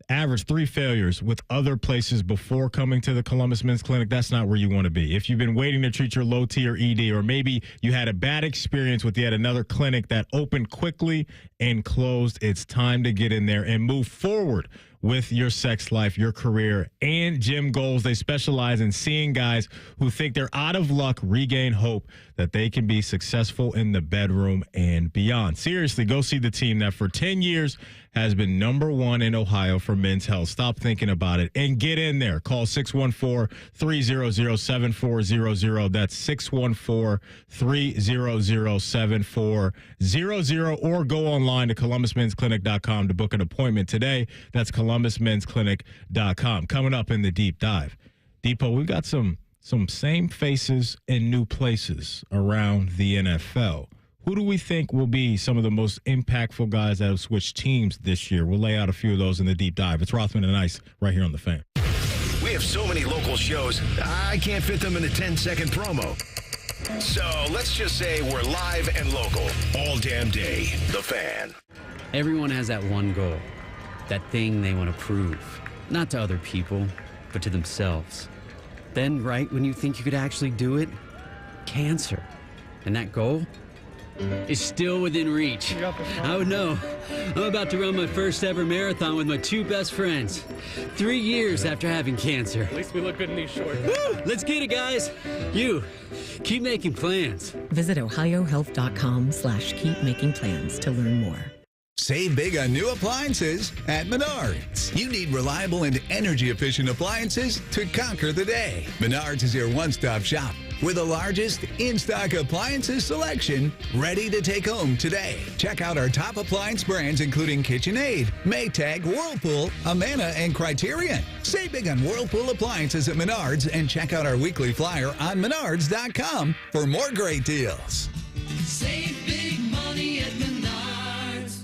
average 3 failures with other places before coming to the Columbus Men's Clinic? That's not where you want to be. If you've been waiting to treat your low-tier ED, or maybe you had a bad experience with yet another clinic that opened quickly and closed, it's time to get in there and move forward with your sex life, your career, and gym goals. They specialize in seeing guys who think they're out of luck regain hope that they can be successful in the bedroom and beyond. Seriously, go see the team that for 10 years has been #1 in Ohio for men's health. Stop thinking about it and get in there. Call 614-300-7400. That's 614-300-7400, or go online to columbusmensclinic.com to book an appointment today. That's columbusmensclinic.com. Coming up in the deep dive. Depot, we've got some same faces in new places around the NFL. Who do we think will be some of the most impactful guys that have switched teams this year? We'll lay out a few of those in the deep dive. It's Rothman and Ice right here on The Fan. We have so many local shows, I can't fit them in a 10-second promo. So let's just say we're live and local all damn day. The Fan. Everyone has that one goal, that thing they want to prove, not to other people, but to themselves. Then, right when you think you could actually do it, cancer. And that goal is still within reach. I would know. I'm about to run my first ever marathon with my 2 best friends. 3 years after having cancer. At least we look good in these shorts. Woo! Let's get it, guys. You, keep making plans. Visit ohiohealth.com/keepmakingplans to learn more. Save big on new appliances at Menards. You need reliable and energy-efficient appliances to conquer the day. Menards is your one-stop shop with the largest in-stock appliances selection ready to take home today. Check out our top appliance brands including KitchenAid, Maytag, Whirlpool, Amana, and Criterion. Save big on Whirlpool appliances at Menards and check out our weekly flyer on Menards.com for more great deals. Save big money at Menards.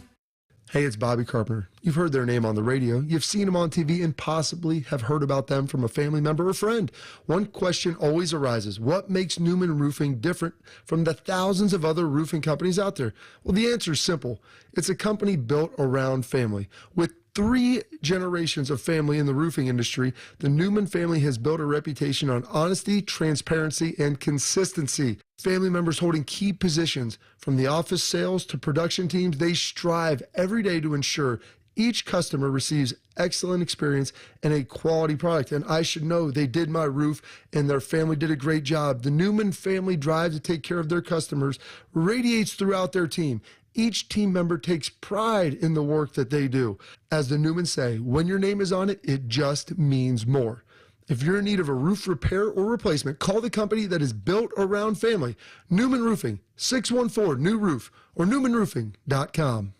Hey, it's Bobby Carpenter. You've heard their name on the radio, you've seen them on TV, and possibly have heard about them from a family member or friend. One question always arises: what makes Newman Roofing different from the thousands of other roofing companies out there? Well, the answer is simple. It's a company built around family. With 3 generations of family in the roofing industry, the Newman family has built a reputation on honesty, transparency, and consistency. Family members holding key positions from the office sales to production teams, they strive every day to ensure each customer receives excellent experience and a quality product. And I should know they did my roof and their family did a great job. The Newman family drive to take care of their customers radiates throughout their team. Each team member takes pride in the work that they do. As the Newmans say, when your name is on it, it just means more. If you're in need of a roof repair or replacement, call the company that is built around family. Newman Roofing, 614-NEW-ROOF or newmanroofing.com.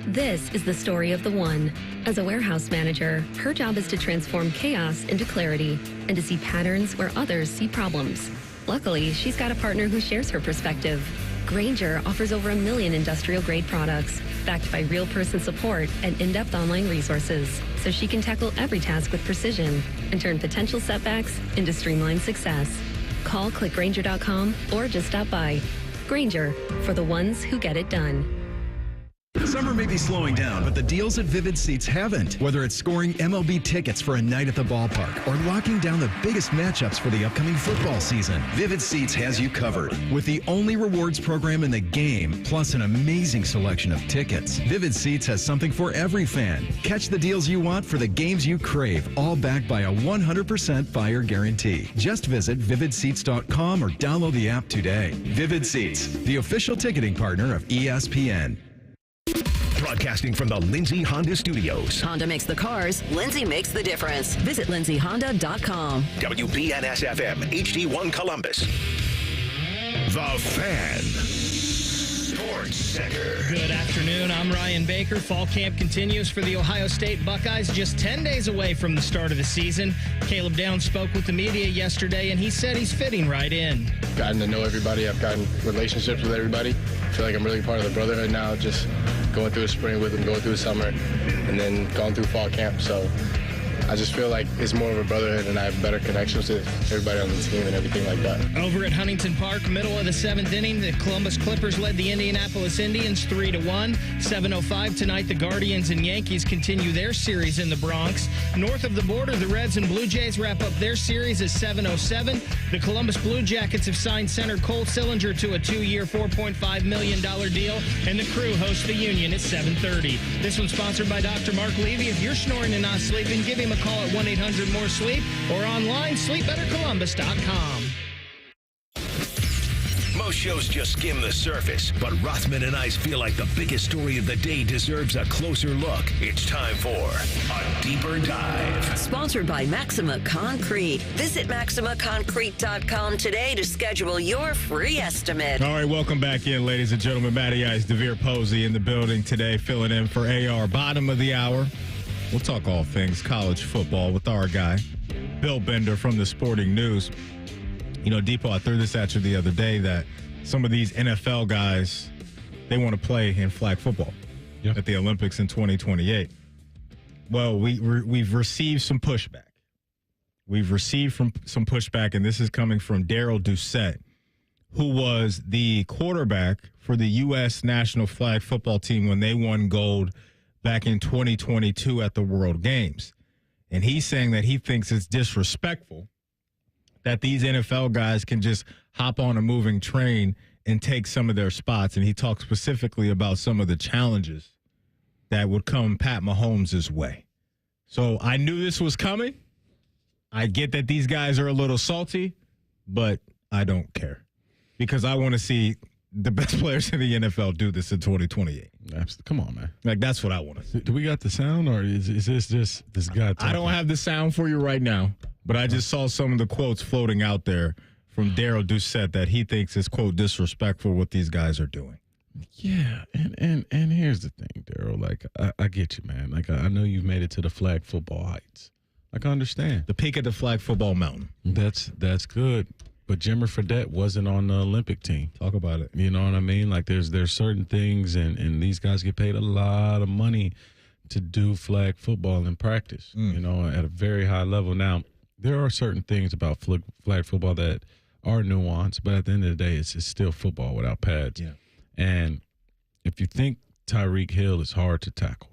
This is the story of the one. As a warehouse manager, her job is to transform chaos into clarity and to see patterns where others see problems. Luckily, she's got a partner who shares her perspective. Grainger offers over 1 million industrial-grade products, backed by real-person support and in-depth online resources, so she can tackle every task with precision and turn potential setbacks into streamlined success. Call clickgrainger.com or just stop by. Grainger, for the ones who get it done. Summer may be slowing down, but the deals at Vivid Seats haven't. Whether it's scoring MLB tickets for a night at the ballpark or locking down the biggest matchups for the upcoming football season, Vivid Seats has you covered. With the only rewards program in the game, plus an amazing selection of tickets, Vivid Seats has something for every fan. Catch the deals you want for the games you crave, all backed by a 100% buyer guarantee. Just visit vividseats.com or download the app today. Vivid Seats, the official ticketing partner of ESPN. Broadcasting from the Lindsay Honda Studios. Honda makes the cars. Lindsay makes the difference. Visit lindsayhonda.com. WBNS-FM, HD1 Columbus. The Fan. Sports Center. Good afternoon. I'm Ryan Baker. Fall camp continues for the Ohio State Buckeyes, just 10 days away from the start of the season. Caleb Downs spoke with the media yesterday, and he said he's fitting right in. Gotten to know everybody. I've gotten relationships with everybody. I feel like I'm really part of the brotherhood now, just going through a spring with them, going through a summer, and then going through fall camp. So I just feel like it's more of a brotherhood, and I have better connections with everybody on the team and everything like that. Over at Huntington Park, middle of the 7th inning, the Columbus Clippers led the Indianapolis Indians 3-1. 7:05 tonight, the Guardians and Yankees continue their series in the Bronx. North of the border, the Reds and Blue Jays wrap up their series at 7:07. The Columbus Blue Jackets have signed center Cole Sillinger to a 2-year, $4.5 million deal, and the Crew hosts the Union at 7:30. This one's sponsored by Dr. Mark Levy. If you're snoring and not sleeping, give him a call at 1-800-MORE-SLEEP or online, sleepbettercolumbus.com. Most shows just skim the surface, but Rothman and I feel like the biggest story of the day deserves a closer look. It's time for a deeper dive. Sponsored by Maxima Concrete. Visit MaximaConcrete.com today to schedule your free estimate. All right, welcome back in, ladies and gentlemen. Matty Ice, DeVier Posey in the building today, filling in for AR. Bottom of the hour. We'll talk all things college football with our guy, Bill Bender from the Sporting News. You know, Depot, I threw this at you the other day that some of these NFL guys, they want to play in flag football at the Olympics in 2028. Well, we've received some pushback. We've received some pushback, and this is coming from Daryl Doucette, who was the quarterback for the U.S. national flag football team when they won gold back in 2022 at the World Games. And he's saying that he thinks it's disrespectful that these NFL guys can just hop on a moving train and take some of their spots. And he talked specifically about some of the challenges that would come Pat Mahomes' way. So I knew this was coming. I get that these guys are a little salty, but I don't care because I want to see the best players in the NFL do this in 2028. Come on, man. Like, that's what I want to see. Do we got the sound, or is this just this guy talking? I don't have the sound for you right now, but I just saw some of the quotes floating out there from Daryl Doucette that he thinks is, quote, disrespectful what these guys are doing. Yeah, and here's the thing, Daryl. Like, I get you, man. Like, I know you've made it to the flag football heights. Like, I understand. The peak of the flag football mountain. That's good. But Jimmer Fredette wasn't on the Olympic team. Talk about it. You know what I mean? Like, there's certain things, and these guys get paid a lot of money to do flag football in practice, you know, at a very high level. Now, there are certain things about flag football that are nuanced, but at the end of the day, it's still football without pads. Yeah. And if you think Tyreek Hill is hard to tackle,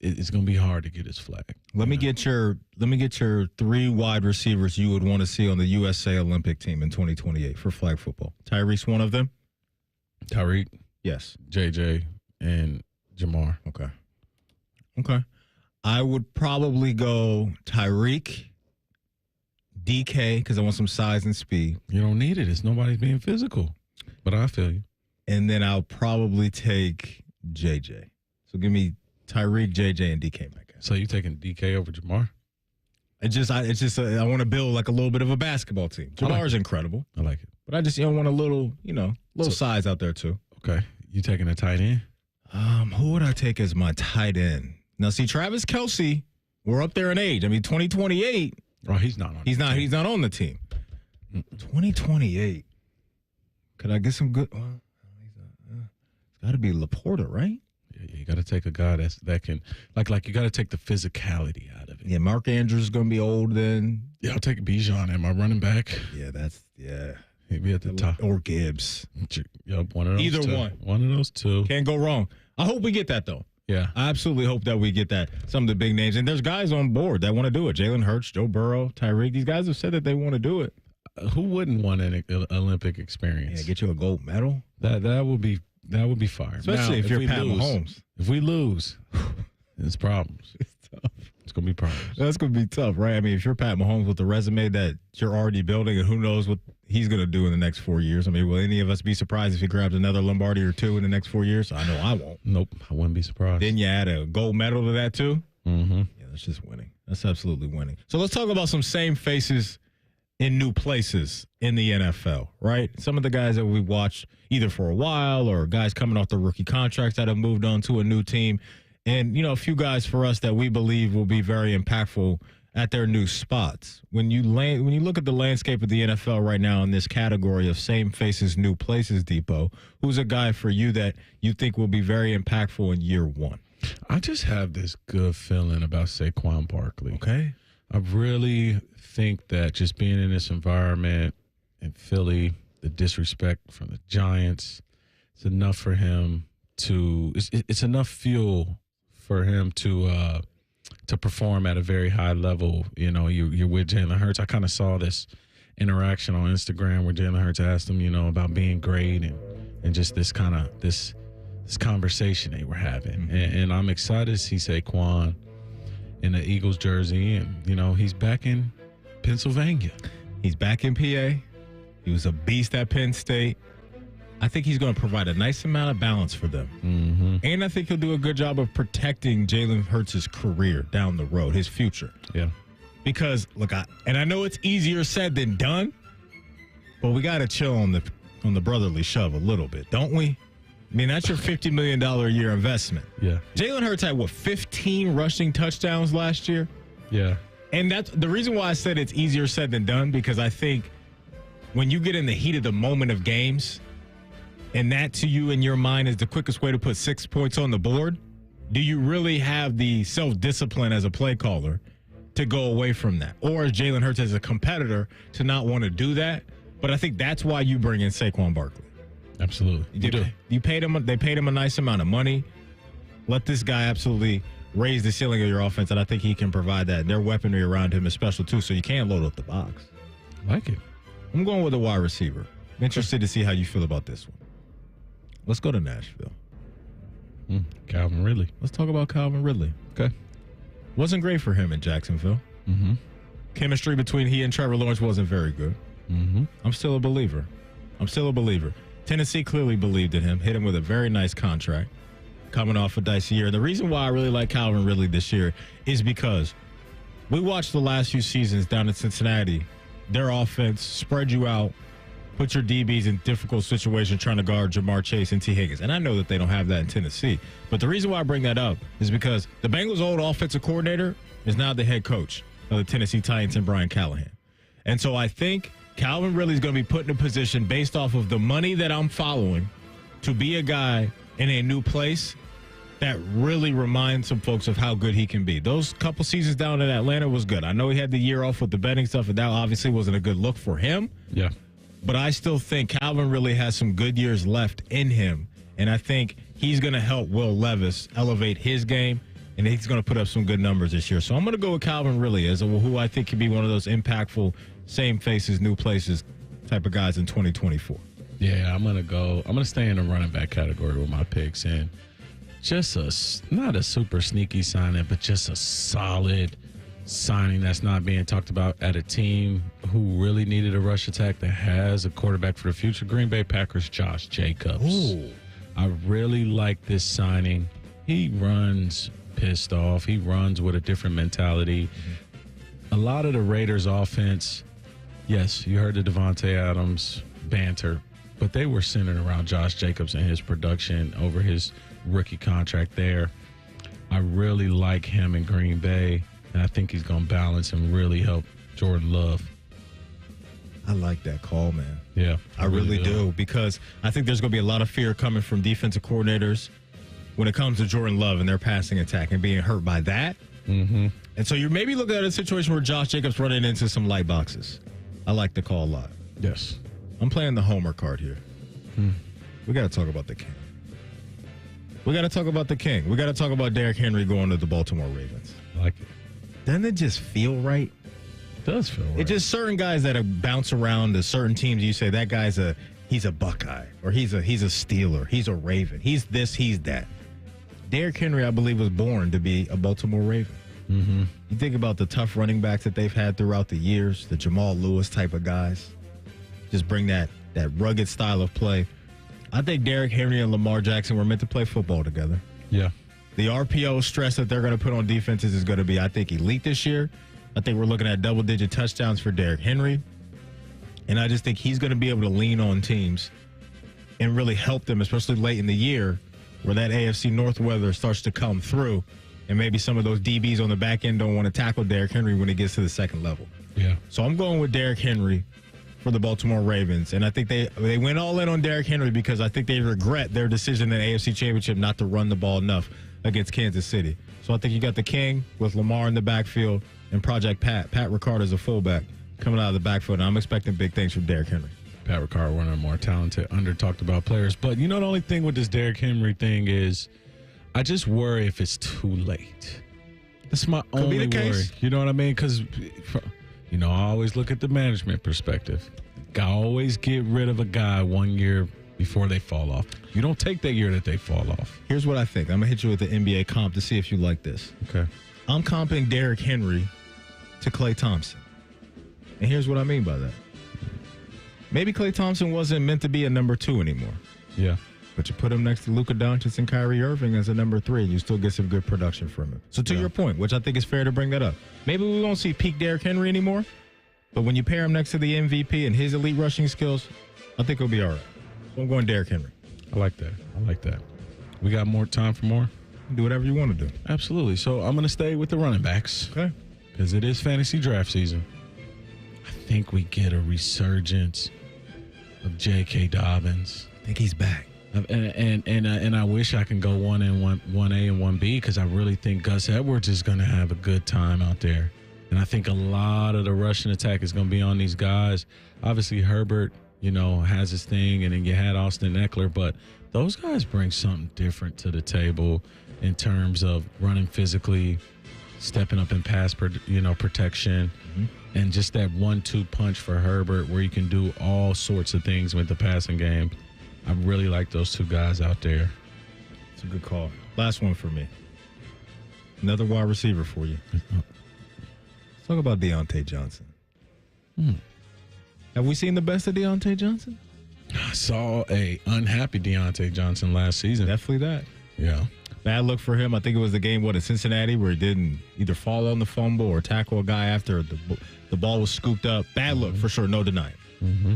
it's going to be hard to get his flag. Let me get your 3 wide receivers you would want to see on the USA Olympic team in 2028 for flag football. Tyreek's one of them? Tyreek? Yes. JJ and Jamar. Okay. I would probably go Tyreek, DK, because I want some size and speed. You don't need it. It's nobody's being physical. But I feel you. And then I'll probably take JJ. So give me Tyreek, JJ, and DK, my guy. So you taking DK over Jamar? I want to build like a little bit of a basketball team. Jamar's incredible. I like it. But I just want a little, size out there too. Okay. You taking a tight end? Who would I take as my tight end? Now, see, Travis Kelce, we're up there in age. I mean, 2028. Oh, he's not on. He's not on the team. 2028. Could I get some good? Well, it's got to be Laporta, right? Yeah, you got to take a guy that can like you got to take the physicality out of it. Yeah, Mark Andrews is going to be old then. Yeah, I'll take Bijan at my running back. Yeah. He'd be at the top. Or Gibbs. Yep, one of those Either two. one. One of those two. Can't go wrong. I hope we get that, though. Yeah. I absolutely hope that we get that. Some of the big names. And there's guys on board that want to do it. Jalen Hurts, Joe Burrow, Tyreek. These guys have said that they want to do it. Who wouldn't want an Olympic experience? Yeah, get you a gold medal. That would be fire. Especially if you're Pat Mahomes. If we lose, it's problems. It's tough. It's going to be problems. That's going to be tough, right? I mean, if you're Pat Mahomes with the resume that you're already building, and who knows what he's going to do in the next 4 years. I mean, will any of us be surprised if he grabs another Lombardi or two in the next 4 years? I know I won't. Nope, I wouldn't be surprised. Then you add a gold medal to that, too? Mm-hmm. Yeah, that's just winning. That's absolutely winning. So let's talk about some same faces in new places in the NFL, right? Some of the guys that we watched either for a while or guys coming off the rookie contracts that have moved on to a new team. And, a few guys for us that we believe will be very impactful at their new spots. When you look at the landscape of the NFL right now in this category of same faces, new places, Depot, who's a guy for you that you think will be very impactful in year one? I just have this good feeling about Saquon Barkley. Okay. I really think that just being in this environment in Philly, the disrespect from the Giants, it's enough for him to it's enough fuel for him to perform at a very high level. You're with Jalen Hurts. I kind of saw this interaction on Instagram where Jalen Hurts asked him, about being great and just this conversation they were having. And I'm excited to see Saquon in the Eagles jersey, and he's back in Pennsylvania. He's back in PA. He was a beast at Penn State. I think he's going to provide a nice amount of balance for them. Mm-hmm. And I think he'll do a good job of protecting Jalen Hurts' career down the road, his future. Yeah. Because, look, I know it's easier said than done, but we got to chill on the brotherly shove a little bit, don't we? I mean, that's your $50 million a year investment. Yeah. Jalen Hurts had, 15 rushing touchdowns last year? Yeah. And that's the reason why I said it's easier said than done, because I think when you get in the heat of the moment of games, and that to you in your mind is the quickest way to put 6 points on the board, do you really have the self-discipline as a play caller to go away from that? Or is Jalen Hurts as a competitor to not want to do that? But I think that's why you bring in Saquon Barkley. Absolutely. They paid him a nice amount of money. Let this guy absolutely raise the ceiling of your offense, and I think he can provide that. Their weaponry around him is special, too, so you can't load up the box. I like it. I'm going with a wide receiver. I'm interested to see how you feel about this one. Let's go to Nashville. Calvin Ridley. Let's talk about Calvin Ridley. Okay. Wasn't great for him in Jacksonville. Mm-hmm. Chemistry between he and Trevor Lawrence wasn't very good. Mm-hmm. I'm still a believer. Tennessee clearly believed in him, hit him with a very nice contract coming off a dicey year. And the reason why I really like Calvin Ridley this year is because we watched the last few seasons down in Cincinnati. Their offense spread you out, put your DBs in difficult situations trying to guard Jamar Chase and T. Higgins. And I know that they don't have that in Tennessee. But the reason why I bring that up is because the Bengals' old offensive coordinator is now the head coach of the Tennessee Titans and Brian Callahan. And so I think Calvin Ridley is going to be put in a position based off of the money that I'm following to be a guy in a new place that really reminds some folks of how good he can be. Those couple seasons down in Atlanta was good. I know he had the year off with the betting stuff, and that obviously wasn't a good look for him. Yeah. But I still think Calvin really has some good years left in him, and I think he's going to help Will Levis elevate his game, and he's going to put up some good numbers this year. So I'm going to go with Calvin Ridley as who I think can be one of those impactful, same faces, new places type of guys in 2024. Yeah, I'm going to stay in the running back category with my picks, and just not a super sneaky signing, but just a solid signing that's not being talked about at a team who really needed a rush attack that has a quarterback for the future. Green Bay Packers, Josh Jacobs. Ooh. I really like this signing. He runs pissed off. He runs with a different mentality. a lot of the Raiders' offense, yes, you heard the Devontae Adams banter, but they were centered around Josh Jacobs and his production over his rookie contract there. I really like him in Green Bay, and I think he's going to balance and really help Jordan Love. I like that call, man. Yeah, I really do, because I think there's going to be a lot of fear coming from defensive coordinators when it comes to Jordan Love and their passing attack and being hurt by that. Mm-hmm. And so you're maybe looking at a situation where Josh Jacobs running into some light boxes. I like the call a lot. Yes. I'm playing the homer card here. We got to talk about the king. We got to talk about the king. We got to talk about Derrick Henry going to the Baltimore Ravens. I like it. Doesn't it just feel right? It does feel right. It's just certain guys that bounce around to certain teams. You say that guy's he's a Buckeye, or he's a Steeler, he's a Raven, he's this, he's that. Derrick Henry, I believe, was born to be a Baltimore Raven. Mm-hmm. You think about the tough running backs that they've had throughout the years, the Jamal Lewis type of guys. Just bring that rugged style of play. I think Derrick Henry and Lamar Jackson were meant to play football together. Yeah. The RPO stress that they're going to put on defenses is going to be, I think, elite this year. I think we're looking at double-digit touchdowns for Derrick Henry. And I just think he's going to be able to lean on teams and really help them, especially late in the year, where that AFC North weather starts to come through. And maybe some of those DBs on the back end don't want to tackle Derrick Henry when it gets to the second level. Yeah. So I'm going with Derrick Henry for the Baltimore Ravens. And I think they went all in on Derrick Henry because I think they regret their decision in the AFC Championship not to run the ball enough against Kansas City. So I think you got the king with Lamar in the backfield and Project Pat Ricard as a fullback coming out of the backfield. And I'm expecting big things from Derrick Henry. Pat Ricard, one of the more talented, under-talked about players. But, the only thing with this Derrick Henry thing is I just worry if it's too late. That's my only worry. You know what I mean? Because, I always look at the management perspective. I always get rid of a guy 1 year before they fall off. You don't take that year that they fall off. Here's what I think. I'm going to hit you with the NBA comp to see if you like this. Okay. I'm comping Derrick Henry to Klay Thompson. And here's what I mean by that. Maybe Klay Thompson wasn't meant to be a number 2 anymore. Yeah. But you put him next to Luka Doncic and Kyrie Irving as a number 3, and you still get some good production from him. So to your point, which I think is fair to bring that up, maybe we won't see peak Derrick Henry anymore, but when you pair him next to the MVP and his elite rushing skills, I think it'll be all right. So I'm going Derrick Henry. I like that. We got more time for more? Do whatever you want to do. Absolutely. So I'm going to stay with the running backs. Okay. Because it is fantasy draft season. I think we get a resurgence of J.K. Dobbins. I think he's back. And I wish I can go 1A and 1B because I really think Gus Edwards is going to have a good time out there. And I think a lot of the rushing attack is going to be on these guys. Obviously, Herbert, has his thing, and then you had Austin Eckler. But those guys bring something different to the table in terms of running physically, stepping up in pass, protection, and just that 1-2 punch for Herbert where you can do all sorts of things with the passing game. I really like those two guys out there. It's a good call. Last one for me. Another wide receiver for you. Let's talk about Deontay Johnson. Have we seen the best of Deontay Johnson? I saw a unhappy Deontay Johnson last season. Definitely that. Yeah. Bad look for him. I think it was the game, in Cincinnati, where he didn't either fall on the fumble or tackle a guy after the ball was scooped up. Bad look for sure, no denying. Mm-hmm.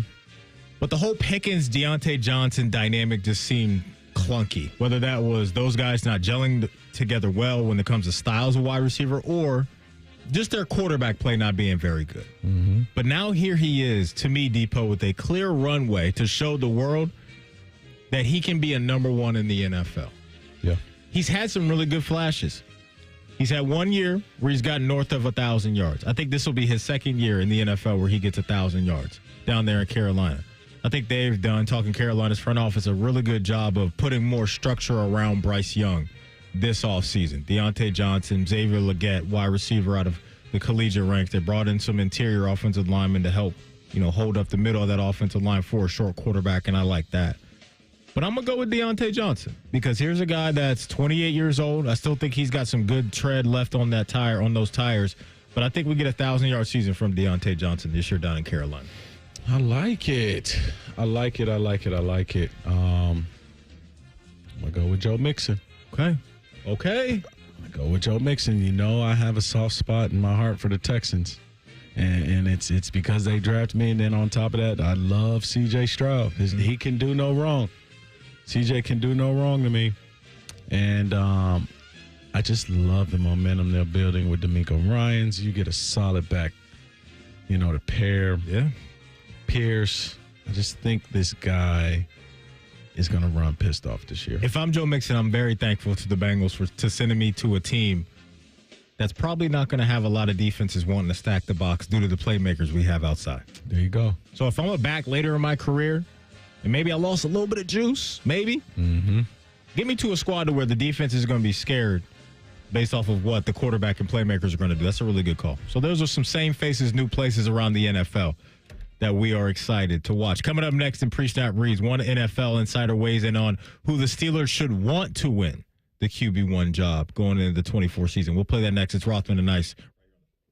But the whole Pickens-Deontay Johnson dynamic just seemed clunky, whether that was those guys not gelling together well when it comes to styles of wide receiver or just their quarterback play not being very good. Mm-hmm. But now here he is, to me, Depot, with a clear runway to show the world that he can be a number 1 in the NFL. Yeah. He's had some really good flashes. He's had 1 year where he's gotten north of 1,000 yards. I think this will be his second year in the NFL where he gets 1,000 yards down there in Carolina. I think they've done, talking Carolina's front office, a really good job of putting more structure around Bryce Young this offseason. Deontay Johnson, Xavier Legette, wide receiver out of the collegiate ranks. They brought in some interior offensive linemen to help, hold up the middle of that offensive line for a short quarterback, and I like that. But I'm going to go with Deontay Johnson because here's a guy that's 28 years old. I still think he's got some good tread left on those tires. But I think we get 1,000-yard season from Deontay Johnson this year down in Carolina. I like it. I'm going to go with Joe Mixon. Okay. I'm going to go with Joe Mixon. I have a soft spot in my heart for the Texans. And it's because they drafted me. And then on top of that, I love C.J. Stroud. He can do no wrong. C.J. can do no wrong to me. And I just love the momentum they're building with D'Amico Ryans. You get a solid back, to pair. Yeah. Pierce. I just think this guy is going to run pissed off this year. If I'm Joe Mixon, I'm very thankful to the Bengals for sending me to a team that's probably not going to have a lot of defenses wanting to stack the box due to the playmakers we have outside. There you go. So if I'm a back later in my career, and maybe I lost a little bit of juice, maybe, get me to a squad to where the defense is going to be scared based off of what the quarterback and playmakers are going to do. That's a really good call. So those are some same faces, new places around the NFL that we are excited to watch. Coming up next in Pre-Snap Reads, one NFL insider weighs in on who the Steelers should want to win the QB1 job going into the 24 season. We'll play that next. It's Rothman and Nice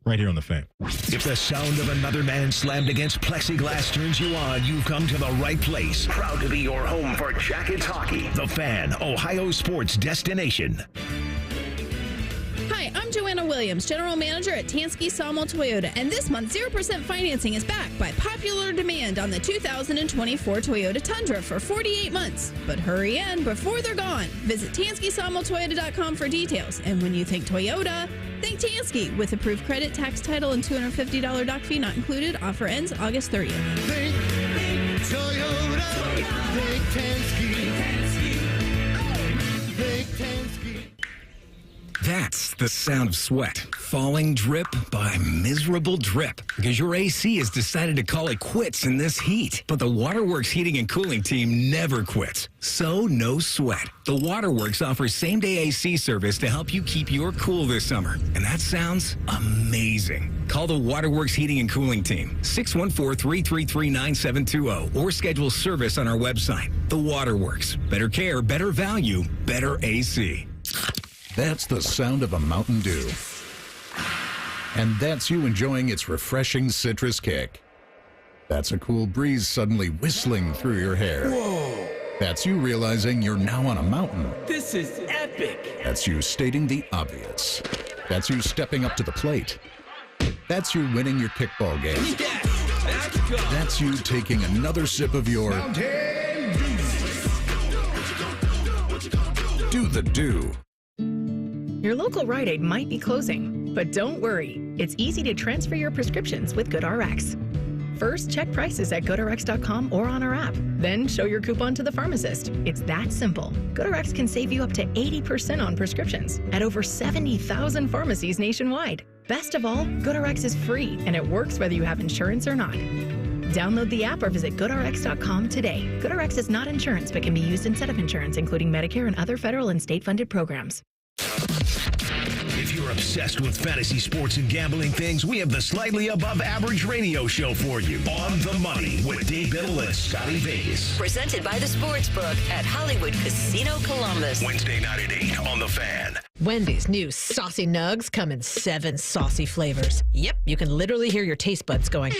right here on The Fan. If the sound of another man slammed against plexiglass turns you on, you've come to the right place. Proud to be your home for Jackets hockey. The Fan, Ohio sports destination. Hi, I'm Joanna Williams, General Manager at Tansky Sawmill Toyota, and this month 0% financing is back by popular demand on the 2024 Toyota Tundra for 48 months. But hurry in before they're gone. Visit TanskySawmillToyota.com for details. And when you think Toyota, think Tansky with approved credit, tax title, and $250 doc fee not included. Offer ends August 30th. Think Toyota. Think Tansky. Think Tansky. That's the sound of sweat falling drip by miserable drip because your AC has decided to call it quits in this heat. But the Waterworks Heating and Cooling team never quits. So no sweat. The Waterworks offers same-day AC service to help you keep your cool this summer. And that sounds amazing. Call the Waterworks Heating and Cooling team, 614-333-9720, or schedule service on our website. The Waterworks. Better care, better value, better AC. That's the sound of a Mountain Dew. And that's you enjoying its refreshing citrus kick. That's a cool breeze suddenly whistling through your hair. Whoa! That's you realizing you're now on a mountain. This is epic! That's you stating the obvious. That's you stepping up to the plate. That's you winning your kickball game. Yes! Let's go! That's you taking another sip of your Mountain Dew. Do the Dew. Your local Rite Aid might be closing, but don't worry. It's easy to transfer your prescriptions with GoodRx. First, check prices at GoodRx.com or on our app. Then show your coupon to the pharmacist. It's that simple. GoodRx can save you up to 80% on prescriptions at over 70,000 pharmacies nationwide. Best of all, GoodRx is free, and it works whether you have insurance or not. Download the app or visit GoodRx.com today. GoodRx is not insurance, but can be used instead of insurance, including Medicare and other federal and state-funded programs. If you're obsessed with fantasy sports and gambling things, we have the slightly above average radio show for you. On the Money with Dave Biddle and Scotty Vegas. Presented by the Sportsbook at Hollywood Casino Columbus. Wednesday night at 8 on The Fan. Wendy's new Saucy Nugs come in 7 saucy flavors. Yep, you can literally hear your taste buds going.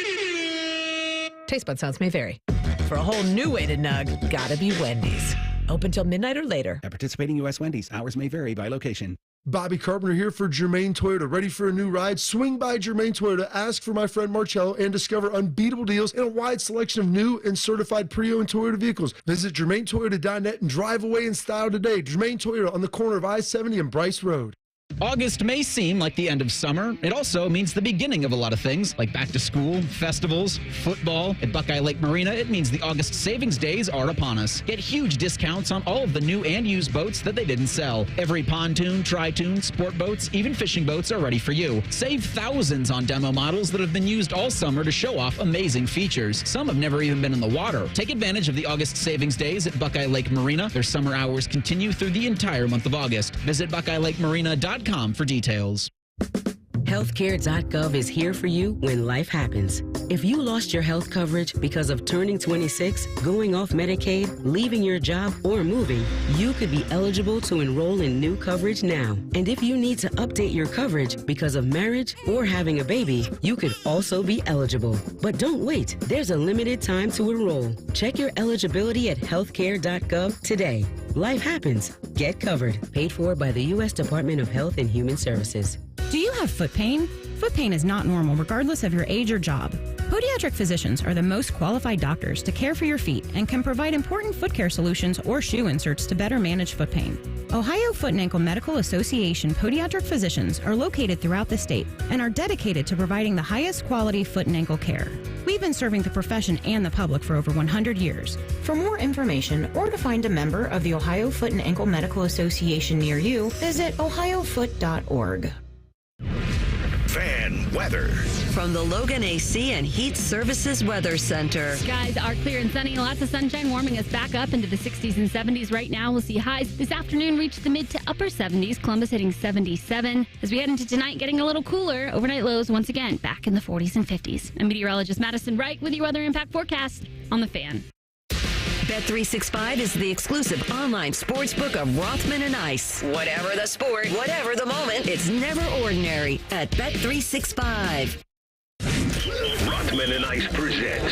Taste bud sounds may vary. For a whole new way to nug, gotta be Wendy's. Open till midnight or later. At participating U.S. Wendy's, hours may vary by location. Bobby Carpenter here for Germain Toyota. Ready for a new ride? Swing by Germain Toyota, ask for my friend Marcello, and discover unbeatable deals and a wide selection of new and certified pre-owned Toyota vehicles. Visit GermainToyota.net and drive away in style today. Germain Toyota on the corner of I-70 and Bryce Road. August may seem like the end of summer. It also means the beginning of a lot of things, like back to school, festivals, football. At Buckeye Lake Marina, it means the August savings days are upon us. Get huge discounts on all of the new and used boats that they didn't sell. Every pontoon, tri-toon, sport boats, even fishing boats are ready for you. Save thousands on demo models that have been used all summer to show off amazing features. Some have never even been in the water. Take advantage of the August savings days at Buckeye Lake Marina. Their summer hours continue through the entire month of August. Visit BuckeyeLakeMarina.com for details. Healthcare.gov is here for you when life happens. If you lost your health coverage because of turning 26, going off Medicaid, leaving your job, or moving, you could be eligible to enroll in new coverage now. And if you need to update your coverage because of marriage or having a baby, you could also be eligible. But don't wait. There's a limited time to enroll. Check your eligibility at healthcare.gov today. Life happens. Get covered. Paid for by the U.S. Department of Health and Human Services. Do you have foot pain? Foot pain is not normal regardless of your age or job. Podiatric physicians are the most qualified doctors to care for your feet and can provide important foot care solutions or shoe inserts to better manage foot pain. Ohio Foot and Ankle Medical Association podiatric physicians are located throughout the state and are dedicated to providing the highest quality foot and ankle care. We've been serving the profession and the public for over 100 years. For more information or to find a member of the Ohio Foot and Ankle Medical Association near you, visit ohiofoot.org. Fan weather. From the Logan AC and Heat Services Weather Center. Skies are clear and sunny. Lots of sunshine warming us back up into the 60s and 70s right now. We'll see highs this afternoon reach the mid to upper 70s. Columbus hitting 77. As we head into tonight, getting a little cooler. Overnight lows once again back in the 40s and 50s. I'm meteorologist Madison Wright with your weather impact forecast on The Fan. Bet365 is the exclusive online sportsbook of Rothman and Ice. Whatever the sport, whatever the moment, it's never ordinary at Bet365. Rothman and Ice present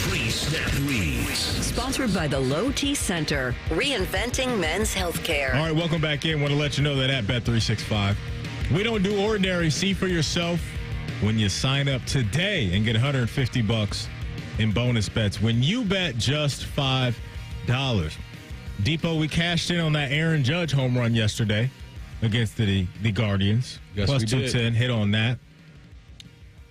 Pre-Snap Reads. Sponsored by the Low T Center, reinventing men's healthcare. All right, welcome back in. Want to let you know that at Bet365, we don't do ordinary. See for yourself when you sign up today and get $150 in bonus bets when you bet just $5. Depot, we cashed in on that Aaron Judge home run yesterday against the Guardians. Yes, Plus we 210, hit on that.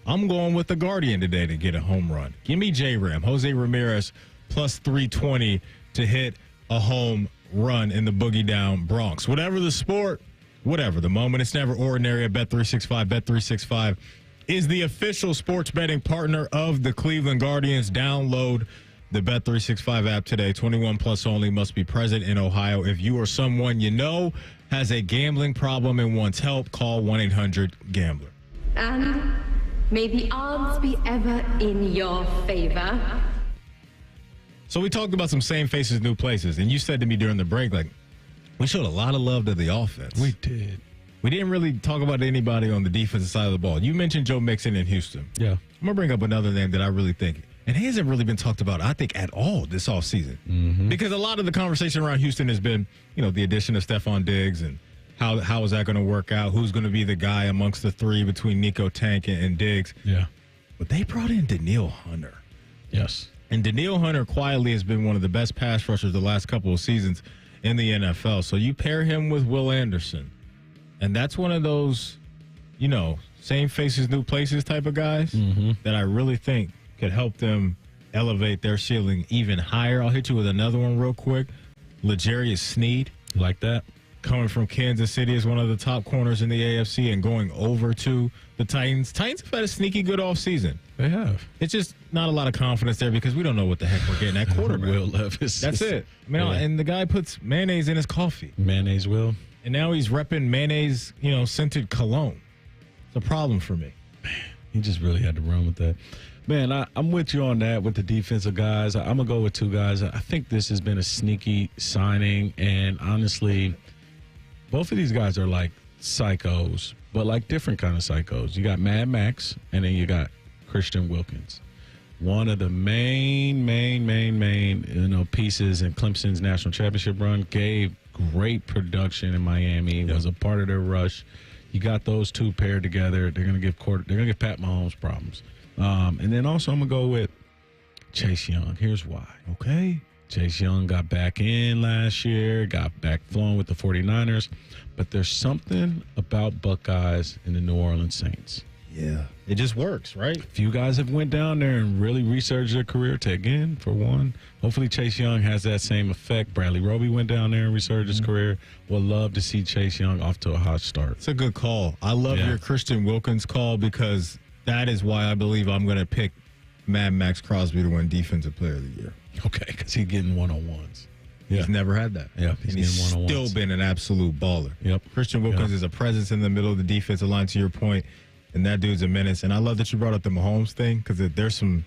I'm going with the Guardian today to get a home run. Give me J-Ram, Jose Ramirez, plus 320 to hit a home run in the Boogie Down Bronx. Whatever the sport, whatever the moment, it's never ordinary at Bet365. Bet365 is the official sports betting partner of the Cleveland Guardians. Download the Bet365 app today. 21 plus only, must be present in Ohio. If you or someone you know has a gambling problem and wants help, call 1-800-GAMBLER. And may the odds be ever in your favor. So we talked about some same faces, new places, and you said to me during the break, like, we showed a lot of love to the offense. We did. We didn't really talk about anybody on the defensive side of the ball. You mentioned Joe Mixon in Houston. Yeah. I'm going to bring up another name that I really think, and he hasn't really been talked about, I think, at all this offseason. Mm-hmm. Because a lot of the conversation around Houston has been, the addition of Stephon Diggs and how is that going to work out? Who's going to be the guy amongst the three between Nico Tank and Diggs? Yeah. But they brought in Danielle Hunter. Yes. And Danielle Hunter quietly has been one of the best pass rushers the last couple of seasons in the NFL. So you pair him with Will Anderson. And that's one of those, same faces, new places type of guys that I really think could help them elevate their ceiling even higher. I'll hit you with another one real quick. L'Jarius Sneed. Like that. Coming from Kansas City as one of the top corners in the AFC and going over to the Titans. Titans have had a sneaky good offseason. They have. It's just not a lot of confidence there because we don't know what the heck we're getting at quarterback. Will Levis. That's it. And the guy puts mayonnaise in his coffee. Mayonnaise Will. And now he's repping mayonnaise, scented cologne. It's a problem for me. Man, he just really had to run with that. Man, I'm with you on that with the defensive guys. I'm going to go with two guys. I think this has been a sneaky signing. And honestly, both of these guys are like psychos, but like different kind of psychos. You got Mad Max, and then you got Christian Wilkins. One of the main pieces in Clemson's national championship run, gave great production in Miami. Was a part of their rush. You got those two paired together. They're gonna give Pat Mahomes problems. And then also I'm gonna go with Chase Young. Here's why. Okay. Chase Young got back in last year, got back flowing with the 49ers, but there's something about Buckeyes and the New Orleans Saints. Yeah. It just works, right? A few guys have went down there and really researched their career. Again, for one, hopefully Chase Young has that same effect. Bradley Roby went down there and researched his career. Would love to see Chase Young off to a hot start. It's a good call. I love your Christian Wilkins call because that is why I believe I'm going to pick Mad Max Crosby to win Defensive Player of the Year. Okay, because he's getting one-on-ones. He's never had that. Yeah, he's still been an absolute baller. Yep. Christian Wilkins is a presence in the middle of the defensive line, to your point, and that dude's a menace. And I love that you brought up the Mahomes thing because there's some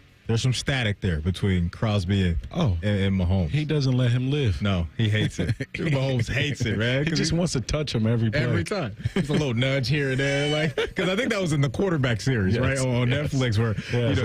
static there between Crosby and Mahomes. He doesn't let him live. No, he hates it. Mahomes hates it, man. He just wants to touch him every play. Every time. It's a little nudge here and there. Because I think that was in the quarterback series, right, on Netflix where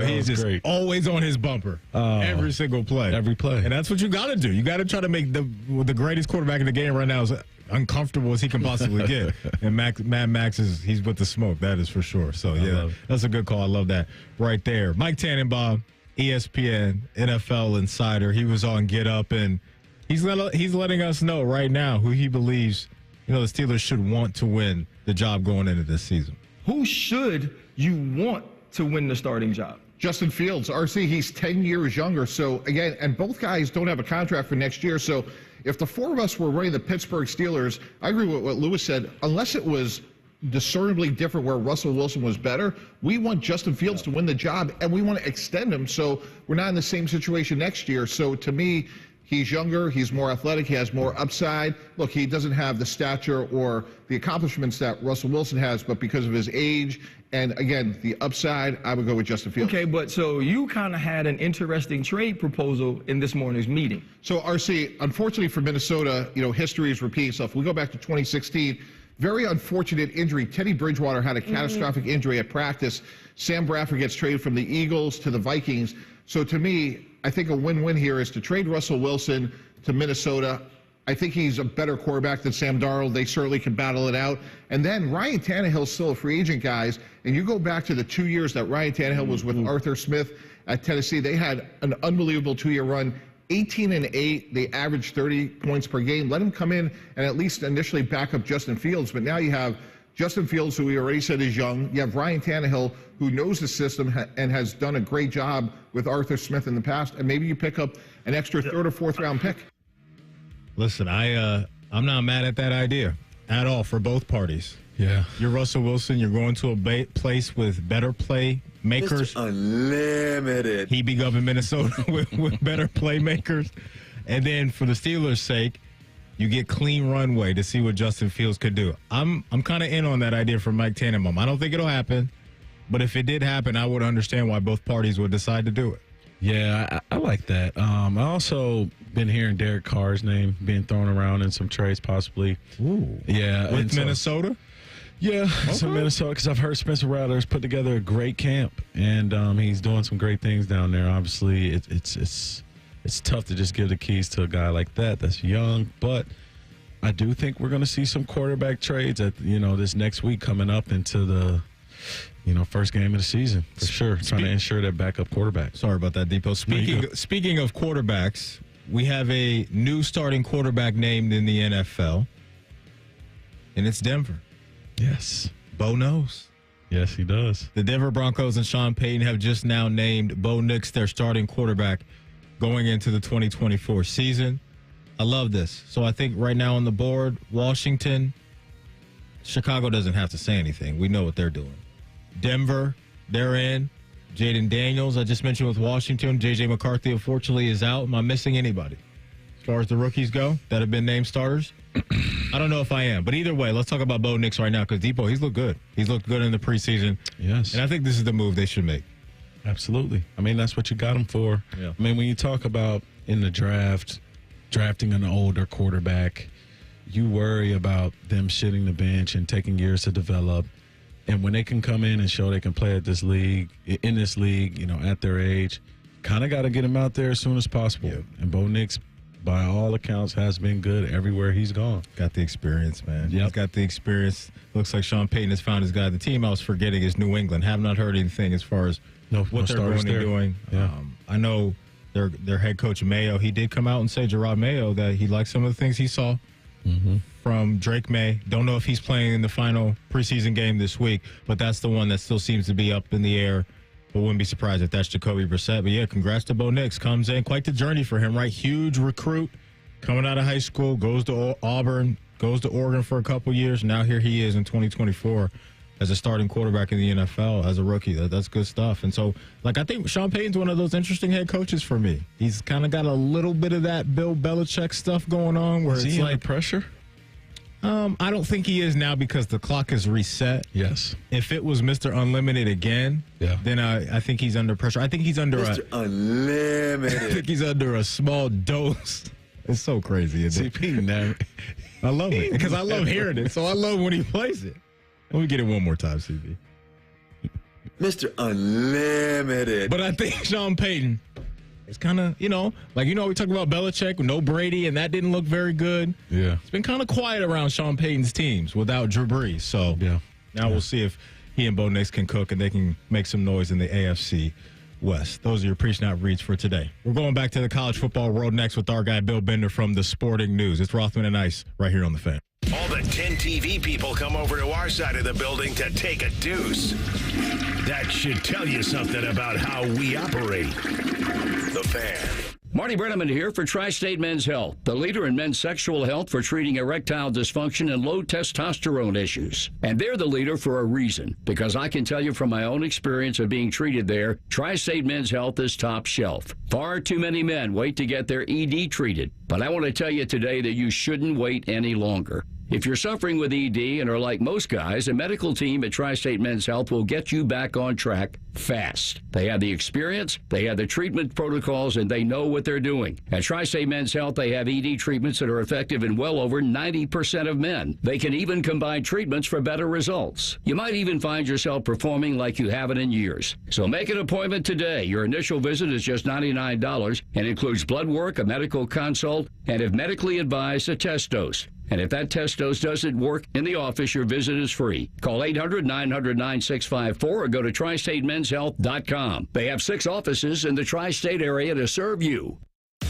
he's just always on his bumper every single play. Every play. And that's what you got to do. You got to try to make the greatest quarterback in the game right now is uncomfortable as he can possibly get. And Mad Max he's with the smoke. That is for sure. So yeah, that's a good call. I love that right there. Mike Tannenbaum, ESPN NFL insider. He was on Get Up, and he's letting us know right now who he believes the Steelers should want to win the job going into this season. Who should you want to win the starting job? Justin Fields. RC, he's 10 years younger. So, again, and both guys don't have a contract for next year. So, if the four of us were running the Pittsburgh Steelers, I agree with what Lewis said. Unless it was discernibly different where Russell Wilson was better, we want Justin Fields to win the job, and we want to extend him so we're not in the same situation next year. So, to me, he's younger, he's more athletic, he has more upside. Look, he doesn't have the stature or the accomplishments that Russell Wilson has, but because of his age and, again, the upside, I would go with Justin Fields. Okay, but so you kind of had an interesting trade proposal in this morning's meeting. So, RC, unfortunately for Minnesota, history is repeating itself. We go back to 2016, very unfortunate injury. Teddy Bridgewater had a catastrophic injury at practice. Sam Bradford gets traded from the Eagles to the Vikings. So, to me, I think a win-win here is to trade Russell Wilson to Minnesota. I think he's a better quarterback than Sam Darnold. They certainly can battle it out. And then Ryan Tannehill's still a free agent, guys. And you go back to the 2 years that Ryan Tannehill was with Arthur Smith at Tennessee. They had an unbelievable 2-year run, 18-8. They averaged 30 points per game. Let him come in and at least initially back up Justin Fields. But now you have Justin Fields, who we already said is young. You have Ryan Tannehill, who knows the system and has done a great job with Arthur Smith in the past. And maybe you pick up an extra third or fourth round pick. Listen, I'm not mad at that idea at all for both parties. Yeah. You're Russell Wilson. You're going to a place with better playmakers. Mr. Unlimited. He be up in Minnesota with better playmakers. And then for the Steelers' sake, you get clean runway to see what Justin Fields could do. I'm kind of in on that idea for Mike Tannenbaum. I don't think it'll happen, but if it did happen, I would understand why both parties would decide to do it. Yeah, I like that. I also been hearing Derek Carr's name being thrown around in some trades possibly. Ooh. Yeah. With Minnesota? Yeah, some Minnesota, because I've heard Spencer Rattler's put together a great camp, and he's doing some great things down there. Obviously, it's tough to just give the keys to a guy like that's young, but I do think we're going to see some quarterback trades at this next week coming up into the first game of the season for sure. Trying to ensure that backup quarterback. Sorry about that, Depot. Speaking of quarterbacks, we have a new starting quarterback named in the NFL, and it's Denver. Yes. Bo knows. Yes, he does. The Denver Broncos and Sean Payton have just now named Bo Nix their starting quarterback going into the 2024 season. I love this. So I think right now on the board, Washington, Chicago doesn't have to say anything. We know what they're doing. Denver, they're in. Jaden Daniels, I just mentioned with Washington. J.J. McCarthy, unfortunately, is out. Am I missing anybody? As far as the rookies go that have been named starters? I don't know if I am. But either way, let's talk about Bo Nix right now because Depot, he's looked good. He's looked good in the preseason. Yes. And I think this is the move they should make. Absolutely. I mean, that's what you got him for. Yeah. I mean, when you talk about in the draft, drafting an older quarterback, you worry about them shitting the bench and taking years to develop. And when they can come in and show they can play in this league, at their age, kind of got to get them out there as soon as possible. Yeah. And Bo Nix, by all accounts, has been good everywhere he's gone. Got the experience, man. Yep. He's got the experience. Looks like Sean Payton has found his guy. The team I was forgetting is New England. Have not heard anything as far as what they're going to doing. Yeah. I know their head coach, Mayo, he did come out and say, Gerard Mayo, that he liked some of the things he saw from Drake May. Don't know if he's playing in the final preseason game this week, but that's the one that still seems to be up in the air. But wouldn't be surprised if that's Jacoby Brissett. But yeah, congrats to Bo Nix. Comes in, quite the journey for him, right? Huge recruit, coming out of high school, goes to Auburn, goes to Oregon for a couple years. Now here he is in 2024 as a starting quarterback in the NFL as a rookie. That's good stuff. And so, I think Sean Payton's one of those interesting head coaches for me. He's kind of got a little bit of that Bill Belichick stuff going on where is it's he like under pressure? I don't think he is now because the clock is reset. Yes. If it was Mr. Unlimited again, then I think he's under pressure. I think he's under Mr. Unlimited. I think he's under a small dose. It's so crazy. Isn't CP, I love it because I love hearing it. So I love when he plays it. Let me get it one more time, CB. Mr. Unlimited. But I think Sean Payton It's kind of, we talk about Belichick with no Brady, and that didn't look very good. Yeah. It's been kind of quiet around Sean Payton's teams without Drew Brees. So now we'll see if he and Bo Nix can cook and they can make some noise in the AFC West. Those are your Preach Not Reads for today. We're going back to the college football world next with our guy Bill Bender from the Sporting News. It's Rothman and Ice right here on The Fan. All the 10 TV people come over to our side of the building to take a deuce. That should tell you something about how we operate. The Fan. Marty Brenneman here for Tri-State Men's Health, the leader in men's sexual health for treating erectile dysfunction and low testosterone issues. And they're the leader for a reason, because I can tell you from my own experience of being treated there, Tri-State Men's Health is top shelf. Far too many men wait to get their ED treated, but I want to tell you today that you shouldn't wait any longer. If you're suffering with ED and are like most guys, a medical team at Tri-State Men's Health will get you back on track fast. They have the experience, they have the treatment protocols, and they know what they're doing. At Tri-State Men's Health, they have ED treatments that are effective in well over 90% of men. They can even combine treatments for better results. You might even find yourself performing like you haven't in years. So make an appointment today. Your initial visit is just $99 and includes blood work, a medical consult, and if medically advised, a test dose. And if that test dose doesn't work in the office, your visit is free. Call 800-900-9654 or go to tristatemenshealth.com. They have 6 offices in the tri-state area to serve you.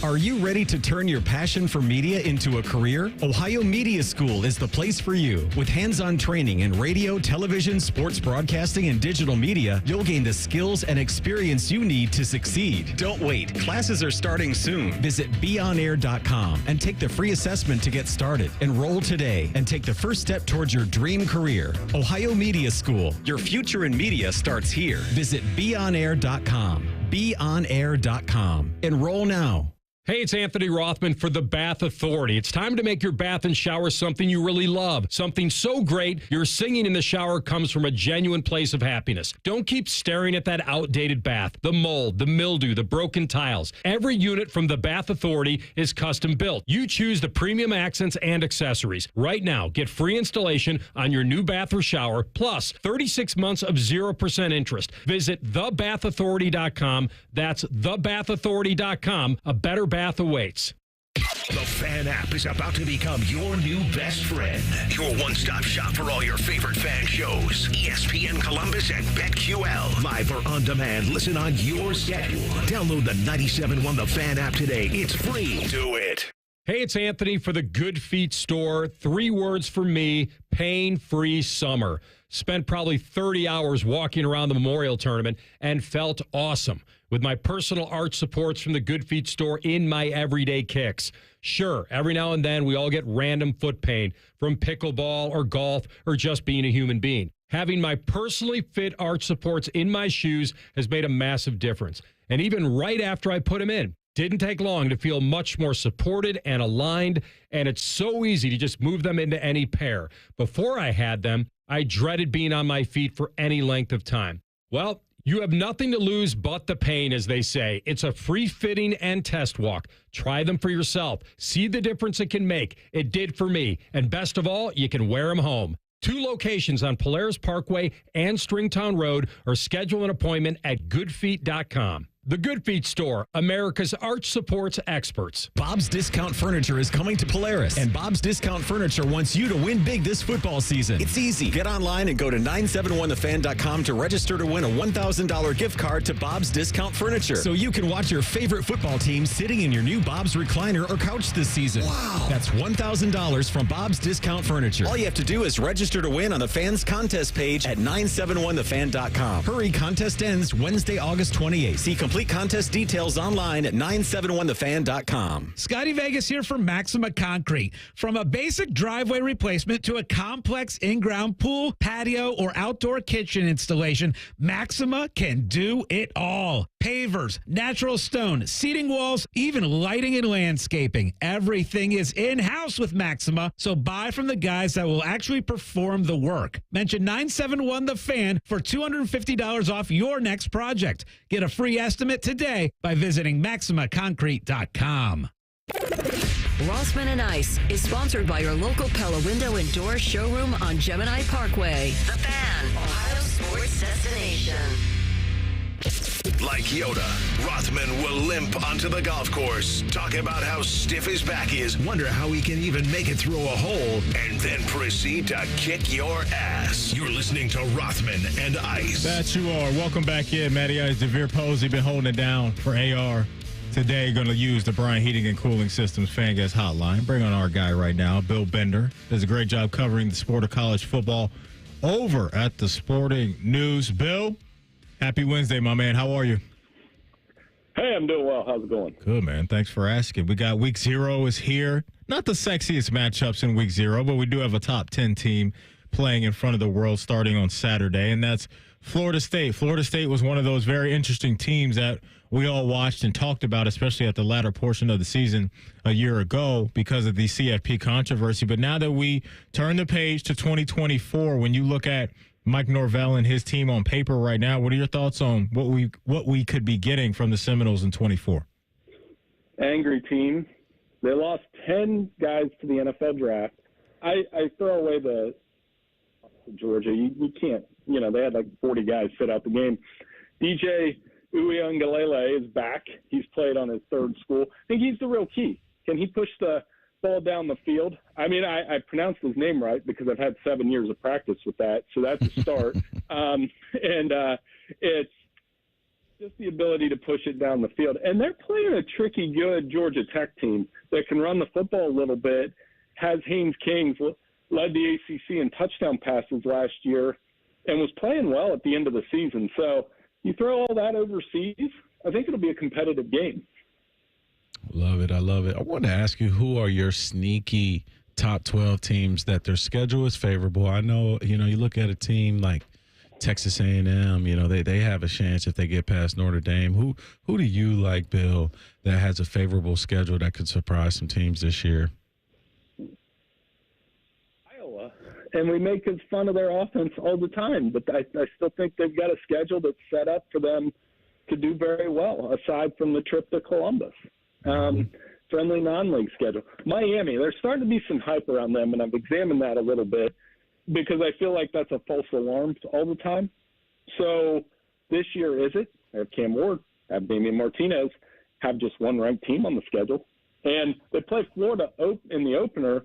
Are you ready to turn your passion for media into a career? Ohio Media School is the place for you. With hands-on training in radio, television, sports broadcasting, and digital media, you'll gain the skills and experience you need to succeed. Don't wait. Classes are starting soon. Visit beonair.com and take the free assessment to get started. Enroll today and take the first step towards your dream career. Ohio Media School. Your future in media starts here. Visit beonair.com. beonair.com. Enroll now. Hey, it's Anthony Rothman for the Bath Authority. It's time to make your bath and shower something you really love. Something so great, your singing in the shower comes from a genuine place of happiness. Don't keep staring at that outdated bath, the mold, the mildew, the broken tiles. Every unit from the Bath Authority is custom built. You choose the premium accents and accessories. Right now, get free installation on your new bath or shower, plus 36 months of 0% interest. Visit thebathauthority.com. That's thebathauthority.com. A better bath awaits. The Fan app is about to become your new best friend. Your one-stop shop for all your favorite fan shows. ESPN Columbus and BetQL. Live or on demand. Listen on your schedule. Download the 97.1 The Fan app today. It's free. Do it. Hey, it's Anthony for the Good Feet Store. 3 words for me: pain-free summer. Spent probably 30 hours walking around the Memorial Tournament and felt awesome with my personal arch supports from the Good Feet Store in my everyday kicks. Sure, every now and then we all get random foot pain from pickleball or golf or just being a human being. Having my personally fit arch supports in my shoes has made a massive difference. And even right after I put them in, didn't take long to feel much more supported and aligned, and it's so easy to just move them into any pair. Before I had them, I dreaded being on my feet for any length of time. Well, you have nothing to lose but the pain, as they say. It's a free fitting and test walk. Try them for yourself. See the difference it can make. It did for me. And best of all, you can wear them home. 2 locations on Polaris Parkway and Stringtown Road, or schedule an appointment at goodfeet.com. The Good Feet Store, America's arch supports experts. Bob's Discount Furniture is coming to Polaris, and Bob's Discount Furniture wants you to win big this football season. It's easy. Get online and go to 971thefan.com to register to win a $1,000 gift card to Bob's Discount Furniture, so you can watch your favorite football team sitting in your new Bob's recliner or couch this season. Wow. That's $1,000 from Bob's Discount Furniture. All you have to do is register to win on the fans contest page at 971thefan.com. Hurry, contest ends Wednesday, August 28th. See complete contest details online at 971thefan.com. Scotty Vegas here for Maxima Concrete. From a basic driveway replacement to a complex in-ground pool, patio, or outdoor kitchen installation, Maxima can do it all. Pavers, natural stone, seating walls, even lighting and landscaping. Everything is in-house with Maxima, so buy from the guys that will actually perform the work. Mention 971 The Fan for $250 off your next project. Get a free estimate today by visiting MaximaConcrete.com. Rothman and Ice is sponsored by your local Pella Window and Door showroom on Gemini Parkway. The Fan, Ohio sports destination. Like Yoda, Rothman will limp onto the golf course, talk about how stiff his back is, wonder how he can even make it through a hole, and then proceed to kick your ass. You're listening to Rothman and Ice. That you are. Welcome back in, Matty Ice. DeVier Posey been holding it down for AR. Today, going to use the Bryant Heating and Cooling Systems fan guest hotline. Bring on our guy right now, Bill Bender. Does a great job covering the sport of college football over at the Sporting News. Bill, happy Wednesday, my man. How are you? Hey, I'm doing well. How's it going? Good, man. Thanks for asking. We got Week 0 is here. Not the sexiest matchups in Week 0, but we do have a top 10 team playing in front of the world starting on Saturday, and that's Florida State. Florida State was one of those very interesting teams that we all watched and talked about, especially at the latter portion of the season a year ago because of the CFP controversy. But now that we turn the page to 2024, when you look at Mike Norvell and his team on paper right now, what are your thoughts on what we could be getting from the Seminoles in 24? Angry team. They lost 10 guys to the NFL draft. I throw away the Georgia. You can't, they had like 40 guys sit out the game. DJ Uiagalelei is back. He's played on his third school. I think he's the real key. Can he push the ball down the field? I mean, I pronounced his name right because I've had 7 years of practice with that, so that's a start. It's just the ability to push it down the field. And they're playing a tricky, good Georgia Tech team that can run the football a little bit, has Haynes Kings, led the ACC in touchdown passes last year, and was playing well at the end of the season. So you throw all that overseas, I think it'll be a competitive game. Love it. I love it. I want to ask you, who are your sneaky top 12 teams that their schedule is favorable? I know, you look at a team like Texas A&M, they have a chance if they get past Notre Dame. Who do you like, Bill, that has a favorable schedule that could surprise some teams this year? Iowa. And we make fun of their offense all the time, but I still think they've got a schedule that's set up for them to do very well, aside from the trip to Columbus. Friendly non-league schedule. Miami, there's starting to be some hype around them, and I've examined that a little bit because I feel like that's a false alarm all the time. So this year, is it? I have Cam Ward, I have Damian Martinez, have just one ranked team on the schedule. And they play Florida in the opener.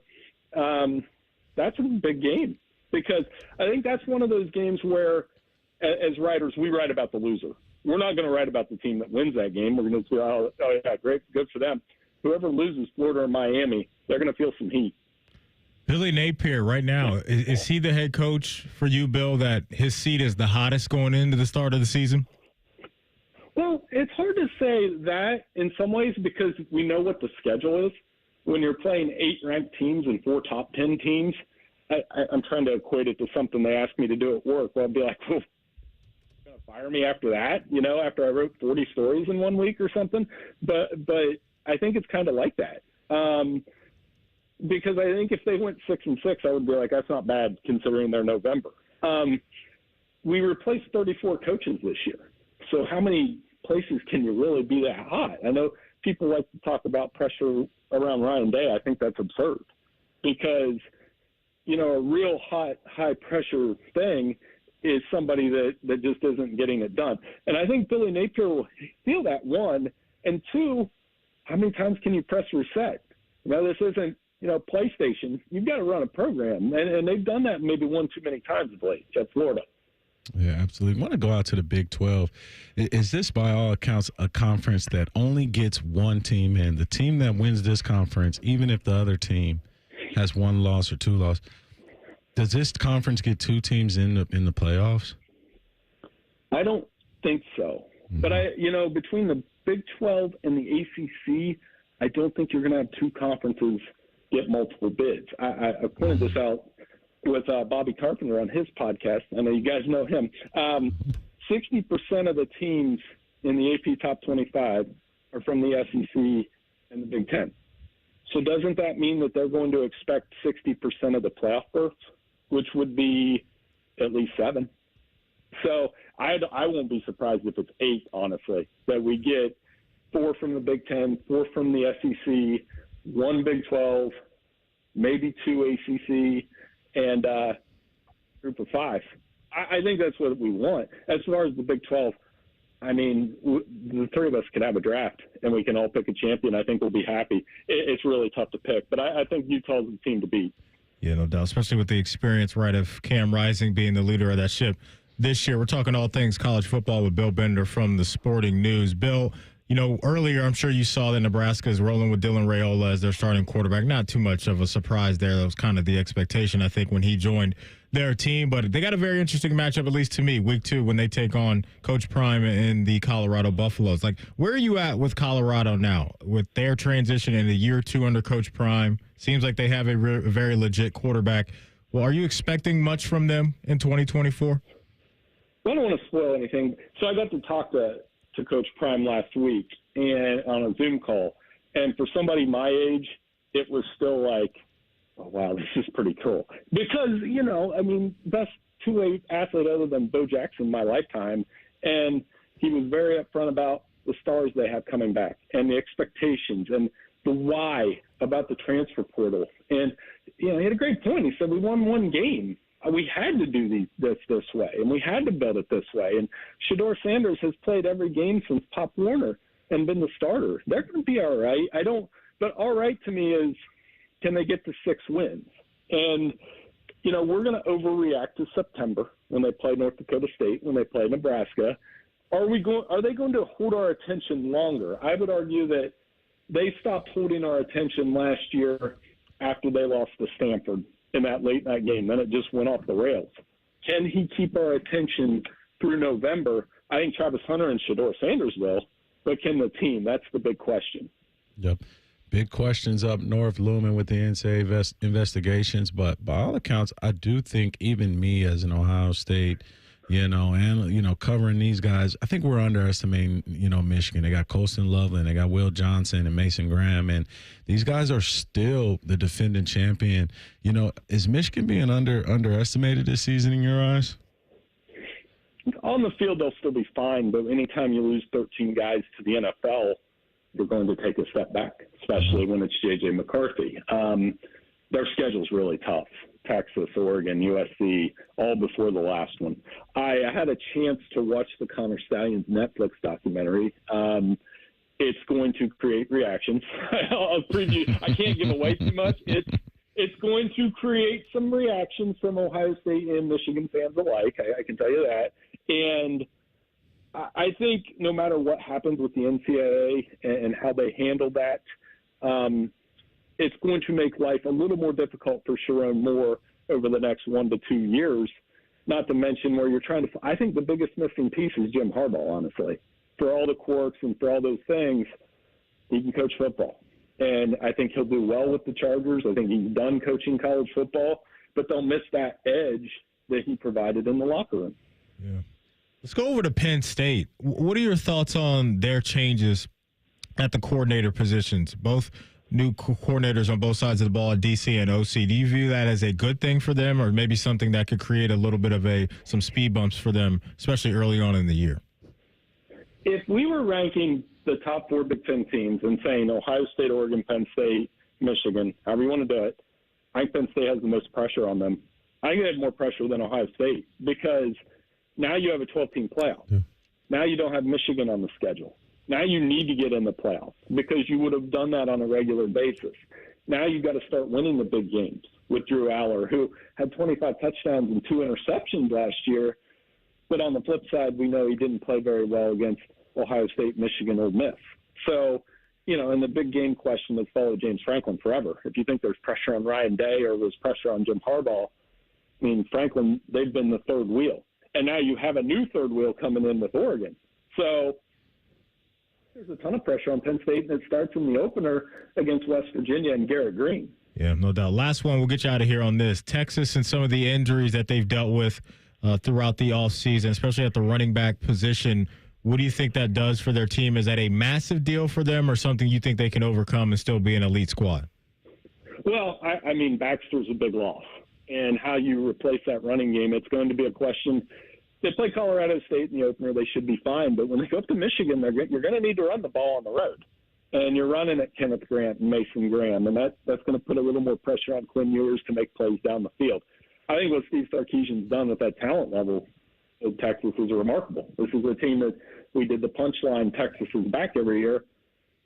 That's a big game because I think that's one of those games where, as writers, we write about the loser. We're not going to write about the team that wins that game. We're going to say, oh, yeah, great, good for them. Whoever loses Florida or Miami, they're going to feel some heat. Billy Napier right now, is he the head coach for you, Bill, that his seat is the hottest going into the start of the season? Well, it's hard to say that in some ways because we know what the schedule is. When you're playing 8 ranked teams and 4 top 10 teams, I'm trying to equate it to something they asked me to do at work. Well, I'd be like, well, you're going to fire me after that, after I wrote 40 stories in 1 week or something? But I think it's kind of like that. Because I think if they went 6-6, I would be like, that's not bad considering they're November. We replaced 34 coaches this year. So how many places can you really be that hot? I know people like to talk about pressure around Ryan Day. I think that's absurd because, a real hot, high-pressure thing is somebody that just isn't getting it done. And I think Billy Napier will feel that, 1. And 2, how many times can you press reset? This isn't, PlayStation. You've got to run a program. And they've done that maybe one too many times of late at Florida. Yeah, absolutely. I want to go out to the Big 12. Is this, by all accounts, a conference that only gets one team in? The team that wins this conference, even if the other team has 1 loss or 2 losses, does this conference get 2 teams in the playoffs? I don't think so. Mm-hmm. But, between the Big 12 and the ACC, I don't think you're going to have 2 conferences get multiple bids. I pointed this out with Bobby Carpenter on his podcast. I know you guys know him. 60% of the teams in the AP Top 25 are from the SEC and the Big Ten. So doesn't that mean that they're going to expect 60% of the playoff berths, which would be at least 7? So I won't be surprised if it's 8, honestly, that we get 4 from the Big Ten, 4 from the SEC, 1 Big 12, maybe 2 ACC, and group of 5. I think that's what we want. As far as the Big 12, I mean, the three of us could have a draft, and we can all pick a champion. I think we'll be happy. It's really tough to pick, but I think Utah's the team to beat. Yeah, no doubt, especially with the experience, right, of Cam Rising being the leader of that ship this year. We're talking all things college football with Bill Bender from the Sporting News. Bill, you know, earlier I'm sure you saw that Nebraska is rolling with Dylan Raiola as their starting quarterback. Not too much of a surprise there. That was kind of the expectation, I think, when he joined their team. But they got a very interesting matchup, at least to me, week 2, when they take on Coach Prime and the Colorado Buffaloes. Like, where are you at with Colorado now with their transition in the year 2 under Coach Prime? Seems like they have a very legit quarterback. Well, are you expecting much from them in 2024? I don't want to spoil anything. So I got to talk to Coach Prime last week and on a Zoom call. And for somebody my age, it was still like, oh, wow, this is pretty cool. Because, you know, I mean, best two-way athlete other than Bo Jackson in my lifetime. And he was very upfront about the stars they have coming back and the expectations and the why about the transfer portal. And, you know, he had a great point. He said, we won one game. We had to do this way, and we had to build it this way. And Shedeur Sanders has played every game since Pop Warner and been the starter. They're going to be all right. But all right to me is, can they get to 6 wins? And, you know, we're going to overreact to September when they play North Dakota State, when they play Nebraska. Are they going to hold our attention longer? I would argue that they stopped holding our attention last year after they lost to Stanford in that late night game. Then it just went off the rails. Can he keep our attention through November? I think Travis Hunter and Shedeur Sanders will, but can the team? That's the big question. Yep. Big questions up north looming with the NCAA investigations, but by all accounts, I do think even me as an Ohio State, you know, and, you know, covering these guys, I think we're underestimating, you know, Michigan. They got Colston Loveland, they got Will Johnson and Mason Graham, and these guys are still the defending champion. You know, is Michigan being underestimated this season in your eyes? On the field, they'll still be fine, but anytime you lose 13 guys to the NFL, you're going to take a step back, especially when it's J.J. McCarthy. Their schedule's really tough. Texas, Oregon, USC, all before the last one. I had a chance to watch the Connor Stallions Netflix documentary. It's going to create reactions. I'll preview. I can't give away too much. It's going to create some reactions from Ohio State and Michigan fans alike. I can tell you that. And I think no matter what happens with the NCAA and how they handle that, it's going to make life a little more difficult for Sharon Moore over the next 1 to 2 years, not to mention where you're trying to – I think the biggest missing piece is Jim Harbaugh, honestly. For all the quirks and for all those things, he can coach football. And I think he'll do well with the Chargers. I think he's done coaching college football, but they'll miss that edge that he provided in the locker room. Yeah. Let's go over to Penn State. What are your thoughts on their changes at the coordinator positions? Both new coordinators on both sides of the ball at DC and OC. Do you view that as a good thing for them, or maybe something that could create a little bit of some speed bumps for them, especially early on in the year? If we were ranking the top 4 Big Ten teams and saying Ohio State, Oregon, Penn State, Michigan, however you want to do it, I think Penn State has the most pressure on them. I think they have more pressure than Ohio State because now you have a 12-team playoff. Yeah. Now you don't have Michigan on the schedule. Now you need to get in the playoffs because you would have done that on a regular basis. Now you've got to start winning the big games with Drew Aller, who had 25 touchdowns and 2 interceptions last year. But on the flip side, we know he didn't play very well against Ohio State, Michigan, Ole Miss. So, you know, and the big game question has followed James Franklin forever. If you think there's pressure on Ryan Day or there's pressure on Jim Harbaugh, I mean, Franklin, they've been the third wheel. And now you have a new third wheel coming in with Oregon. So there's a ton of pressure on Penn State, and it starts in the opener against West Virginia and Garrett Green. Yeah, no doubt. Last one, we'll get you out of here on this. Texas and some of the injuries that they've dealt with throughout the offseason, especially at the running back position. What do you think that does for their team? Is that a massive deal for them or something you think they can overcome and still be an elite squad? Well, I mean, Baxter's a big loss. And how you replace that running game, it's going to be a question. They play Colorado State in the opener. They should be fine. But when they go up to Michigan, you're going to need to run the ball on the road. And you're running at Kenneth Grant and Mason Graham. And that's going to put a little more pressure on Quinn Ewers to make plays down the field. I think what Steve Sarkisian's done with that talent level in Texas is remarkable. This is a team that we did the punchline, Texas is back every year.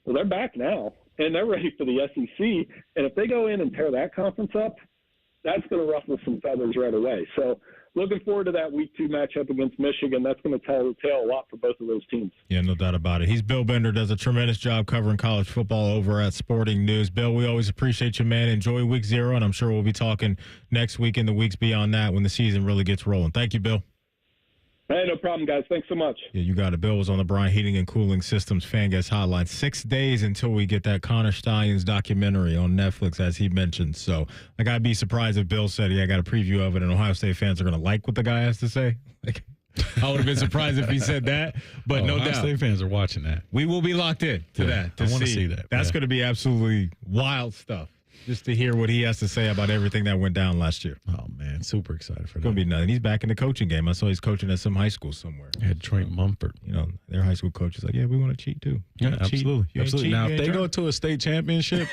Well, they're back now, and they're ready for the SEC. And if they go in and tear that conference up, that's going to ruffle some feathers right away. So looking forward to that Week 2 matchup against Michigan. That's going to tell the tale a lot for both of those teams. Yeah, no doubt about it. He's Bill Bender, does a tremendous job covering college football over at Sporting News. Bill, we always appreciate you, man. Enjoy Week 0, and I'm sure we'll be talking next week and the weeks beyond that when the season really gets rolling. Thank you, Bill. Hey, no problem, guys. Thanks so much. Yeah, you got it. Bill was on the Bryant Heating and Cooling Systems Fan Guest Hotline. 6 days until we get that Connor Stallions documentary on Netflix, as he mentioned. So I got to be surprised if Bill said, I got a preview of it, and Ohio State fans are going to like what the guy has to say. Like, I would have been surprised if he said that, but no doubt. Ohio State fans are watching that. We will be locked in to that. I want to see that. That's going to be absolutely wild stuff. Just to hear what he has to say about everything that went down last year. Oh, man. Super excited for that. It's going to be nothing. He's back in the coaching game. I saw he's coaching at some high school somewhere. At Trent Mumford. You know, their high school coach is like, we want to cheat too. Yeah, absolutely. Absolutely. Now, if they go go to a state championship,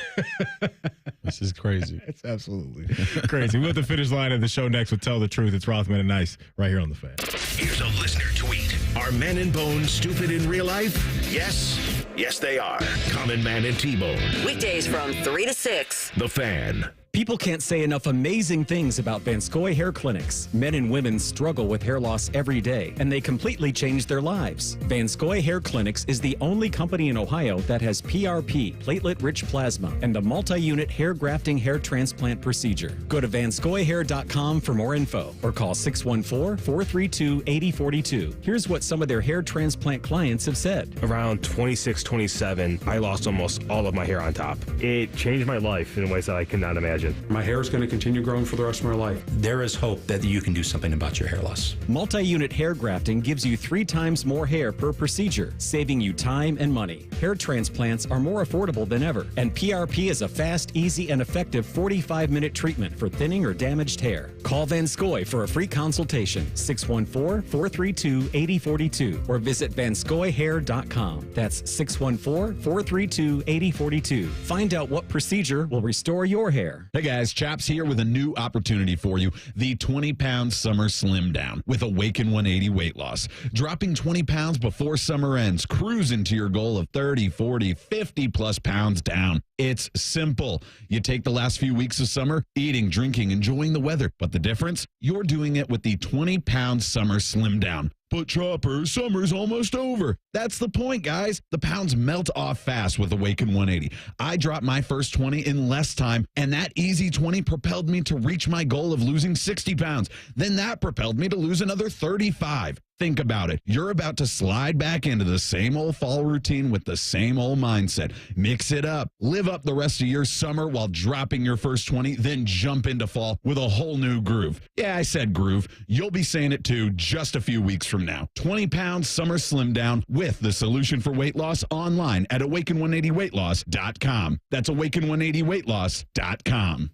this is crazy. It's absolutely crazy. We'll at the finish line of the show next with Tell the Truth. It's Rothman and Nice right here on The Fan. Here's a listener tweet. Are men and Bone stupid in real life? Yes. Yes, they are. Common Man and T-Bone. Weekdays from 3 to 6. The Fan. People can't say enough amazing things about Vanscoy Hair Clinics. Men and women struggle with hair loss every day, and they completely change their lives. Vanscoy Hair Clinics is the only company in Ohio that has PRP, platelet-rich plasma, and the multi-unit hair grafting hair transplant procedure. Go to vanscoyhair.com for more info, or call 614-432-8042. Here's what some of their hair transplant clients have said. Around 26, 27, I lost almost all of my hair on top. It changed my life in ways that I could not imagine. My hair is going to continue growing for the rest of my life. There is hope that you can do something about your hair loss. Multi-unit hair grafting gives you 3 times more hair per procedure, saving you time and money. Hair transplants are more affordable than ever, and PRP is a fast, easy, and effective 45-minute treatment for thinning or damaged hair. Call Vanscoy for a free consultation, 614-432-8042, or visit vanscoyhair.com. That's 614-432-8042. Find out what procedure will restore your hair. Hey guys, Chaps here with a new opportunity for you, the 20-pound summer slim down with Awaken 180 weight loss. Dropping 20 pounds before summer ends, cruising to your goal of 30, 40, 50 plus pounds down. It's simple. You take the last few weeks of summer, eating, drinking, enjoying the weather, but the difference? You're doing it with the 20-pound summer slim down. But Chopper, summer's almost over. That's the point, guys. The pounds melt off fast with Awaken 180. I dropped my first 20 in less time, and that easy 20 propelled me to reach my goal of losing 60 pounds. Then that propelled me to lose another 35. Think about it. You're about to slide back into the same old fall routine with the same old mindset. Mix it up. Live up the rest of your summer while dropping your first 20, then jump into fall with a whole new groove. Yeah, I said groove. You'll be saying it too just a few weeks from now. 20 pounds summer slim down with the solution for weight loss online at awaken180weightloss.com. That's awaken180weightloss.com.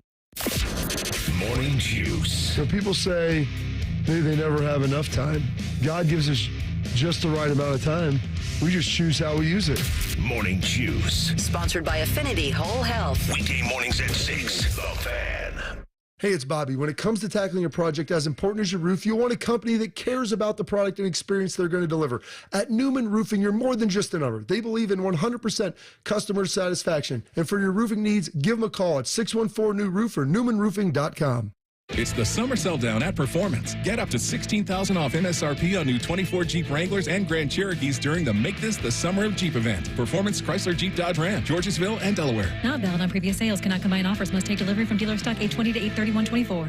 Morning Juice. So people say maybe they never have enough time. God gives us just the right amount of time. We just choose how we use it. Morning Juice. Sponsored by Affinity Whole Health. Weekday mornings at 6. The Fan. Hey, it's Bobby. When it comes to tackling a project as important as your roof, you want a company that cares about the product and experience they're going to deliver. At Newman Roofing, you're more than just a number. They believe in 100% customer satisfaction. And for your roofing needs, give them a call at 614-NEW-ROOF or newmanroofing.com. It's the summer sell down at Performance. Get up to $16,000 off MSRP on new 24 Jeep Wranglers and Grand Cherokees during the Make This the Summer of Jeep event. Performance, Chrysler, Jeep, Dodge, Ram, Georgesville, and Delaware. Not valid on previous sales. Cannot combine offers. Must take delivery from dealer stock 8/20 to 8/31/24.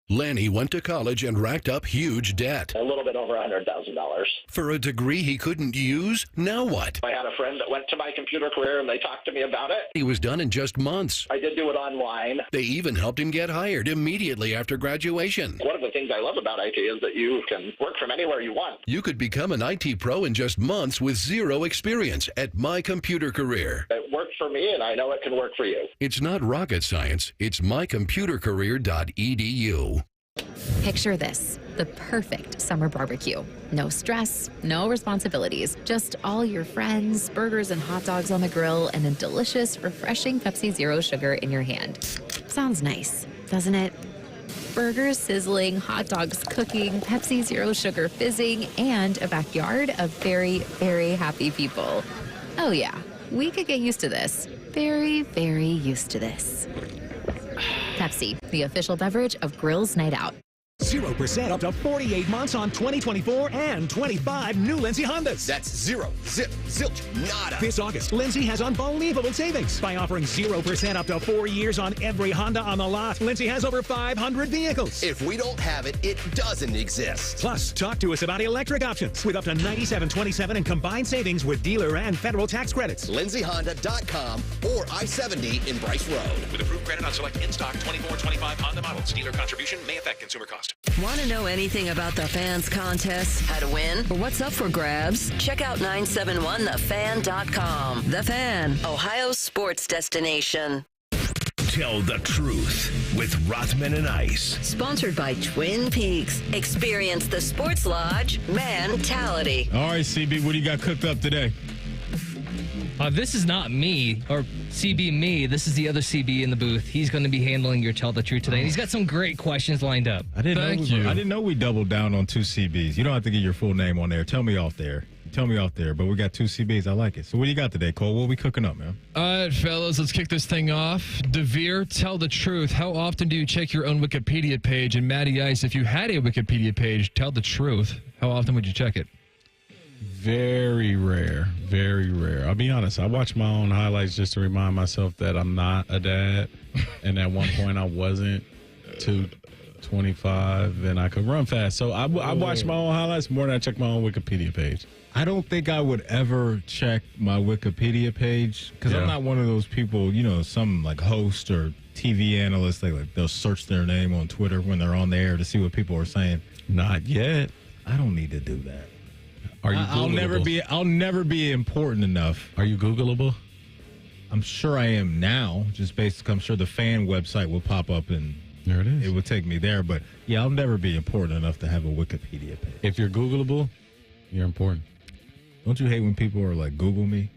Lanny went to college and racked up huge debt. A little bit over $100,000. For a degree he couldn't use? Now what? I had a friend that went to my computer career and they talked to me about it. He was done in just months. I did do it online. They even helped him get hired immediately after graduation. One of the things I love about IT is that you can work from anywhere you want. You could become an IT pro in just months with zero experience at My Computer Career. It worked for me and I know it can work for you. It's not rocket science. It's mycomputercareer.edu. Picture this, the perfect summer barbecue. No stress, no responsibilities, just all your friends, burgers and hot dogs on the grill, and a delicious, refreshing Pepsi Zero Sugar in your hand. Sounds nice, doesn't it? Burgers sizzling, hot dogs cooking, Pepsi Zero Sugar fizzing, and a backyard of very, very happy people. Oh yeah, we could get used to this. Very, very used to this. Pepsi, the official beverage of Grill's Night Out. 0% up to 48 months on 2024 and 25 new Lindsay Hondas. That's zero, zip, zilch, nada. This August, Lindsay has unbelievable savings. By offering 0% up to 4 years on every Honda on the lot, Lindsay has over 500 vehicles. If we don't have it, it doesn't exist. Plus, talk to us about electric options with up to $97.27 in combined savings with dealer and federal tax credits. LindsayHonda.com or I-70 in Bryce Road. With approved credit on select in-stock 24-25 Honda models. Dealer contribution may affect consumer cost. Want to know anything about the fans' contests, how to win, or what's up for grabs? Check out 971thefan.com. The Fan, Ohio's sports destination. Tell the truth with Rothman and Ice. Sponsored by Twin Peaks. Experience the Sports Lodge mentality. All right, CB, what do you got cooked up today? This is not me, or CB me. This is the other CB in the booth. He's going to be handling your Tell the Truth today. And he's got some great questions lined up. I didn't know we doubled down on 2 CBs. You don't have to get your full name on there. Tell me off there. But we got 2 CBs. I like it. So what do you got today, Cole? What are we cooking up, man? All right, fellas, let's kick this thing off. DeVier, tell the truth. How often do you check your own Wikipedia page? And Matty Ice, if you had a Wikipedia page, tell the truth. How often would you check it? Very rare. Very rare. I'll be honest. I watch my own highlights just to remind myself that I'm not a dad. And at one point I wasn't 225 and I could run fast. So I watch my own highlights more than I check my own Wikipedia page. I don't think I would ever check my Wikipedia page because I'm not one of those people, some like host or TV analysts, they'll search their name on Twitter when they're on the air to see what people are saying. Not yet. I don't need to do that. Are you Googleable? I'll never be important enough. Are you Googleable? I'm sure I am now. Just basically, I'm sure the fan website will pop up and there it is. It would take me there. But yeah, I'll never be important enough to have a Wikipedia page. If you're Googleable, you're important. Don't you hate when people are like, Google me?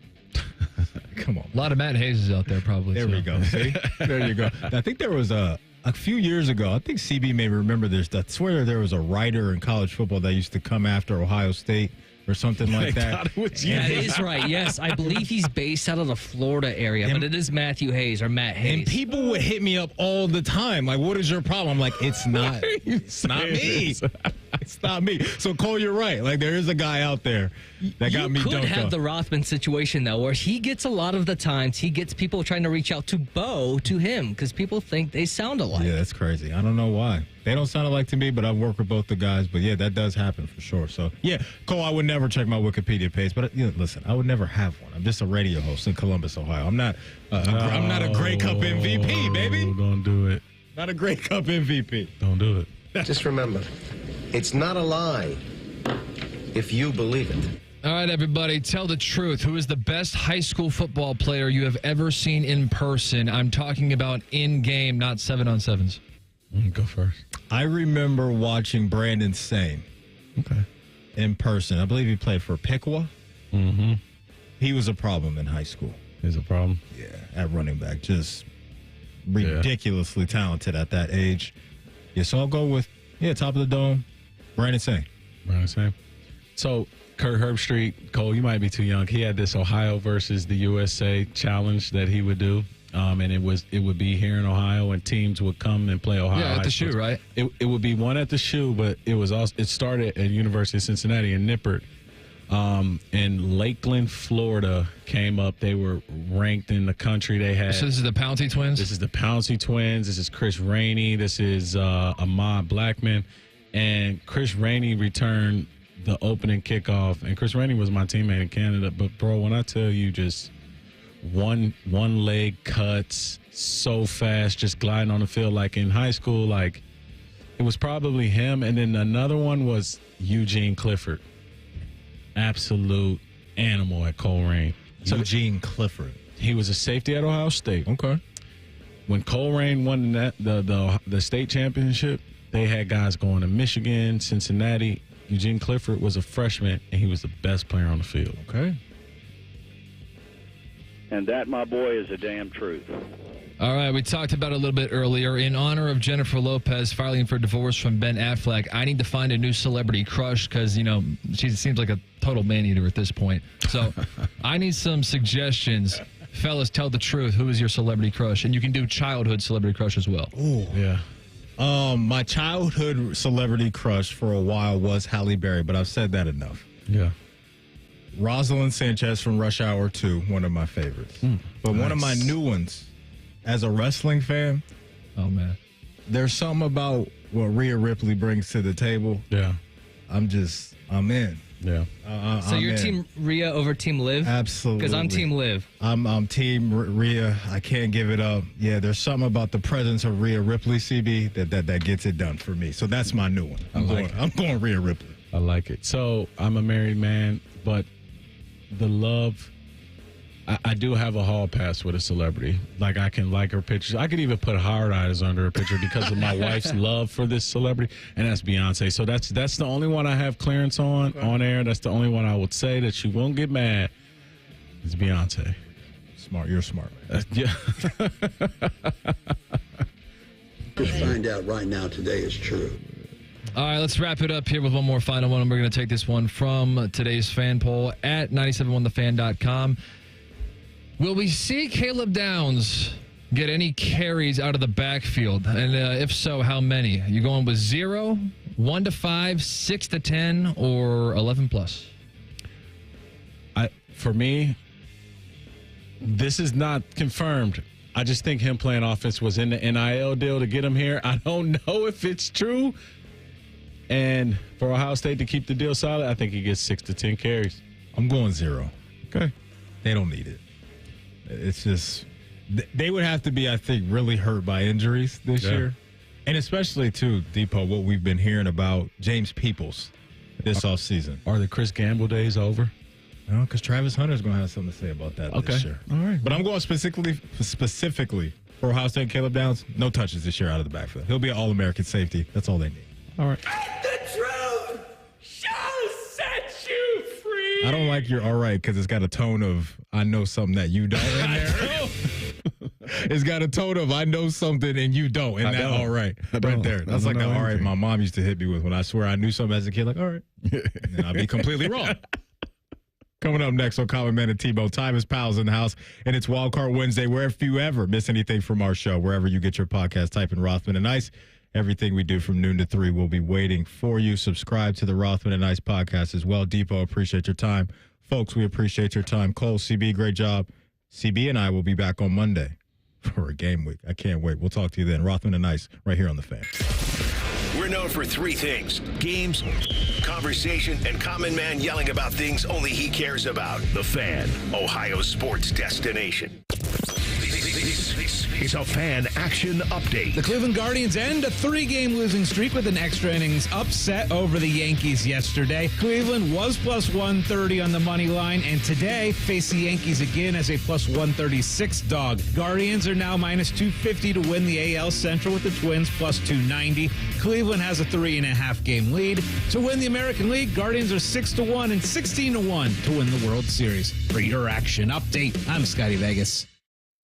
Come on. A lot of Matt Hayes out there probably. There we go. See? There you go. I think there was a few years ago, I think CB may remember this. I swear there was a writer in college football that used to come after Ohio State or something like that. Yeah, that is right. Yes, I believe he's based out of the Florida area, but it is Matthew Hayes or Matt Hayes. And people would hit me up all the time. Like, what is your problem? I'm like, it's not me. It's not me. So, Cole, you're right. Like, there is a guy out there that got me dunked on. You could have the Rothman situation, though, where he gets a lot of the times, he gets people trying to reach out to him because people think they sound alike. Yeah, that's crazy. I don't know why. They don't sound alike to me, but I've worked with both the guys. But, yeah, that does happen for sure. So, yeah, Cole, I would never check my Wikipedia page. But, listen, I would never have one. I'm just a radio host in Columbus, Ohio. I'm not a Grey Cup MVP, baby. Don't do it. Not a Grey Cup MVP. Don't do it. Just remember, it's not a lie if you believe it. All right, everybody, tell the truth. Who is the best high school football player you have ever seen in person? I'm talking about in-game, not 7-on-7s. Go first. I remember watching Brandon Sane in person. I believe he played for Piqua. Mm-hmm. He was a problem in high school. He's a problem? Yeah, at running back. Just ridiculously talented at that age. Yeah, so I'll go with, top of the dome, Brandon Sane. So, Kurt Herbstreit, Cole, you might be too young. He had this Ohio versus the USA challenge that he would do. And it would be here in Ohio, and teams would come and play Ohio. Yeah, at the shoe, right? It would be one at the shoe, but it started at University of Cincinnati in Nippert. And Lakeland, Florida came up. They were ranked in the country. They had. So this is the Pouncey twins? This is the Pouncey twins. This is Chris Rainey. This is Ahmad Blackman. And Chris Rainey returned the opening kickoff. And Chris Rainey was my teammate in Canada. But, bro, when I tell you just one leg cuts so fast, just gliding on the field like in high school, like it was probably him. And then another one was Eugene Clifford. Absolute animal at Colerain. Eugene Clifford. He was a safety at Ohio State. Okay. When Colerain won the state championship, they had guys going to Michigan, Cincinnati. Eugene Clifford was a freshman, and he was the best player on the field. Okay. And that, my boy, is a damn truth. All right, we talked about it a little bit earlier. In honor of Jennifer Lopez filing for divorce from Ben Affleck, I need to find a new celebrity crush because, she seems like a total man-eater at this point. So I need some suggestions. Fellas, tell the truth. Who is your celebrity crush? And you can do childhood celebrity crush as well. Ooh. Yeah. My childhood celebrity crush for a while was Halle Berry, but I've said that enough. Yeah. Rosalind Sanchez from Rush Hour 2, one of my favorites. But one of my new ones, as a wrestling fan, oh man, there's something about what Rhea Ripley brings to the table. Yeah. I'm in. Yeah. So you're Team Rhea over Team Liv? Absolutely. Because I'm Team Liv. I'm Team Rhea. I can't give it up. Yeah, there's something about the presence of Rhea Ripley, CB, that gets it done for me. So that's my new one. I'm going Rhea Ripley. I like it. So I'm a married man, but the love, I do have a hall pass with a celebrity. Like, I can like her pictures. I could even put hard eyes under her picture because of my wife's love for this celebrity, and that's Beyonce. So that's the only one I have clearance on air. That's the only one I would say that she won't get mad. It's Beyonce. Smart. You're smart. Yeah. Just find out right now today is true. All right, let's wrap it up here with one more final one. We're going to take this one from today's fan poll at 971thefan.com. Will we see Caleb Downs get any carries out of the backfield? And if so, how many? Are you going with 0, 1 to 5, 6 to 10, or 11 plus? For me, this is not confirmed. I just think him playing offense was in the NIL deal to get him here. I don't know if it's true. And for Ohio State to keep the deal solid, I think he gets 6 to 10 carries. I'm going 0. Okay. They don't need it. It's just, they would have to be, I think, really hurt by injuries this year. And especially, too, Depot, what we've been hearing about James Peoples this offseason. Are the Chris Gamble days over? No, because Travis Hunter's going to have something to say about that this year. All right. But I'm going specifically for Ohio State and Caleb Downs, no touches this year out of the backfield. He'll be an All-American safety. That's all they need. All right. The truth shall set you free. I don't like your all right because it's got a tone of I know something that you don't in there. It's got a tone of I know something and you don't. And that all right right there. That's like that all right my mom used to hit me with when I swear I knew something as a kid. Like, all right. And I'd be completely wrong. Coming up next on Common Man and Tebow, Tyvus Powell's in the house, and it's Wildcard Wednesday. Wherever you ever miss anything from our show, wherever you get your podcast, type in Rothman and Ice. Everything we do from noon to 3 will be waiting for you. Subscribe to the Rothman and Ice podcast as well. Depot, appreciate your time. Folks, we appreciate your time. Cole, CB, great job. CB and I will be back on Monday for a game week. I can't wait. We'll talk to you then. Rothman and Ice right here on The Fan. We're known for 3 things: games, conversation, and Common Man yelling about things only he cares about. The Fan, Ohio's sports destination. This is a Fan Action Update. The Cleveland Guardians end a 3-game losing streak with an extra innings upset over the Yankees yesterday. Cleveland was plus 130 on the money line, and today face the Yankees again as a plus 136 dog. Guardians are now minus 250 to win the AL Central with the Twins plus 290. Cleveland has a 3.5 game lead. To win the American League, Guardians are 6-1 and 16-1 to win the World Series. For your Action Update, I'm Scotty Vegas.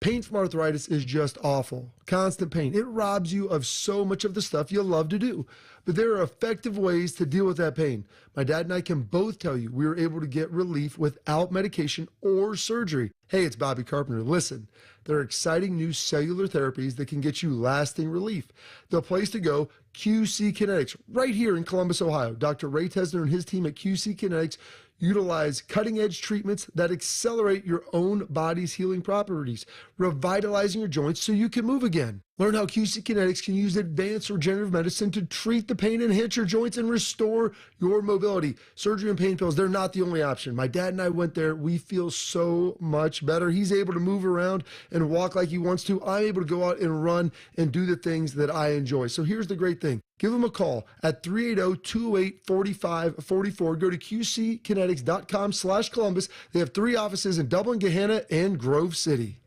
Pain from arthritis is just awful. Constant pain. It robs you of so much of the stuff you love to do. But there are effective ways to deal with that pain. My dad and I can both tell you we were able to get relief without medication or surgery. Hey, it's Bobby Carpenter. Listen, there are exciting new cellular therapies that can get you lasting relief. The place to go, QC Kinetics, right here in Columbus, Ohio. Dr. Ray Tesner and his team at QC Kinetics utilize cutting-edge treatments that accelerate your own body's healing properties, revitalizing your joints so you can move again. Learn how QC Kinetics can use advanced regenerative medicine to treat the pain, enhance your joints, and restore your mobility. Surgery and pain pills, they're not the only option. My dad and I went there. We feel so much better. He's able to move around and walk like he wants to. I'm able to go out and run and do the things that I enjoy. So here's the great thing. Give them a call at 380-208-4544. Go to qckinetics.com/Columbus. They have 3 offices in Dublin, Gahanna, and Grove City.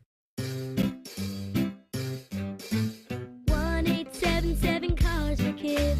1-877 Cars for Kids.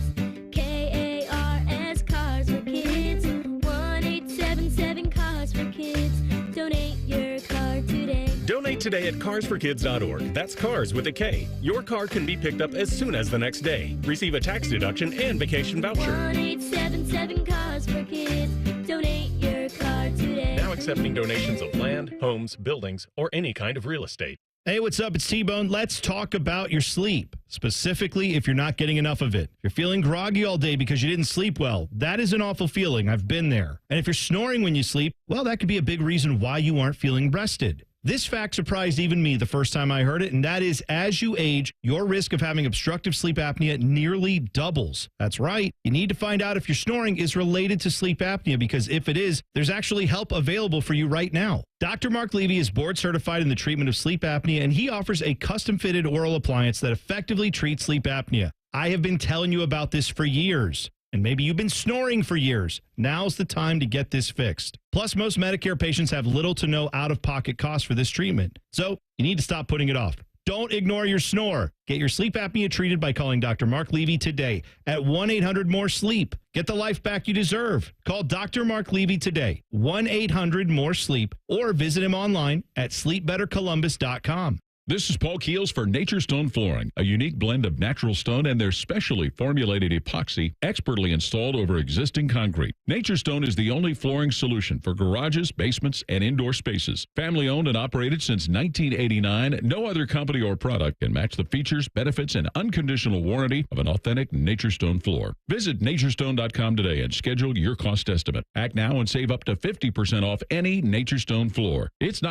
KARS Cars for Kids. 1-877 Cars for Kids. Donate your car today. Donate Donate today at carsforkids.org. That's cars with a K. Your car can be picked up as soon as the next day. Receive a tax deduction and vacation voucher. 1-877 Cars for Kids. Donate your car today. Now accepting donations of land, homes, buildings, or any kind of real estate. Hey, what's up? It's T-Bone. Let's talk about your sleep, specifically if you're not getting enough of it. If you're feeling groggy all day because you didn't sleep well, that is an awful feeling. I've been there. And if you're snoring when you sleep, well, that could be a big reason why you aren't feeling rested. This fact surprised even me the first time I heard it, and that is as you age, your risk of having obstructive sleep apnea nearly doubles. That's right. You need to find out if your snoring is related to sleep apnea, because if it is, there's actually help available for you right now. Dr. Mark Levy is board certified in the treatment of sleep apnea, and he offers a custom-fitted oral appliance that effectively treats sleep apnea. I have been telling you about this for years. And maybe you've been snoring for years. Now's the time to get this fixed. Plus, most Medicare patients have little to no out-of-pocket costs for this treatment. So you need to stop putting it off. Don't ignore your snore. Get your sleep apnea treated by calling Dr. Mark Levy today at 1-800-MORE-SLEEP. Get the life back you deserve. Call Dr. Mark Levy today, 1-800-MORE-SLEEP, or visit him online at sleepbettercolumbus.com. This is Paul Keels for Nature Stone Flooring, a unique blend of natural stone and their specially formulated epoxy expertly installed over existing concrete. Nature Stone is the only flooring solution for garages, basements, and indoor spaces. Family owned and operated since 1989, no other company or product can match the features, benefits, and unconditional warranty of an authentic Nature Stone floor. Visit naturestone.com today and schedule your cost estimate. Act now and save up to 50% off any Nature Stone floor. It's not